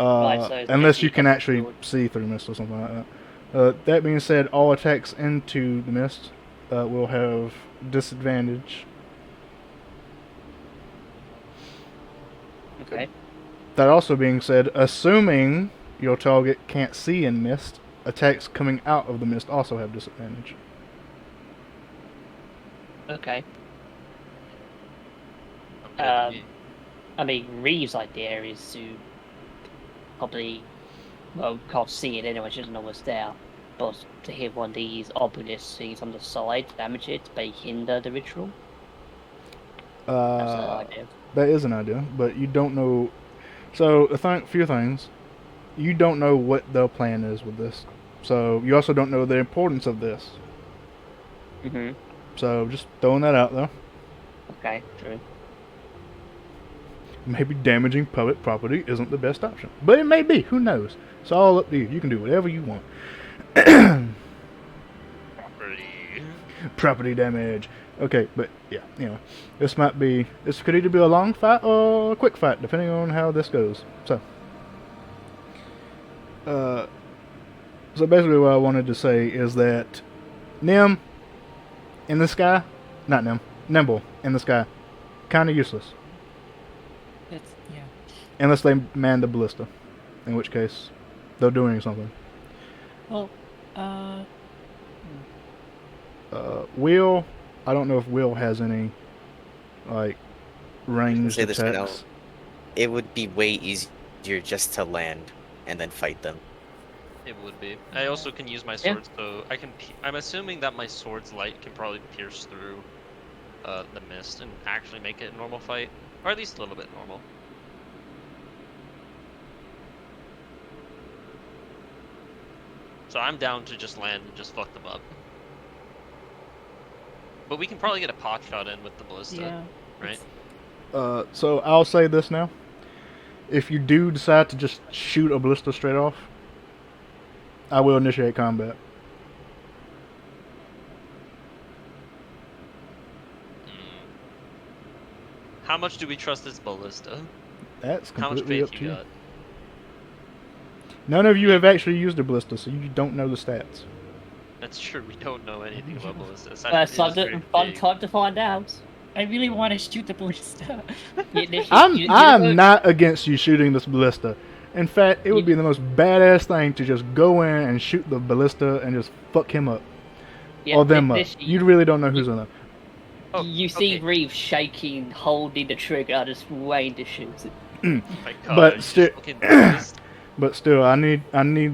Right, so it's Unless you basically can just actually forward. see through mist or something like that. That being said, all attacks into the mist will have disadvantage. Okay. That also being said, assuming your target can't see in mist, attacks coming out of the mist also have disadvantage. Okay. Okay. I mean, Reeves' idea is to probably, well, can't see it anyway, she doesn't know what's there, but to hit one of these obelisk things on the side, damage it, may hinder the ritual. That's an idea. That is an idea, but you don't know. So, few things. You don't know what their plan is with this. So, you also don't know the importance of this. Mm-hmm. So, just throwing that out there. Okay, true. Maybe damaging public property isn't the best option. But it may be. Who knows? It's all up to you. You can do whatever you want. Property damage. Okay, but yeah, this could either be a long fight or a quick fight, depending on how this goes. So basically what I wanted to say is that Nim in the sky, not Nim, Nimble in the sky, kind of useless. That's yeah. Unless they man the ballista, in which case they're doing something. Well, Will, I don't know if Will has any like ranged say this right now. attacks. It would be way easier just to land and then fight them. It would be. I also can use my Yeah. sword, so I can. I'm assuming that my sword's light can probably pierce through the mist and actually make it a normal fight, or at least a little bit normal. So I'm down to just land and just fuck them up. But we can probably get a pot shot in with the ballista, yeah. right? So I'll say this now: if you do decide to just shoot a ballista straight off, I will initiate combat. How much do we trust this ballista? That's How much completely up faith to you you. got? None of you have actually used a ballista, so you don't know the stats. That's true. We don't know anything about ballistas. That's fun time to find out. I really want to shoot the ballista. I'm not against you shooting this ballista. In fact, it would be the most badass thing to just go in and shoot the ballista and just fuck him up. Or them up. You really don't know who's on them. Oh, You see okay. Reeve shaking, holding the trigger, just waiting to shoot it. Oh my God, But you still- fucking ballista. But still, I need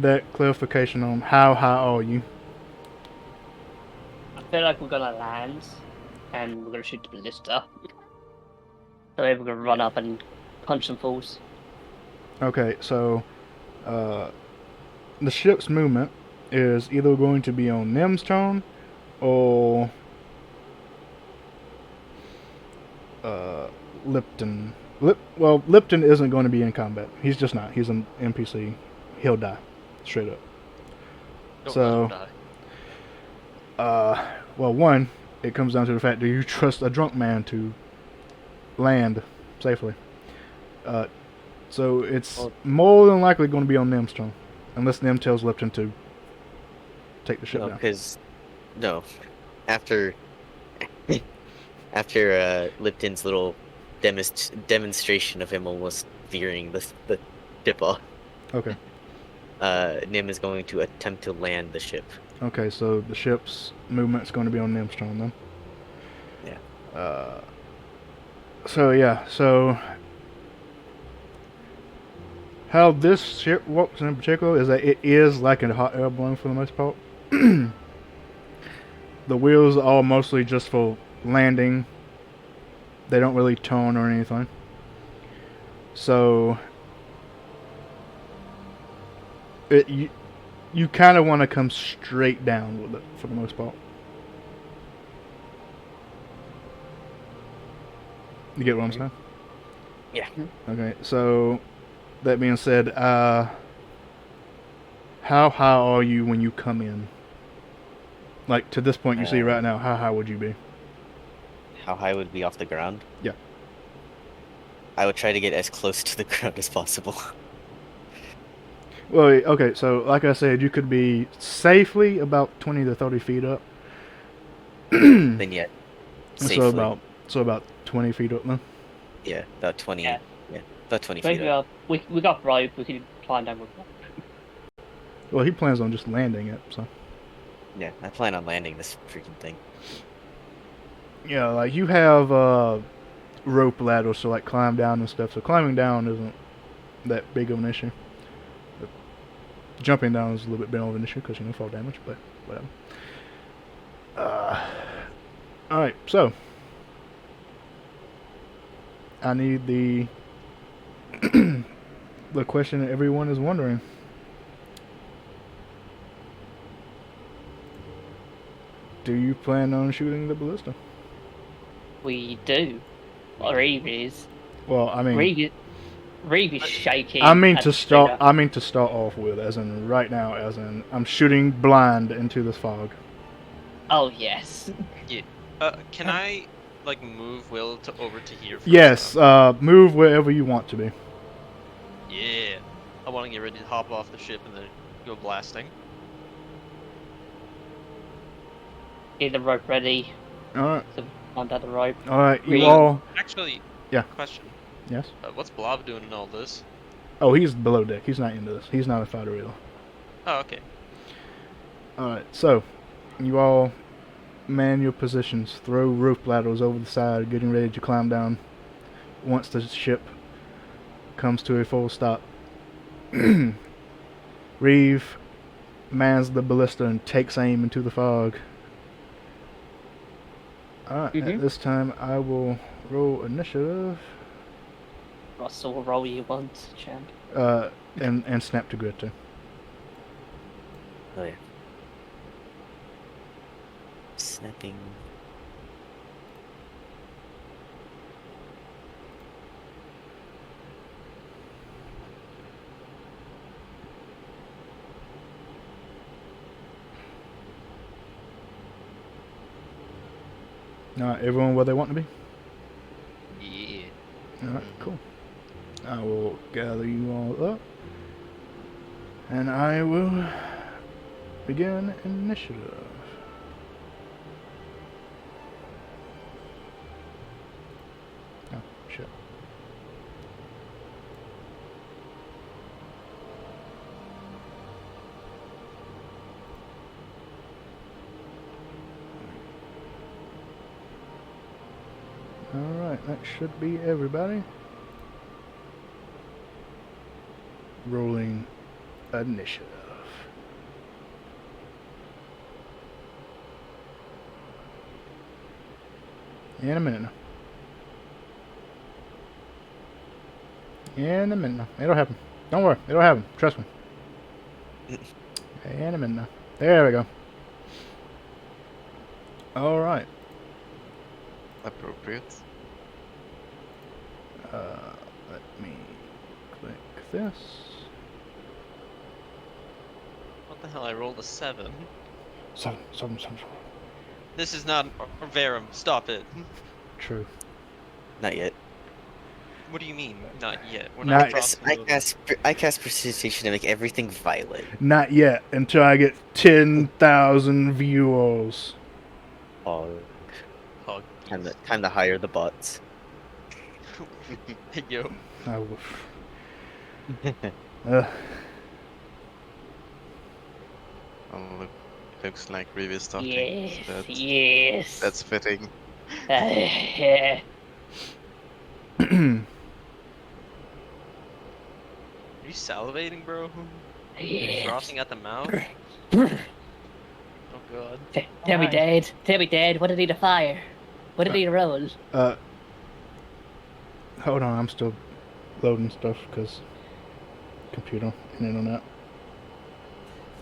that clarification on how high are you. I feel like we're gonna land, and we're gonna shoot the ballista. So we're gonna run up and punch some fools. Okay, so the ship's movement is either going to be on Nim's turn or Lipton. Lipton isn't going to be in combat. He's just not. He's an NPC. He'll die. Straight up. Don't So- let him die. Well, one, it comes down to the fact, do you trust a drunk man to land safely? So it's Well- more than likely going to be on Nim's turn. Unless Nim tells Lipton to take the ship No, down. because after Lipton's little demonstration of him almost veering the ship off, Okay. Nim is going to attempt to land the ship. Okay, so the ship's movement's going to be on Nim's turn then. Yeah. So how this ship works in particular is that it is like a hot air balloon for the most part. The wheels are mostly just for landing. They don't really turn or anything. So you kind of want to come straight down with it for the most part. You get what I'm saying? Yeah. Okay, so that being said, how high are you when you come in? Like, to this point you see right now, how high would you be? How high would it be off the ground? Yeah. I would try to get as close to the ground as possible. Well, okay, so like I said, you could be safely about 20 to 30 feet up. Then yet, safely. So about 20 feet up then. Yeah, about 20. Yeah. Yeah, about 20 So feet up. we got rope, we can climb down with rope. Well, he plans on just landing it, so. Yeah, I plan on landing this freaking thing. Yeah, like you have rope ladders to like climb down and stuff, so climbing down isn't that big of an issue. But jumping down is a little bit more of an issue because fall damage, but whatever. Alright, so I need the the question that everyone is wondering. Do you plan on shooting the ballista? We do. Reeve is. Well, I mean, Reeve is shaking. I mean at to the start. trigger. I mean to start off with, as in right now, as in I'm shooting blind into this fog. Oh yes. Can I like move Will to over to here? First, Yes, though? move wherever you want to be. Yeah. I want to get ready to hop off the ship and then go blasting. Get the rope ready. Alright, So on the rope. alright, you Ready. all... Actually, Yeah. question. Yes? What's Blob doing in all this? Oh, he's below deck. He's not into this. He's not a fighter either. Oh, okay. Alright, so, you all man your positions. Throw rope ladders over the side, getting ready to climb down once the ship comes to a full stop. Reeve mans the ballista and takes aim into the fog. Alright, at this time I will roll initiative. Russell, roll you want, champ. And snap to grid too. Oh yeah. Snapping. Alright, everyone where they want to be? Yeah. Alright, cool. I will gather you all up. And I will begin initiative. Oh, shit. Alright, that should be everybody. Rolling initiative. In a minute now. In a minute now. It'll happen. Don't worry, it'll happen. Trust me. In a minute now. There we go. Alright. Appropriate. Let me click this. What the hell? I rolled a 7. Seven. This is not Verum. Stop it. True. Not yet. What do you mean? Not yet. We're Not- not crossing the- I cast precipitation to make everything violet. Not yet, until I get 10,000 viewers. Oh, Oh, time to hire the bots. hey, yo. I will. Oh, looks like Reeve talking. Yes, That's, yes. that's fitting. Yeah. Are you salivating, bro? Yes. Frothing at the mouth? Oh god. Tell me, Alright. Dad. Tell me, Dad. What did he to fire? What did he to roll? Hold on, I'm still loading stuff because computer and internet.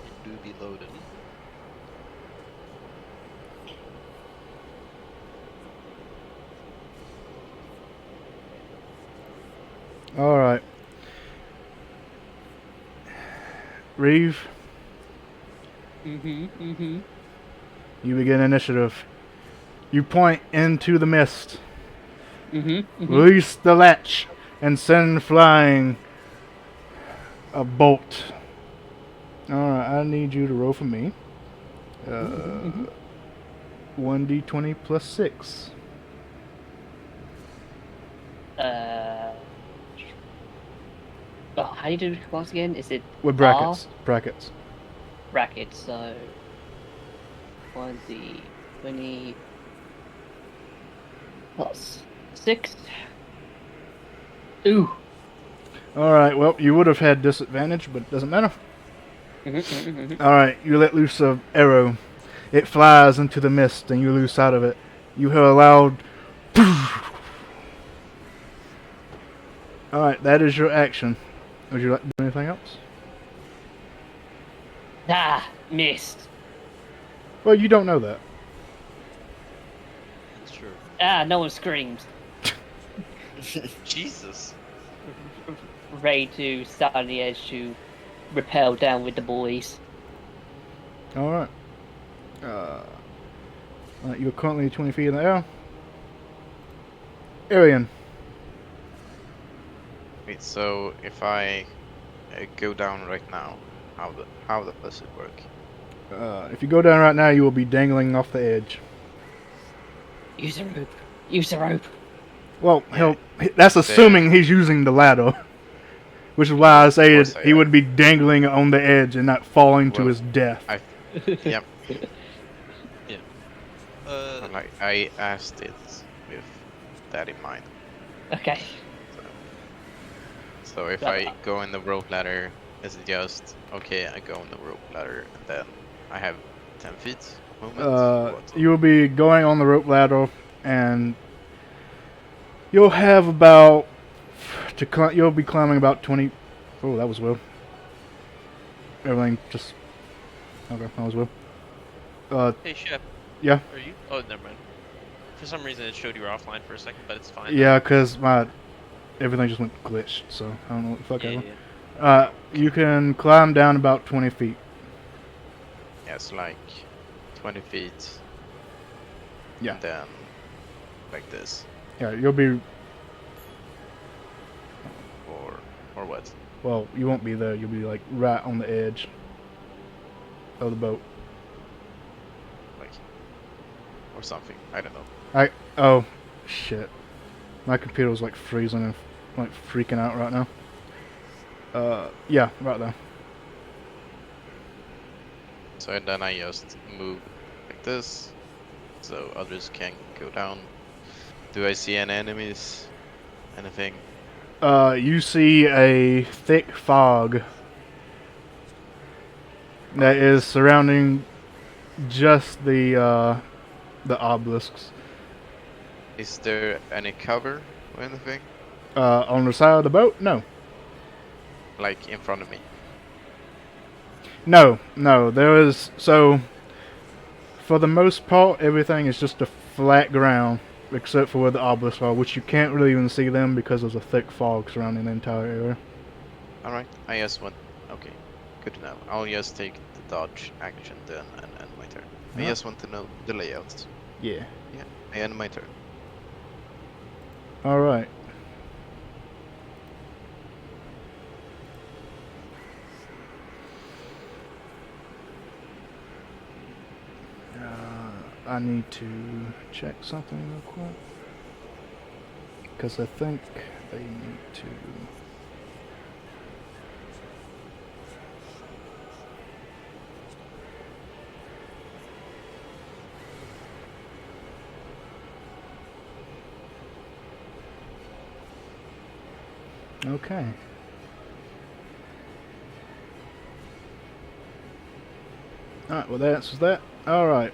It do be loaded. Alright. Reeve, Mm-hmm. you begin initiative. You point into the mist, release the latch, and send flying a bolt. Alright, I need you to roll for me. 1d20 plus 6. Oh, how do you do once again? Is it With brackets. Brackets. brackets? So 1d20 plus 6. Ooh. Alright, well, you would have had disadvantage, but it doesn't matter. Alright, you let loose an arrow. It flies into the mist, and you lose sight of it. You hear a loud... Alright, that is your action. Would you like to do anything else? Ah, missed. Well, you don't know that. That's true. Ah, no one screams. Jesus. Ready to start on the edge to rappel down with the boys. Alright. You're currently 20 feet in the air. Arian. Wait, so if I go down right now, how does it work? If you go down right now, you will be dangling off the edge. Use the rope. Use the rope. Well, Yeah. that's assuming he's using the ladder. Which is why I Of say course I he am. would be dangling on the edge and not falling to Well, his death. Yep. Uh, Like I asked it with that in mind. Okay. So if Right. I go in the rope ladder, is it just okay? I go in the rope ladder and then I have 10 feet movement. What? You will be going on the rope ladder, and you'll have about you'll be climbing about 20. Oh, that was Will. Everything just okay. That was Will. hey, Shep. Yeah. Are you? Oh, never mind. For some reason, it showed you were offline for a second, but it's fine. Yeah, cause everything just went glitched, so I don't know what the fuck Yeah, happened. yeah. You can climb down about 20 feet. Yes, like 20 feet. Yeah. And then like this, Yeah, you'll be. or what? Well, you won't be there. You'll be like right on the edge of the boat. Like, or something. I don't know. Oh, shit. My computer was like freezing and like freaking out right now. Yeah, right there. So then I just move like this, so others can go down. Do I see any enemies? Anything? You see a thick fog that is surrounding just the obelisks. Is there any cover or anything? On the side of the boat? No. Like in front of me? No, there is, so, for the most part, everything is just a flat ground, except for where the obelisks are, which you can't really even see them because there's a thick fog surrounding the entire area. Alright, I just want. Okay, good to know. I'll just take the dodge action then and end my turn. I Yeah. just want to know the layouts. Yeah. Yeah, I end my turn. Alright. I need to check something real quick. Because I think they need to... Okay. Alright, well that answers that. Alright.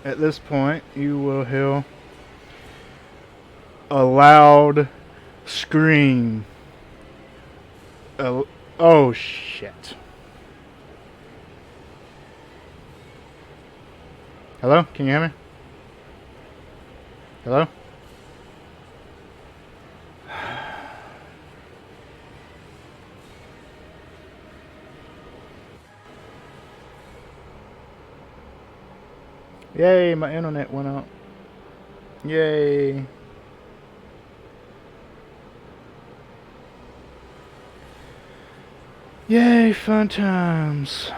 At this point, you will hear a loud scream. Oh shit. Hello? Can you hear me? Hello? Yay, my internet went out. Yay. Yay, fun times.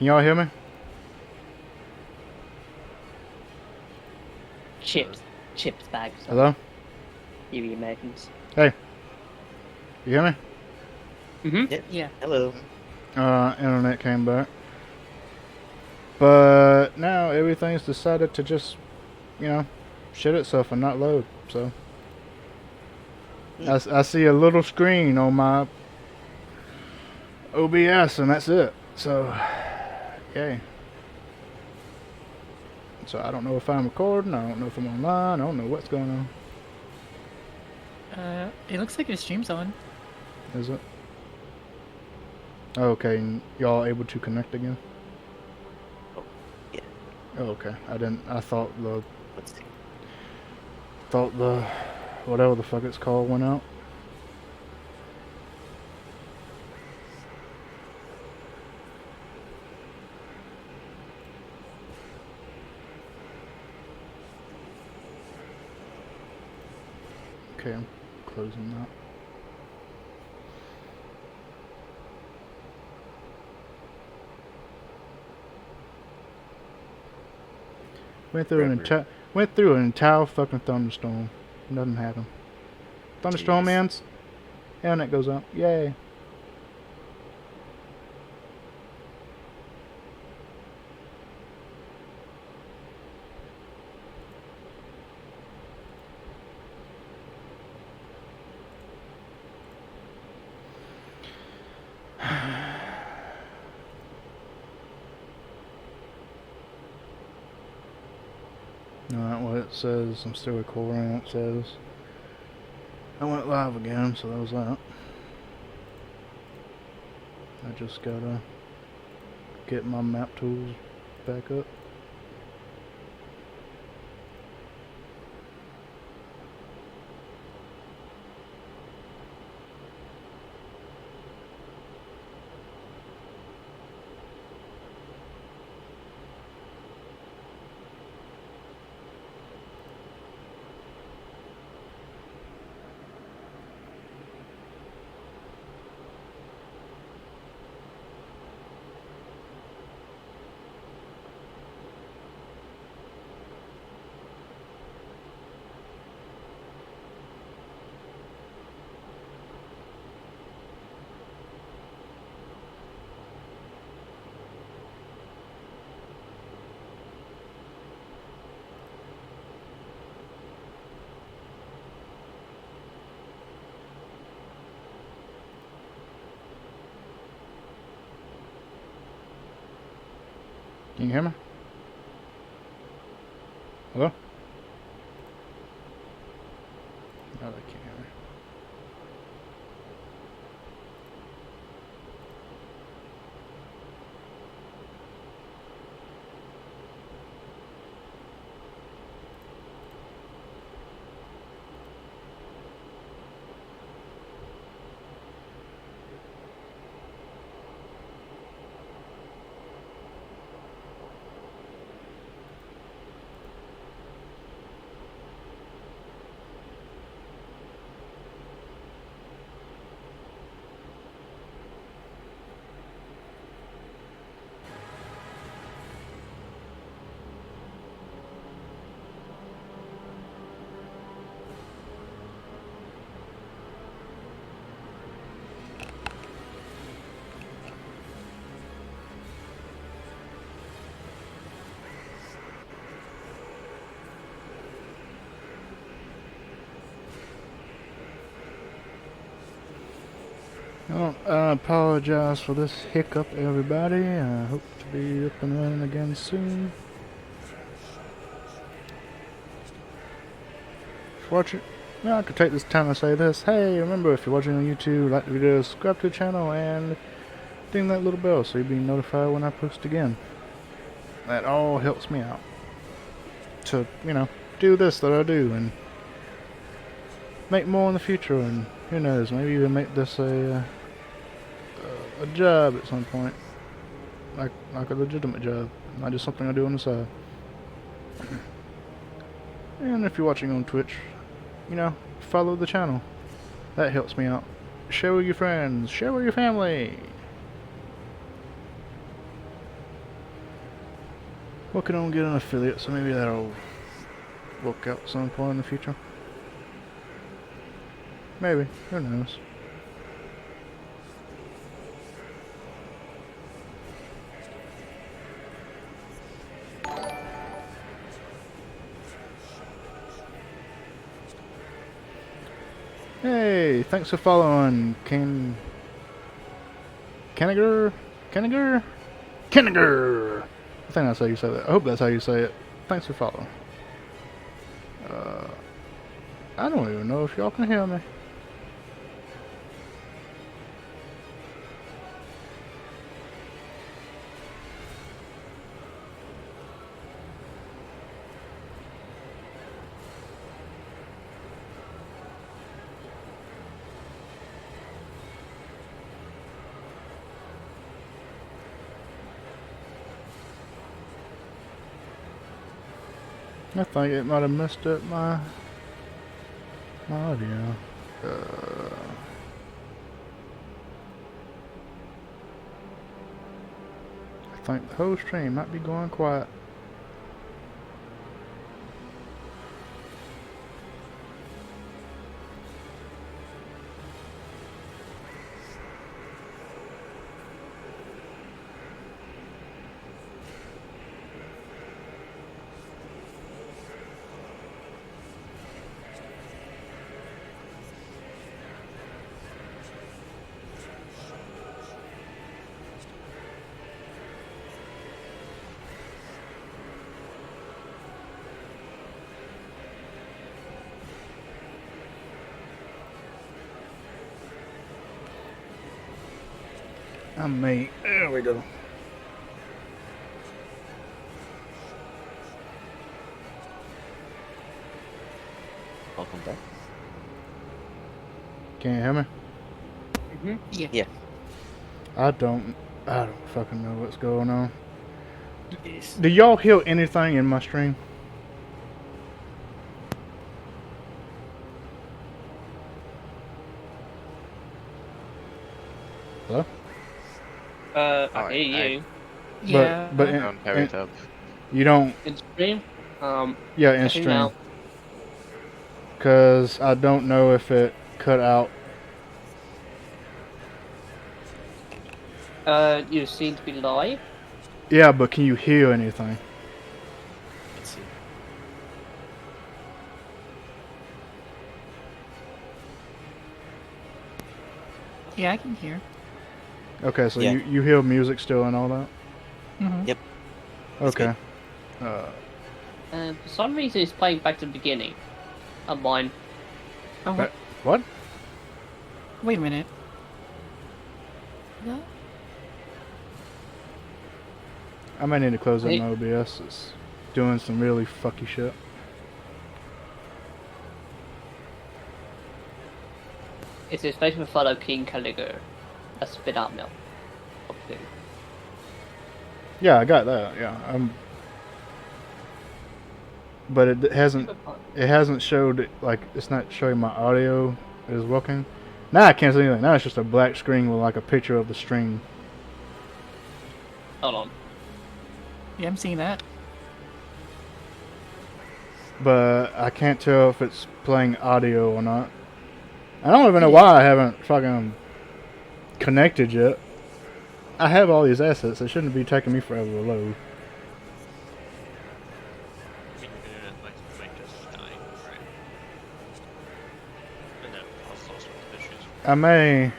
Can y'all hear me? Chips bags. Hello? You Americans. You hear me? Mm-hmm. Yep. Yeah. Hello. Internet came back. But now everything's decided to just, you know, shit itself and not load. So I see a little screen on my OBS and that's it. So, yay. So I don't know if I'm recording. I don't know if I'm online. I don't know what's going on. It looks like your stream's on. Is it? Okay, and y'all able to connect again? Oh, yeah. Oh, okay. I thought Let's see. the whatever the fuck it's called went out. Okay, I'm closing that. Went through an entire fucking thunderstorm. Nothing happened. Thunderstorm Jeez. ends. Internet goes up. Yay. Alright, what it says, I'm still recording, it says I went live again, so that was that. I just gotta get my map tools back up. Can you hear me? Hello? No, they can't hear me. Well, I apologize for this hiccup, everybody. I hope to be up and running again soon. Watch it. Now I could take this time to say this. Hey, remember, if you're watching on YouTube, like the video, subscribe to the channel, and ding that little bell so you'll be notified when I post again. That all helps me out to, you know, do this that I do and make more in the future, and who knows, maybe even make this a job at some point, like a legitimate job, not just something I do on the side. And if you're watching on Twitch, you know, follow the channel. That helps me out. Share with your friends. Share with your family. Working on getting an affiliate, so maybe that'll work out some point in the future. Maybe. Who knows? Hey, thanks for following, Kenniger? Kenniger? Kenniger! I think that's how you say that. I hope that's how you say it. Thanks for following. I don't even know if y'all can hear me. I think it might have messed up my audio. I think the whole stream might be going quiet. There we go. Welcome back. Can you hear me? Yeah. Yeah. I don't fucking know what's going on. Yes. Do y'all hear anything in my stream? Hello? I hear you. Yeah. But I don't have it up. you don't. In stream? Yeah, in I think stream. now. Cause I don't know if it cut out. You seem to be live. Yeah, but can you hear anything? Let's see. Yeah, I can hear. Okay, so Yeah. you hear music still and all that? Mm-hmm. Yep. That's Okay. For some reason, it's playing back to the beginning. Of mine. Oh, But- what? wait a minute. No? I might need to close up Hey. my OBS. It's doing some really fucky shit. It's a space with fellow King Caliger. A spit out milk. Okay. Yeah, I got that. Yeah, but it hasn't showed like it's not showing my audio is working. Now I can't see anything. Now it's just a black screen with like a picture of the string. Hold on. Yeah, I'm seeing that. But I can't tell if it's playing audio or not. I don't even know why I haven't fucking connected yet. I have all these assets. It shouldn't be taking me forever to load. I mean, your internet might just die, right? And that causes all sorts of issues. I may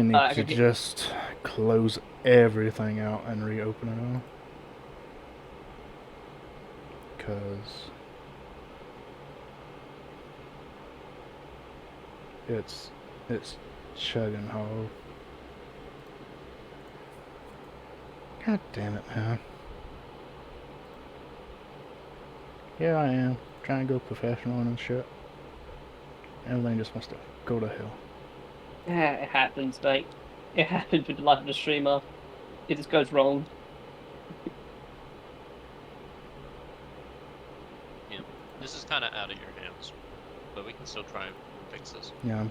need I to can hear- just close everything out and reopen it all. Because it's chugging hard. God damn it, man. Here I am, trying to go professional and shit. Everything just wants to go to hell. Yeah, it happens, mate. It happens with the life of the streamer. It just goes wrong. This is kind of out of your hands, but we can still try and fix this. Yeah,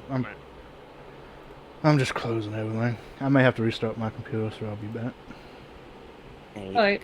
I'm just closing everything. I may have to restart my computer, so I'll be back. Hey, Alright.